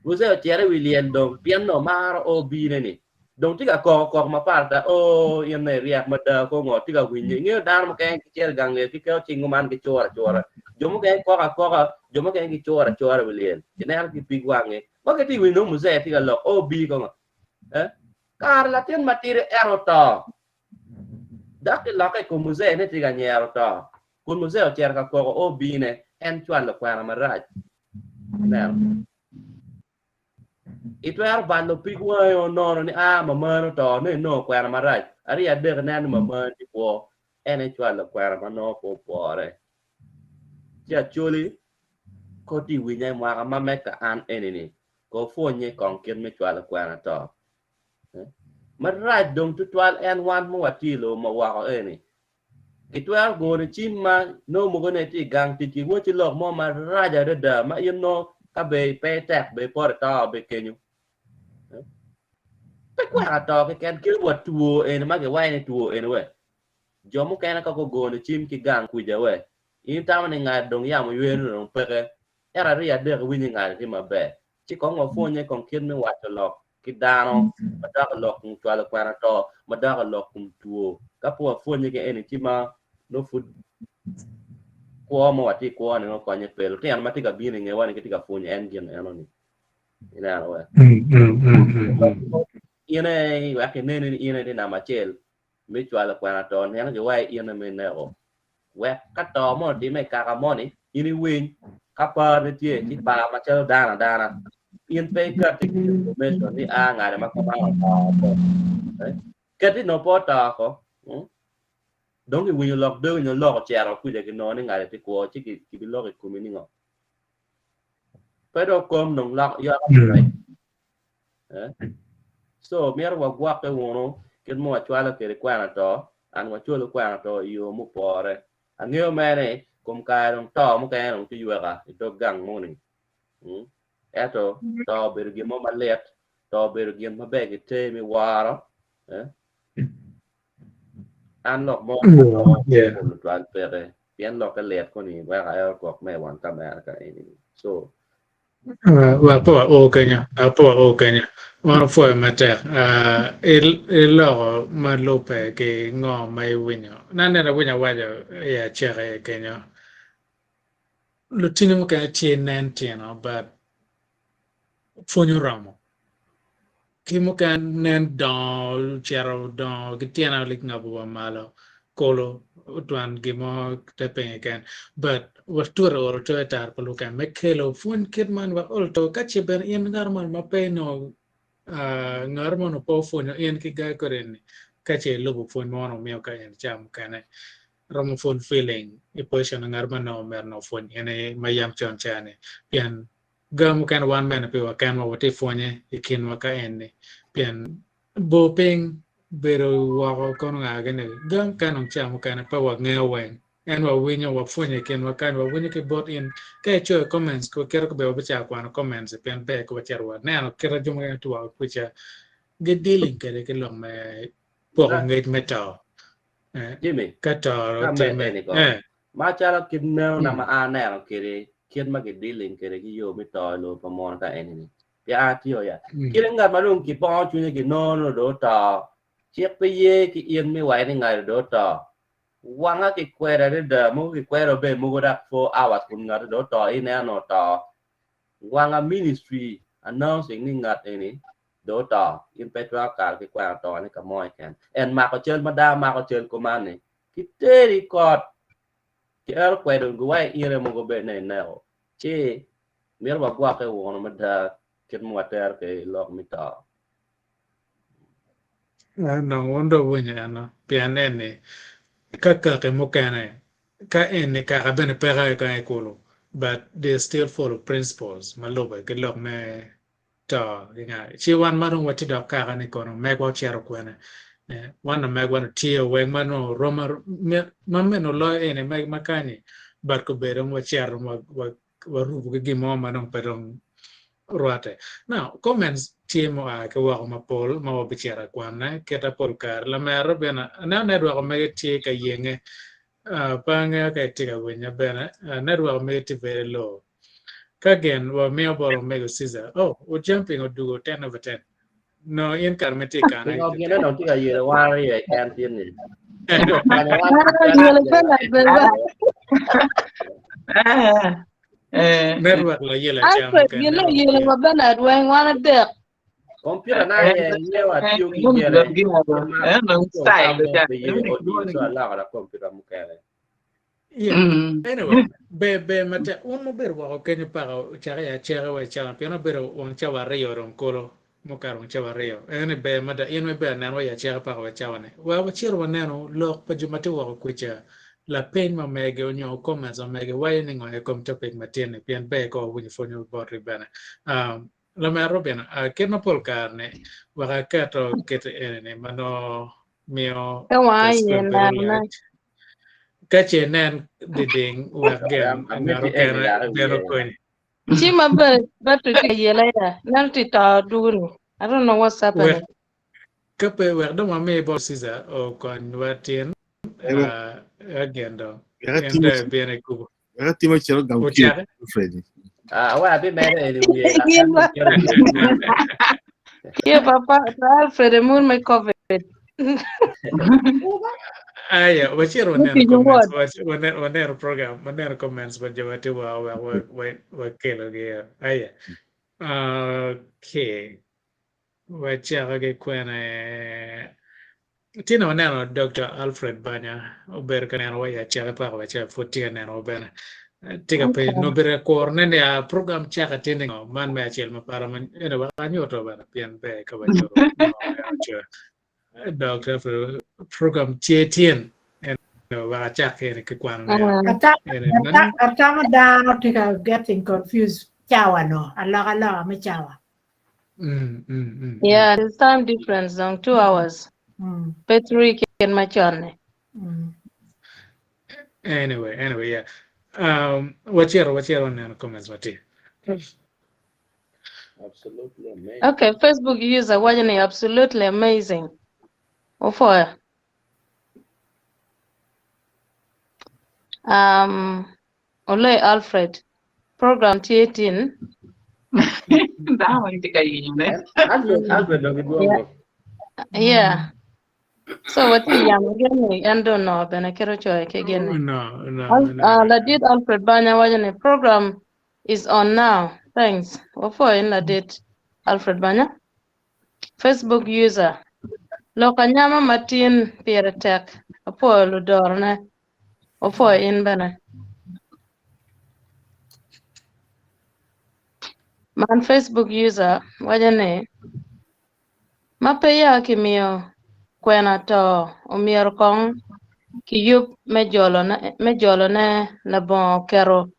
uze tiere William dong piano mar o bi ne ni dong tiga ko ma parta o yene riak ma da ko ngo tiga winyi nge dan mo ken ki cher gang ne ki ko chingu man ki chora jomo ken ko jomo ken ki chora wilien tinel ki pigwange mo ke ti wino muze tiga lo o bi ko kar la ten matire erota dak la ke ko muze ne tiga nyero to kun muze o cher ka ko o bi ne en Cwalo Kwena maraj itu bando pigwa yo no ni mama to ne no Kwena maraj ari adek nan mama ti po ene Cwalo Kwena ma no po pore ya chuli ko ti winya ma ma me ka an ene ni ko fo nye kon ken me Cwalo Kwena to maraj dong tu twal en wan mo watilo ma wa ko ene itu go ni chimma no mo ne ti gang ti wo ti lo mo maraj da ma no ka be pe tek be por ta be kenyu pe Kwena to ke ken kil wat tuo en ma ke wa ne tuo en we jomukene ka ko go ni chim ki gang ku je we in ta ni nga dong ya mo yuen no pe ke era ri ade ko wini nga ti ma be ti ko ngo fo nye kon kin mi wa to lo ki dano ma da lo ku Cwalo Kwena to ma da lo ku tuo ka po fo nye ke en ti ma no fu ko mo wa ti ko ni no ko nye pe lo ti an ma ti ka bi ni nge wa ni ti ka fo nye en gen eno ni ina wa ina wa ke ne ina de na machel mi chwala kwa na to ne ga wa ina me ne o wa ka to mo ti me ka mo ni ini win ka pa de ti ti pa ma chelo dana in pe ka ti information ni a nga de ma ka ma to cái tí nó bỏ ta có đúng cái nguyên lọc đơn nó lọc chèo quy để cái nó nên ngày thì qua chứ cái bị lọc cái cùm này ngọ phải đâu cơm nồng lọc do cái so miếng vào qua cái nguồn cái mua chua là cái quan là đó anh mà chua là quan là đó Iyo Mupore anh nhớ mẹ này cùng cái đồng to một cái đồng chua cả itu gang mua này eto to bergi mo malet to bergi mo bè cái tê mi qua đó anh lọc mò một đoạn về biến lọc cái liệt con này và cái cọc mẹ hoàn tâm mẹ cái so và po o Kenya po o Kenya mà phơi mà chắc lo mà lo pe cái ngõ mai winyo nên là winyo wajo ya chere Kenya lo tinimo ka chien nan tieno but fonyo ramo kimo kan nen don chero don gitiana lik ngabu malo kolo utwan gimo tepe kan but wastura or to etar pelukan mekelo fun kidman wa olto kache ber in garman mapeno ngarmono po fun in kiga koren kache lubu fun mono mio ka en cham kane romo fun feeling e position ngarmano merno fun ene mayam chon chane pian gam kan one man pe wa kan wa te fonye ikin wa ka enne pian bo ping bero wa ko nga gane gam kan on cham kan pa wa ngewen en wa winyo wa fonye ken wa kan wa winyo ke bot in ke cho comments ko kero ko be wa cha kwa no comments pian be ko cher wa na no kero jum ga tu wa ku cha ge dealing ke lo me po ngait metal Jimmy ka to te me ma cha la kin no na ma a na la kere kien ma ke dealing kere ki yo mi to lo pa mon ka en ni ya ti yo ya kire ngat ma lung ki po chu ni ki no no do ta chiek pe ye ki ien mi wai ni ngai do ta wanga ki kwera de mo ki kwera be mo go da 4 hours kun ngat do ta in na no ta wanga ministry announcing ni ngat ni do ta in petra ka ki kwa to ni ka mo kan en ma ko chen ma da ma ko chen ko man ni ki te ri ko cái quay đường của ai yên mà có bên này nào chứ miếng bạc qua cái uống mà đã cái mua ter cái lọc mi ta no wonder winya no pian ene kaka ke mokane ka ene ka ben pera ka ekolo but they still follow principles maloba ke lok me ta inga chi wan marung wati da ka ne kono me ko chero kwene wan me wan tie we mano roma mameno lo ene me makani but ko berong wa chero wa rubu ke gimo manong perong ruate now comments timo a ke wa ma pol ma wa bichera kwana keta pol kar la mero bena na network me tie ka yenge pange ka tiga wenya bena network me ti very low kagen wa me bolo me go siza oh we jumping or do 10 over 10 no in kar me ti kana cái ngọc kia nó chỉ là gì là qua rồi can tiên này network la yela cham Alfred, you know, you know, Bernard, when one of them. computer na nhiều à tiêu cái gì này nó sai được chứ so la la computer mu cái này yeah anyway be mate un mo ber wa ke ni para chara chara wa chara piano ber on chawa reyo ron kolo mo karo chawa reyo ene be mada yen me be na ya chara para wa chawa ne wa chiro wa neno lo pa jumate wa ku cha la pen ma mege onyo comments on mege wa ni ngo e kom topic matene pian be ko woni fonyo bot ribana la me robena ke no pol carne wa ka to kete ene mano mio kache nen diding wa gem ngaro kena bero kwen Chima but to yela nanti ta duni. I don't know what's happening. Kape wa do mame bo siza o kon watien agendo enda bene kubo timo chero gam ki Freddy wa bi me ne Kia papa Alfred mun my covid aya wachiro nen comments waner program waner comments ba jawati wa kelo ge aya Okay. Wachaka ke Kwena Tino neno Dr. Alfred Banya ober kaneno waya chaka pa wacha fotia neno bena tika pe Okay. no bere kor nene a program chaka tinde ngo man me achel ma para man ene ba nyoto bana pian be ka ba choro no Dr. Alfred program tietien ene ba chaka ene ke kwan ne ene man Atama dano tika getting confused. Cawa no. Alokaloka me cawa. Yeah, there's time difference on 2 hours. Petri can match on. Anyway, yeah. Wachero neno comments mati. Absolutely amazing. Okay, Facebook user watching absolutely amazing. For Ole Alfred program 18. Alfred dog duongo. Yeah. So what you again? I don't know. Ben akero choy again. No. Ladid Alfred Banya watching program is on now. Thanks. For in Ladid Alfred Banya. Facebook user. Lokanyama Martin Pierre Tech. Apo Ludorne. For in Bana. Man Facebook user wajane mapeya kimio Kwena to umier kong kiyup mejolo ne labon kero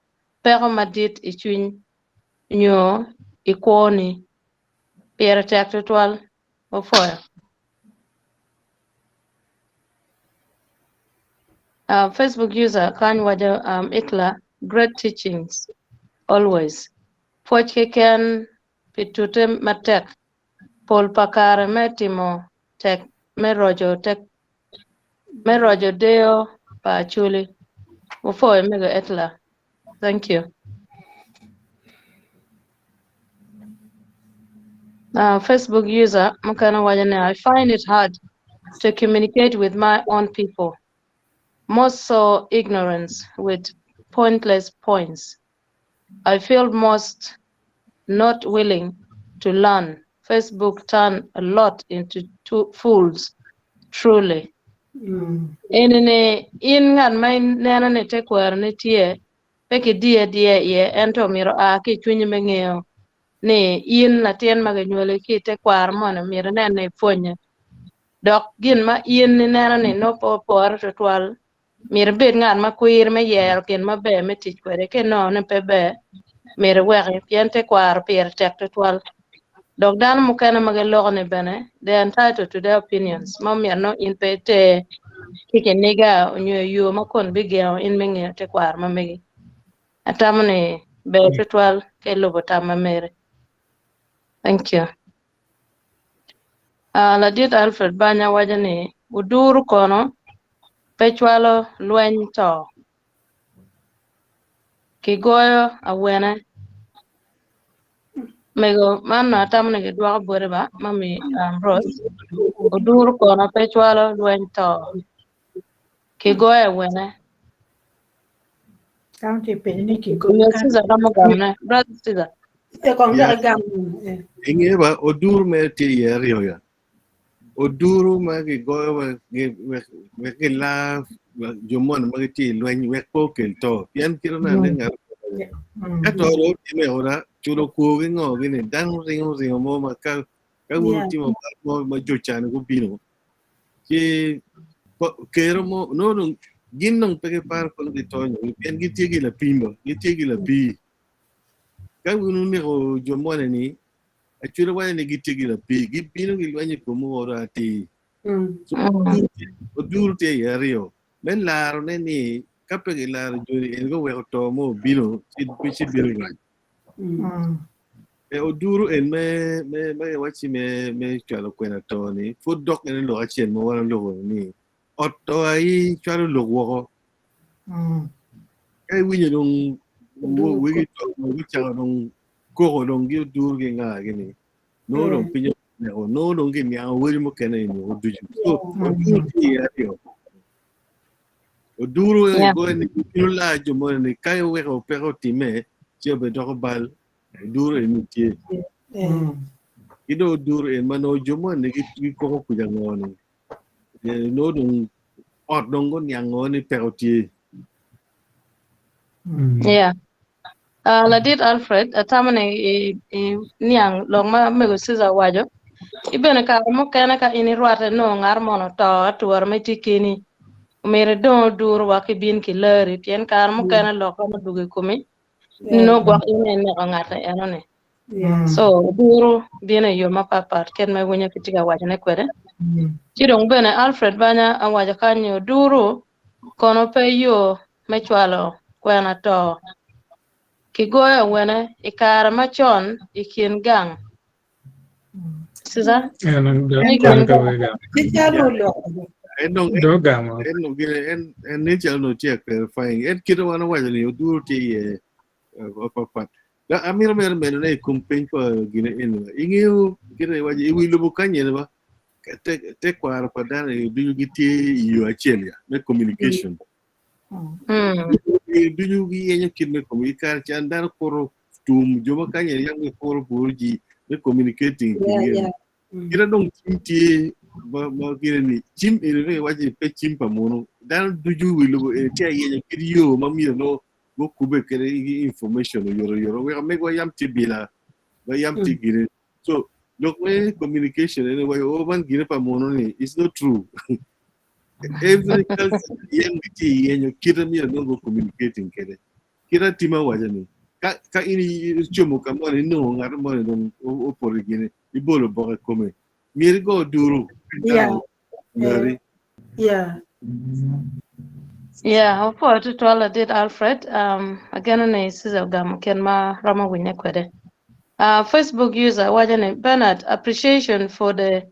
pero madit ichwiny nyo ikwoni Pierre Tech Twal ofoya. Facebook user kan waja ikla great teachings always. Poch ken pitute matek pol pakare metimo tek merojo deo pa chuli ufo mega etla. Thank you. Facebook user mukana wajane I find it hard to communicate with my own people. Most so ignorance with pointless points. I feel most not willing to learn. Facebook turned a lot into fools, truly. In ngan mai nena ne te kwer ne tie peke die ye ento miro a ki chunyi mengeo ne in na tien maganyole ki te kwar mona miro ne fonye dok gin ma in ni nena ne no po por to twal miro bet ngan ma kwir me yer ken ma be me tich kwere ke no ne pe be miro wege pien te kwar pier tek to twal dok dan mukene magalo ne bene they are entitled to their opinions ma mir no in pe te kike niga onyo yo makon bigeo in menge te kwar mamegi atamne be tetwal ke lobo tamamere. Thank you. La dit Alfred Banya wajane uduru kono pechwalo lweny to kigoyo awene mego mano atamne ke dwa bore ba mami Rose uduru kono pechwalo lweny to kigoyo awene County penny kiko. Siza kama gamne brother siza Inge ba odur me ti yerio ya. Oduru ma gi go we ke la jomon ma ti lwen we ko kel to. Pian kiro na ngar. Ka to ro ti me ora churo ko gi ngo gi ne dan ringo mo ma ka wuru ti mo jo chan go bino. Ki kero mo no ginnong peke par ko di tonyo pian gi ti gi la pimbo gi ti gi la pi. Ka wunu ne o jomon ni achura wanya ne gitigi la pi gibino gilwanye komo ora ti odur te yario men laro ne ni kapege laro jori en go weko to mo bino ci birga e oduru en me wachi me chalo kwena to ni fu dok en lo achien mo wala lo ni otto ai chalo lo woko ai winyo dong wigi to mo chalo dong ko dong gi dur gi nga gini no dong pinyo no dong gi nya wiri mo kene ni oduju so oduru ti yario oduru go ni la jo mo ni kai we ko pero time che be do bal Dur en tie. Ido dur en mano jomo ne ki ko ku jangone. No dong ot dong gon yangone perotie. Yeah. Ladit Alfred, atamane niang long ma mego siza wajo. Ibene ka mo kana ka ini ruata no ngar mono to atuar me tikini. Mere don dur wa ki bin ki leri tien kar mo kana lo ka mo duge kumi. No gwa ine ne ngata enone. So duru bine yo mapapar ken me wonya kitiga wajo ne kwede. Chidong bene Alfred banya awajo kanyo duru kono pe yo me cwalo kwena to. Kigoyo wene ikara machon ikin gang. Siza? Do gamo. En nature no check clarifying. En kito wana wajo ni dur tie papat. Da amir mer ne kumpeng pa gine en. Ingeu kire wajo iwi lubu kanye ba. Te kwar pa dan du giti yo achelia me communication. Du gi yenyo kin me communication chan dar koro tum joma kanye yang me koro burji me communicating. Kira dong ti ma kira ni chim ere waje pe chim pa mono dan duju wilu ti yenyo kiriyo mami no go kube kere information yoro we me go yam ti bila go yam ti gire so look me communication anyway over gire pa mono ni it's not true. Every else yang ti yenyo kira mi no go communicating kere kira tima waje ni ka ini chomo ka mo ni no ngar mo ni o por gine ibolo bo kome mir go duru Yeah, for to tola did Alfred. Again ne siza gam ken ma rama winya kwede. Facebook user wajane Bernard, appreciation for the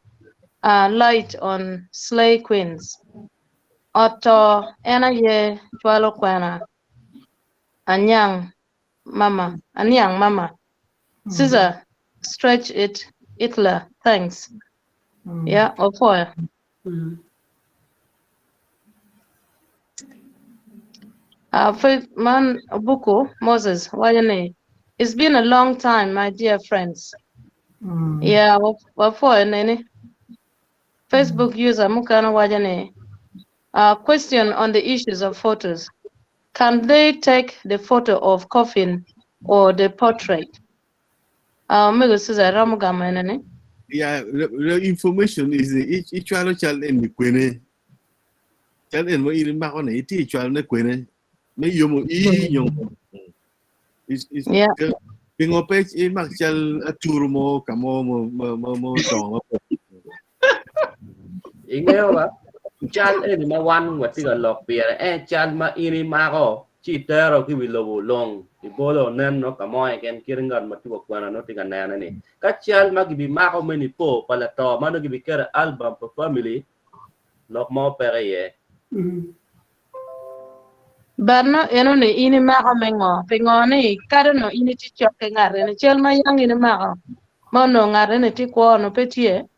light on slay queens. Otto ena ye Cwalo Kwena. Anyang mama. Caesar, stretch it, Hitler, thanks. Yeah, Ofoya. Man Buku, Moses, wajane. It's been a long time, my dear friends. Yeah, Ofoya nene. Facebook user Mukana wajane. Question on the issues of photos. Can they take the photo of coffin or the portrait? Mego Caesar Ramugama nene. Yeah, the information is each child in the Kwena. Child in what you mark on it, each child in the Kwena. May you young. It's being a page in Marshall a tour more, come on, dong. Ingeo chal e ma wan wati ga lok pier chal ma ini mako chitero ki wilo long ibolo nen no kamo ken kiringan mati ko kwana no tiga nana ni ka chal ma gibi mako meni po pala to mano gibi kera album for family lok mo pere ye Barno eno ne ini mako mengo pengo ne kare no ini ti chok ke ngare ne chel ma yang ini mako mono ngare ne ti ko no petie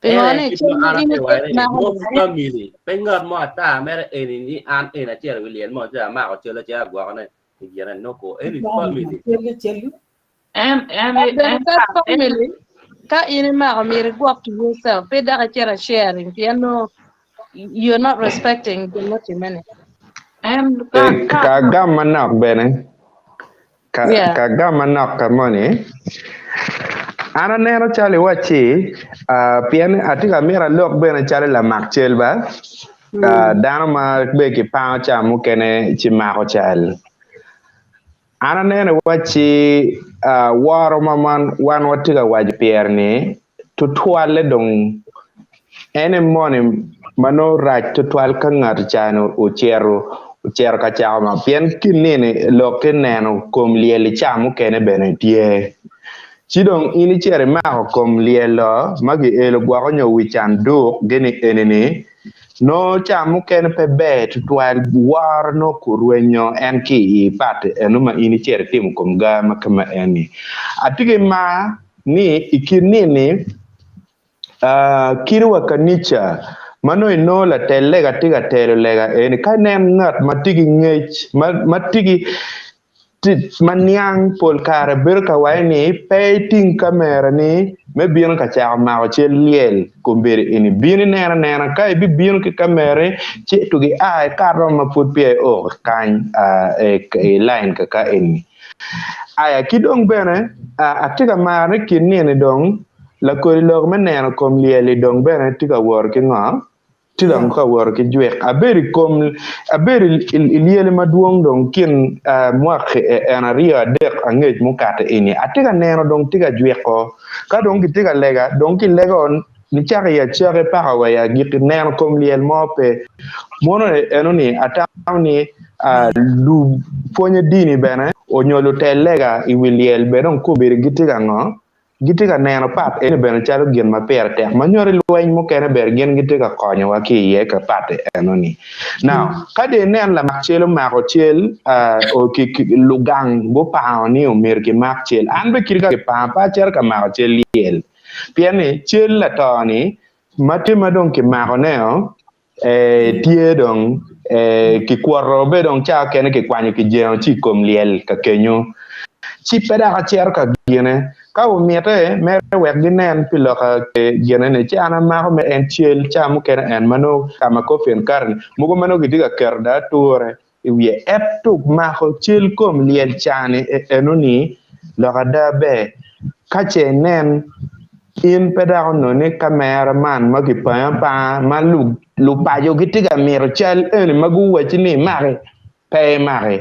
Ene chal ma ini mako family pengar mo ata mere eni ni an ena chel wilien mo ja mako chela ja gwa ne gira no ko eni family and family ka ini mako mere go to yourself pe da ka sharing piano you're not respecting the multi-minute. Ka gam manok bene ka gam manok ka money ana nero chali wachi pian atika mira lok bene chali la makchel ba dano ma be ki pa cha mukene chi ma ko chal ana nero wachi waro maman wan watika waji pierni to twale dong ene morning mano raj to twal ka ngar chano Cher ka chama pien kinini loke neno kom lieli chamu kene bene tie chidong ini chere mako kom lielo magi elo gwako nyo wichan duk geni enini no chamu kene pe bet twal war no kurwenyo en ki pate enuma ini chere timu kom gama kama eni atige ma ni ikinini kirwa kanicha mano ino la telega tiga telo lega eni ka nem ngat matigi ngech matigi maniang pol kare ber ka wai ni painting camera ni me bien ka cha ma o che liel kumbere ini bien nena kai bi bien ki camera che to gi ai ka ro ma put pie o kan e line ka ini aya kidong bene atiga mare kinni ni dong la ko log menena kom lieli dong bene tiga wor ki nga tidang ka wor ki jwe aberi kom aberi lieli maduong dong kin mwak en areyo adek angej mukate ini atiga neno dong tiga jwe ko ka dong ki tiga lega dong ki lega on ni chaka ya chaka para wa ya git neno kom liel mope mono enoni atawni lu ponye dini bene o nyolo telega I wiliel bedon ko bir gitiga ngo gitiga neno pat ene bene chalo gien ma per tek manyore lueny mo kene ber gien gitiga konyo wa ki ye ka pat enoni now kade nen la machelo mako chel o ki lugang bo pa ni o mer ki mak chel an be kirga pa cher ka mako chel liel piane chel la toni mate madon ki mako neo tie dong ki kwaro be dong cha kene ki kwanyo ki jeo chi kom liel ka kenyo chi peda ka cher ka gene ka o miete mere wek ginen pilo ka gene ne cha na ma me en chiel cha mu kene en mano kama ko fen karn mugo mano gidiga kerda tore wie ep tuk ma ko chiel kom liel chani enoni lo ka da be ka che nen in peda no ne kamera man ma ki pa ma lu pa yo gitiga miro chal en magu wachini mare pe mare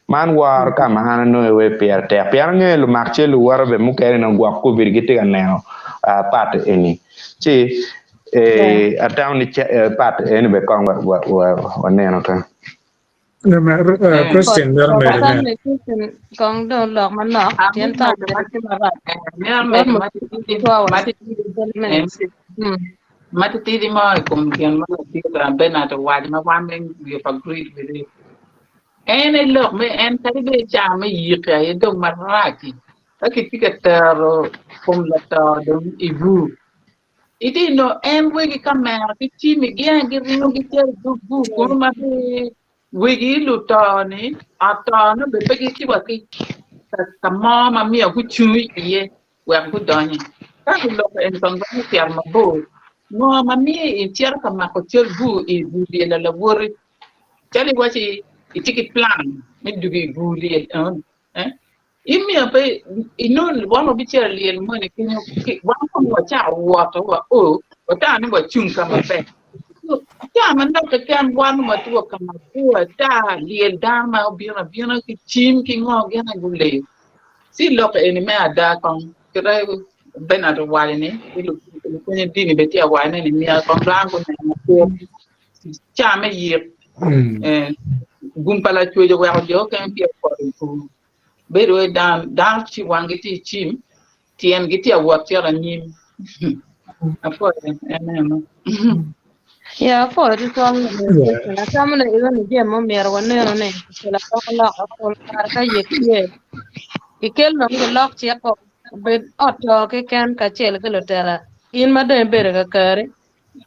man war kama hana no we pier te pier nge lu marche lu war be mu kene no gwa ko bir gitiga neo pat eni chi ataw ni pat eni be kon wa neno ta Question there Tan mere. question kong do log man nok tien tan de ti ma ba. Matiti mo kung kian mo tira bena to waj ma wamen we agree with it. Ene look me en tari be cha me yika e dong maraki. Aki tiketero kum la to dong ibu. Iti no en we ki kamera ki chi mi gen gi ringo gi tel bu ko ma we gi lu to ni ata no be pe ki wa ki ta ma mi ku chui ye we ku donyo. Ka lo en tong ba ki ma bo. No mami in tiar ka ma ko tiar bu e bu de la labor tali wati itiki plan mi dugi bu li imi ape ino wano bi tiar li el mo ne ki wano ko wa cha wa to wa o ta ni wa chung ka ma pe ta man da ka kan wano ma tu ka ma ku ta li el da ma bi na ki chim ki ngo ge na gule si lo ka eni me ada kon kira bena to wale ne kwenye dini betia wane ni mia konglango na ko chame yir gumpala chwejo wa jo kan pia ko bero dan chi wangiti chim tien giti wa tera nyim apo ene Ya for this one na tamna iwan je mo mer wonne no ne la ko la ko ka ye ye ikel no ngi lok che ko be auto ke kan ka chel ke lo tera in ma de bere ka kare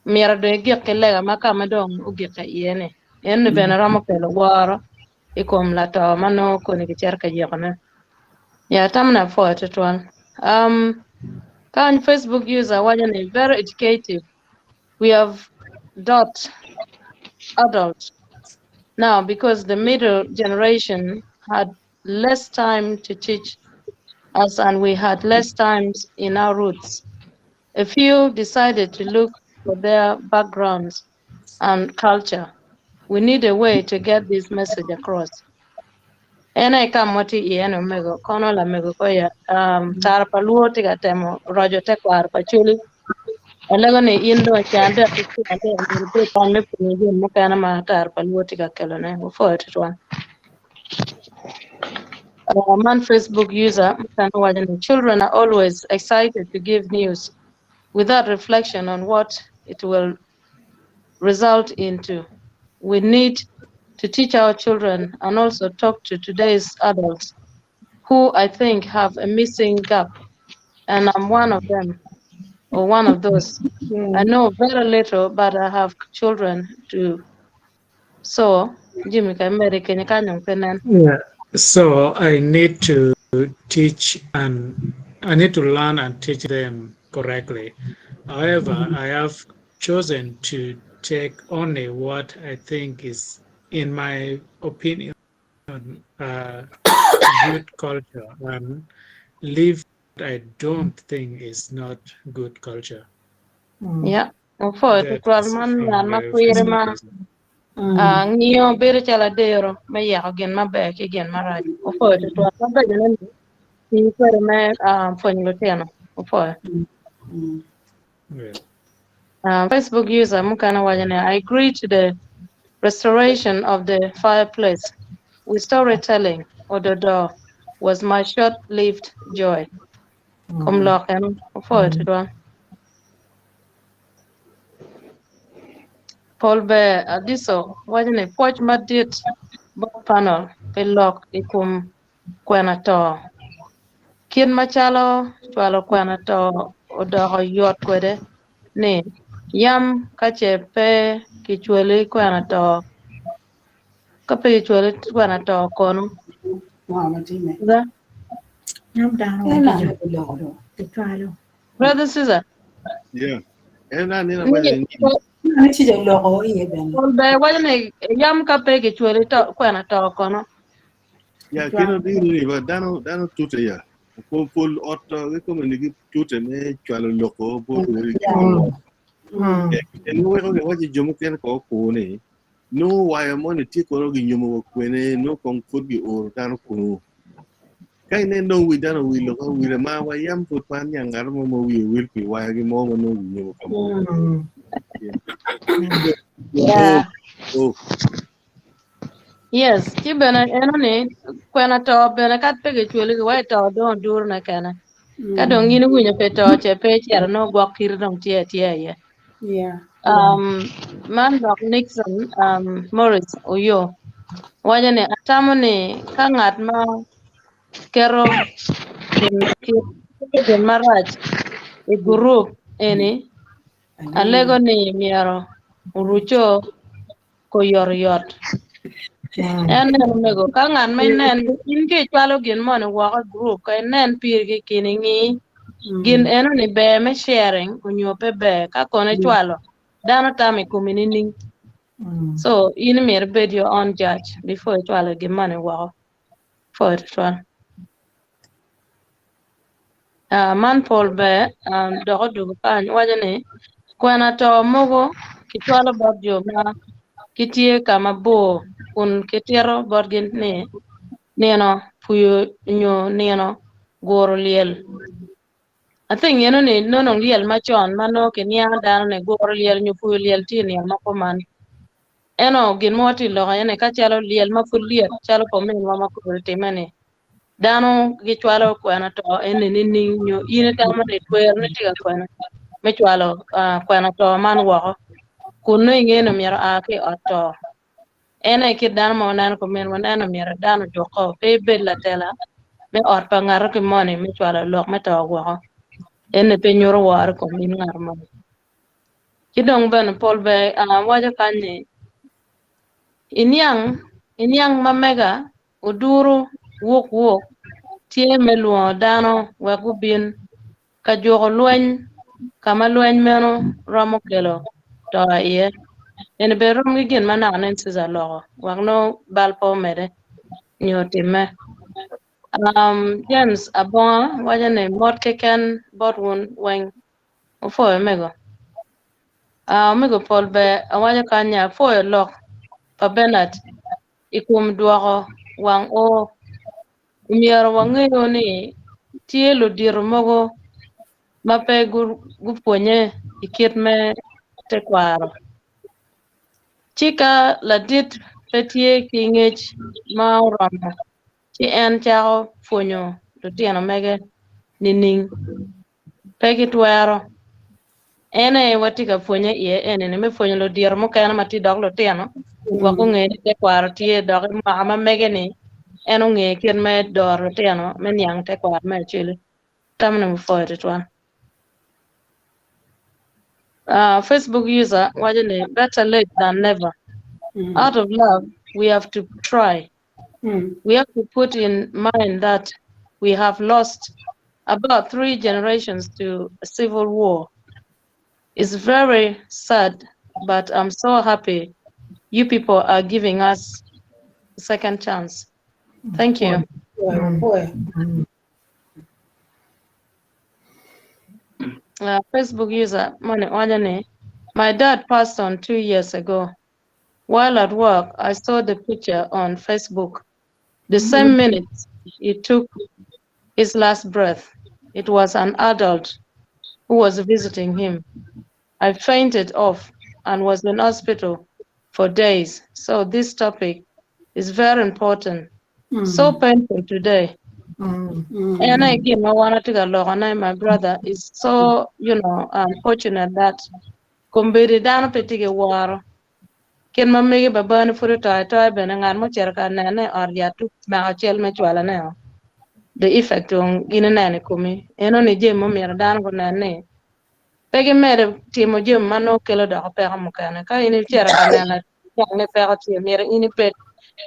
mer de ge ke le ma ka ma dong u ge ka yene en be na ramo ke lo waro e kom la to mano ko ni ke cher ka ye ne ya tamna for it one kan Facebook user wajan is very educative. We have dot adult now because the middle generation had less time to teach us and we had less times in our roots. A few decided to look for their backgrounds and culture. We need a way to get this message across. And I come what ieno mego kono la mego koya tar paluo tiga temo rojo tekwar pachuli alaga ne indo chande ande murbe panme punje mo kana ma tar paluo tiga kelone fo it one. Man Facebook user children are always excited to give news without reflection on what it will result into. We need to teach our children and also talk to today's adults who I think have a missing gap, and I'm one of them or one of those. I know very little, but I have children too. So Jimmy American Yeah. So I need to teach and I need to learn and teach them correctly. However, I have chosen to take only what I think is, in my opinion, uh, good culture and leave what I don't think is not good culture. Yeah. For to That twelve is man from yan ma the kwere Facebook ma user. ngiyo bere chala dero ma ya gen ma be ke gen ma raj. For to twelve ma be gen ni kwere ma fonyo teno. For Yeah. Facebook user mukana wajane I agree to the restoration of the fireplace with storytelling or the door was my short-lived joy. Kom loken for to twelve. Paul be adiso wajane poch madit bo panel pe lok ikum kwena to kin machalo chwalo kwena to odogo yot kwede ni yam kache pe kichweli kwena to kape kichweli kwena to kono the Nhắm down Cái on nào the nó bị lộ rồi. Cwalo. brother Caesar Yeah. And then ni Nó chỉ được lộ rồi gì bên. Paul be wajane yam kape kichweli to kwena to kono yeah, kino Cwalo. di ba dano tute ya. Ko pol otto ko men gi tute me chwalo loko bo ri ko. En we ko waji jomukene ko ne. No waya moni ti ko gi nyumo kwene no kon fudgi or dano ko. Kai ne no wi dano wi lo ko wi ma wa yam fu pan yang ngar mo wi wil pi waya gi mo no wi nyumo ko. yeah Oh, yes ti bene enoni kwena to bene kat pe kichweli wa to don dur na kana ka dong yin winyo pe to che pe cher no gwak kir dong tie ye Yeah. man dok Nixon Morris Oyo wajane atamo ni ka ng'at ma kero gen marach e group eni alego ni miero urucho ko yor yot en nego ka ng'at ma nen in ke chwalo gin mon wako group ka nen pir gi kini ng'i gin eno ni be me sharing unyope be ka kone chwalo dano tami kumini ning so in mir bed your own judge before chwalo gin money wako for it chwal man Paul be doko dugu pan wajane kwena to mogo kichwalo bot jo ma kitie kama bo kun kitero bot gin ni neno puyo nyo neno goro liel I think you know ni no liel machon mano ke niang dano ne goro liel nyo puyo liel ti ni mako man eno gin moti lo ene ka chalo liel ma fu liel chalo po men ma ko timane dano gi chwalo kwena to ene ni nyo ine ta ma de twer ne tiga kwena me chwalo kwena to man wo kuno ingeno miero ke otto ene ki dano mo nan ko men wana miero dano joko pe be la tela me ot pa ngaro ke moni me chwalo lok me to wo ene pe nyoro war ko min ngar mo kidong ben Paul be waja kanye inyang mamega uduru wok tie meluo dano weku bin ka jogo lweny kama lweny meno romo kelo to iye en be rom gi gin mana nen siza logo wagno balpo mede nyotime James abonga wajane mot keken botwon weng ofo mego mego Paul be waja kanya fo lok pa Bernard ikum duogo wang o miero wang'eyo ni tielo dir mogo mape gupuonye ikit me tekwaro chika ladit petie king'ech ma oromo ci en chako fuonyo lutino mege nining peki twero ene watika fuonye iye ene me fuonyo lo dir mokene mati dok lutino wako ng'e ni tekwaro tie dok maka ma mege ni en ong'e kien me dor lutino me niang tekwaro me chile tamne mu foyte twan Facebook user wajane better late than never out of love we have to try We have to put in mind that we have lost about 3 generations to a civil war. It's very sad, but I'm so happy you people are giving us a second chance. Thank you. Facebook user, my dad passed on 2 years ago. While at work, I saw the picture on Facebook. The same minute he took his last breath, it was an adult who was visiting him. I fainted off and was in hospital for days. So this topic is very important. So painful today. And again, my brother is so, fortunate that kumbiri dano petige war. Ken mamege babani furu tai benangan mo cerka nene or yatu ma achel me chwala ne. The effect on ginene kumi. Eno ni je mo mer dan ko nene. Pege mere timo je mano kelo da pega mukane. Ka ini cerka nene ne pega ti mere ini pet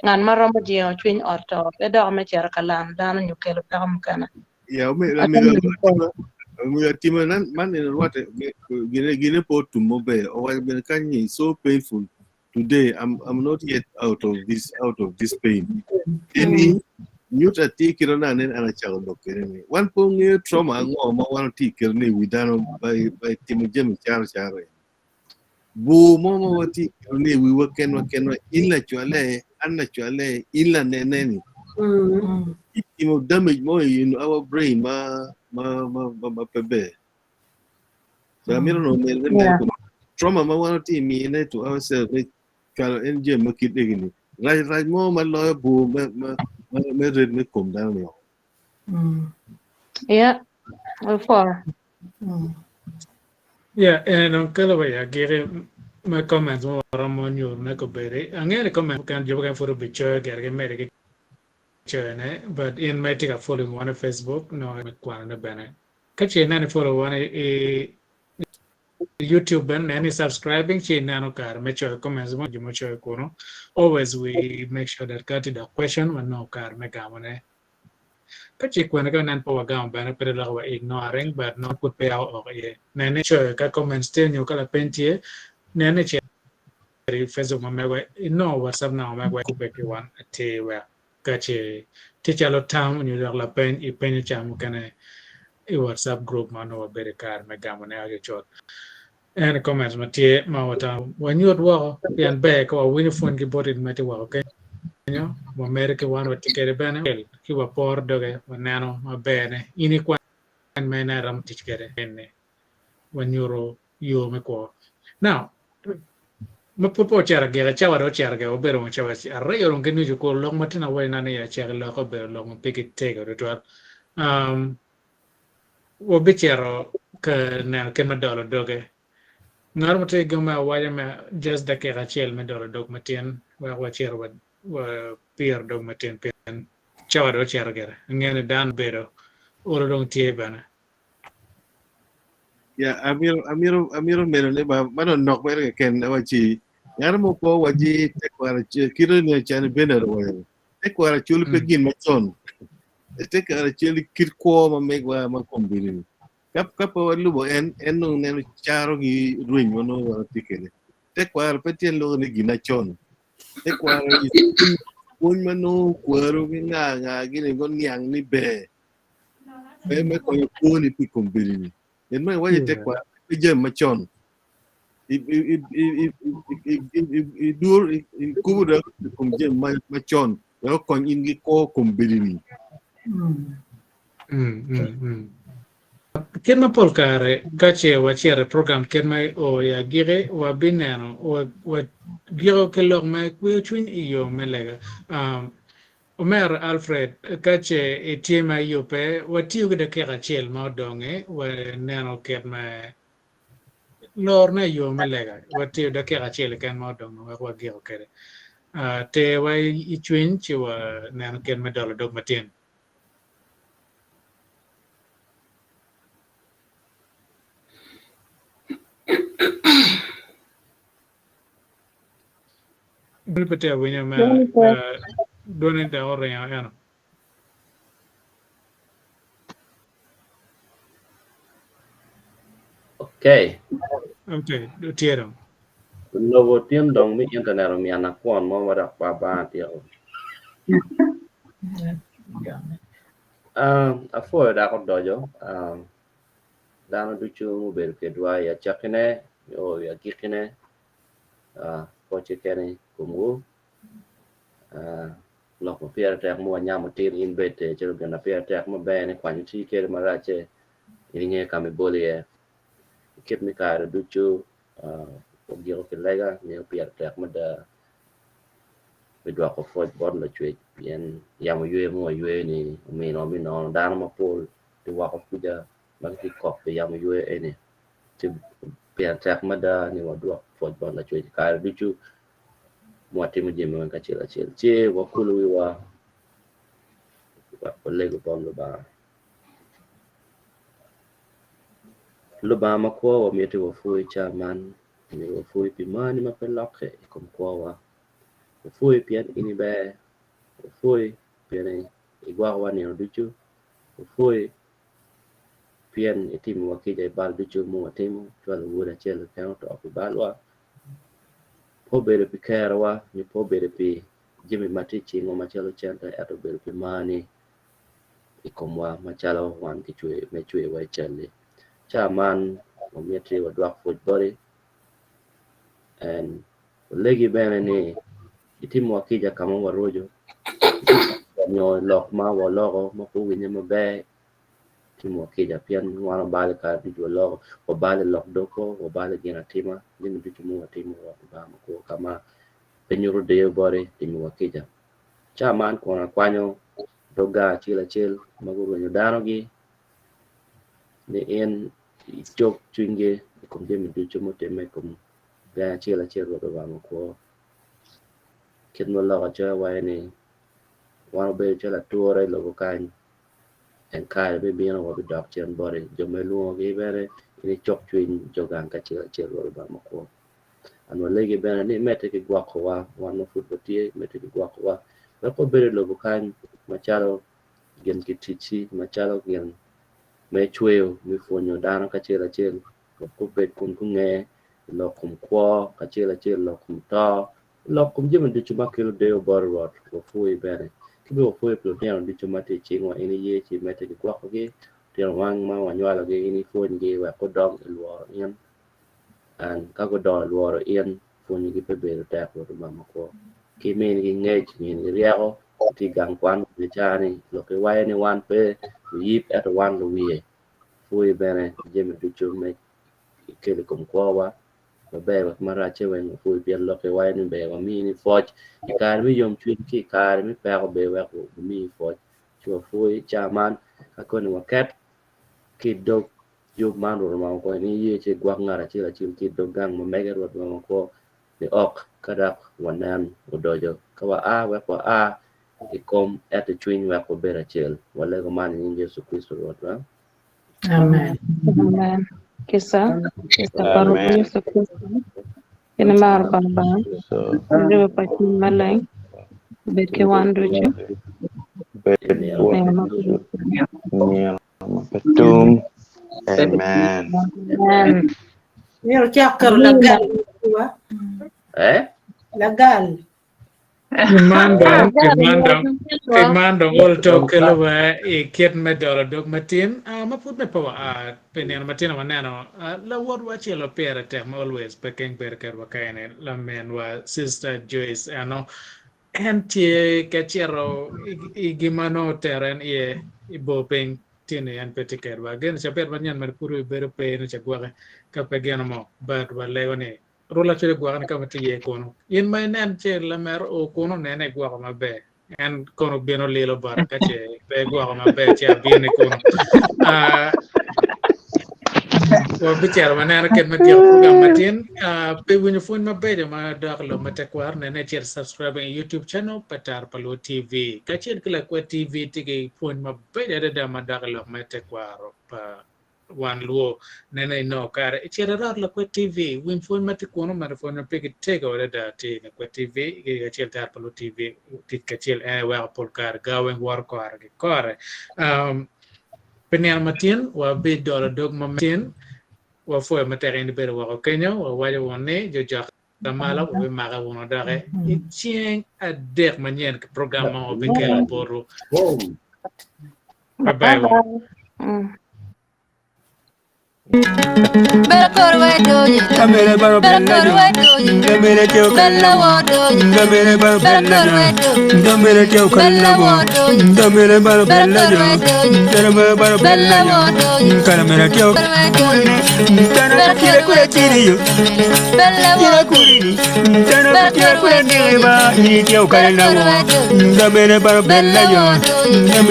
ngan maromo je o twin orto. Pe da me cerka lan dan nyu kelo pega mukane. Ya me tima nan man in what gine po tumobe or when kanyi so painful today. I'm not yet out of this pain. Any nyuta tikiro na nen ana chago dokere. One pong trauma ngo ma wan tikiro ni widano by timo jem char. Bu mo wati ni we waken illa chwale anna chwale illa neneni. Damage more in our brain ma pebe. So I mean trauma ma wan ti mi ne to ourselves we kal enje makit egini. Right more ma lawyer bu me red me come down here. Yeah, before. Yeah, and kalawaya gere my comments mo ramon yo na ko bere. Angere comment kan joga for a picture gere mere ke but in my take a follow one Facebook no me kwana bana. Kache nani follow one YouTube and any subscribing chi nano kar me cho comments mo jumo cho kono. Always we make sure that got the question when no kar me gamone. Kachi kwena ka nan po gam bana pero la wa ignoring but not put pay out or ye. Nene cho ka comments ten yo kala pentie nene che Facebook ma mewe no WhatsApp na ma mewe kubeki one te wa kachi teacher lo tam ni la pen I pen cham kane I WhatsApp group ma no bere kar me gamone age chot. And comments matie mawata when you wo yan back or win phone ki botin mate wa okay you mo america one what tikere bana ki wa por doge nano ma bene ini kwan me na ram tikere enne when euro yo me ko now mo po chara gera chawa do chara ge obero mo chawa si areyo ron kenu ko long matina wa na ne ya chara lo ko be lo mo pick it take or to wo bichero ke na ke madolo doge ngar mo te gama waya me just da ke rachel me dolo dog matien wa chero wa pier dog matien pen chawa do chara gera ngene dan bedo oro dong tie bana Ya amiro mero le ba mano nok mere ken wachi yar mo ko waji te kwara kiro ne chan bener wa te kwara chul pe gin ma son te kwara chul kir ko ma me wa ma kombini kap wa lu bo en no ne charo gi ruin wono wa tikele te kwara pe tien lo ne gina chon te kwara un mano kwaro gi nga gi ne gon yang ni be me ko yo ni pi kombini en mai waje te kwa jem machon I dur kubuda kum jem machon yo kon ingi ko kumbirini ken ma polkare kache wa chere program ken mai o ya gire wabineno wa giro ke log mai ku chun iyo melega Omer Alfred kache etiema yope watiu de kera chel ma donge wa neno ket ma lor na yo melega watiu de kera chel ken ma donge wa giro kere te wa I chwin chi wa neno ket ma dolo dog matien Bulpete winya ma Doni da ore ya. Okay. Okay, tiero. Logo tien dong mi internet mi anak kuan mo wada pa tiyo. Afo da ko dojo. Dano ducu mo ber ke dua ya chakene o ya gikene. Poche kene kumu. Lok mo pier tek mo nyamo tin in bete chero gana pier tek mo bene kwanyu ti kere marache. Iringe kami boli e. Kit mi kare ducu. Giro ke lega ne pier tek mo da. Bidwa ko foj bod la chwe yen yamo yue mo yue ni mi no dano mo pol ti wa ko kuja magti kop pe yamo yue ene ti pier tek mo da ni wa dwa foj bod la chwe kare ducu mo ti mo jeme ka chila che wa kulu wi wa ko lego bon lo ba ma ko wa mi ti wa fu cha man ni wa fu pi mani ma pe lokhe kom ko wa fu pian ini be fu pian igwa wa ni ducu fu pian itim wa ki dai bal ducu mo temo cwalo wura chelo kan to ku balwa po bere pi karawa ni po bere pi jimi mati chingo machalo chanta ato bere pi mani ikomwa machalo wan ki chwe me chwe wa chale cha man o mietri wa dwak football and legi bene ni itim wa ki ja kama wa rojo nyo lok ma wa logo ma ko winya ma be timo kija pian wana bale ka dijo lo o bale lok doko o bale gina tima ni dijo mo timo wa ba ko kama penyuru de bore timo kija chaman ko na kwanyo doga chila chil maguru nyo dano gi ni en chok chwinge ko de mi dijo mo teme ko ga chila chil ro ba ko kin mo lo cha wa ni wana be chala tuore lo kan en kare be bieno wa dok chen bore jo me luo gi bere ni chok chwin jogan ka chil ro ba ko ano legi bene ni mete ki gwako wa wano futbotie mete ki gwako wa ko bere lo kan machalo gen ki tichi machalo gen me chweo mi fonyo dano ka chil ko bet kun kunge lo kum kwa ka chil lo kum ta lo kum jimen de chuma kilo de bor rot ko fui bene ki bo fui plo de de chuma te chingwa ini ye chi mete ki gwako gi te wang ma wa nyala gi ini fon gi wa ko dom lo yen and kako do luoro ien funyi gi pebero tek lo mama ko ki men gi ngej min gi riako ti gang kwan ni chani lo ke waye ni wan pe yip at wan lo wie fui bene jeme du chume kele kom ko wa be wa mara che wen fui bien lo ke waye ni be wa mi ni foj ki kar mi yom chwin ki kar mi pe ko be wa ko mi foj chu fui chaman ka ko ni waket ki dog yo man ro ma ko ni ye che gwa ngara che la chim ki do gang ma mega ro ma ko ni ok kada wanan odojo kawa a wa ko a e kom at the twin wa ko bera chel wala ko man ni Yesu Kristo ro ra Amen. Amen. Kisa paru Amen. Yesu Kristo. Kini mar kon ba. So, Ndio pa malay. Beke wanduchu. ni ya what Nema Neil Patum. Amen. Amen. Nero chakar lagal. Lagal. Kimandong ol to kelwa e kiet me dolo dog matin ma put me pawa penian matin wa nano la word wa chelo pere te always pekeng per ker wa kaine la men wa sister Joyce ano entie kachero igimano teren e ibo peng tiene an petiker wa gen chaper banyan mar puru bere pe no chagwa ka pegeno mo bad wa lewani rola chere gwa kan kamati ye kono yin mai nen che la mer o kono nene gwa ma be en kono bieno lelo baraka che be gwa ma be che biene kono wa bichar manera ken ma dia program matin pe winyo phone ma be ma dak lo mate kwar nene che subscribe YouTube channel patar palo TV ka chen kala kwa TV tigi phone ma be da ma dak lo mate kwar pa wan luo nene no kare chere rar la kwe TV win fon mati kono ma fon na peke tega wala da te na kwe TV ke chel tar palo TV tit ke chel wa pol kar gawen war ko ar ke kore penial matien wa be dola dog matien wa fo materi ni bere wa Kenya wa wale wonne jo ja tamala wa maga wono dare itien adek manien ke programme o be kela boru bye bye Bella corvedo, camere baro bella camere teo bella camere baro bella camere teo bella camere baro bella camere baro bella camere teo tana kire kure tiriyo kire kuri tana kire kure neba ni teo kala camere baro bella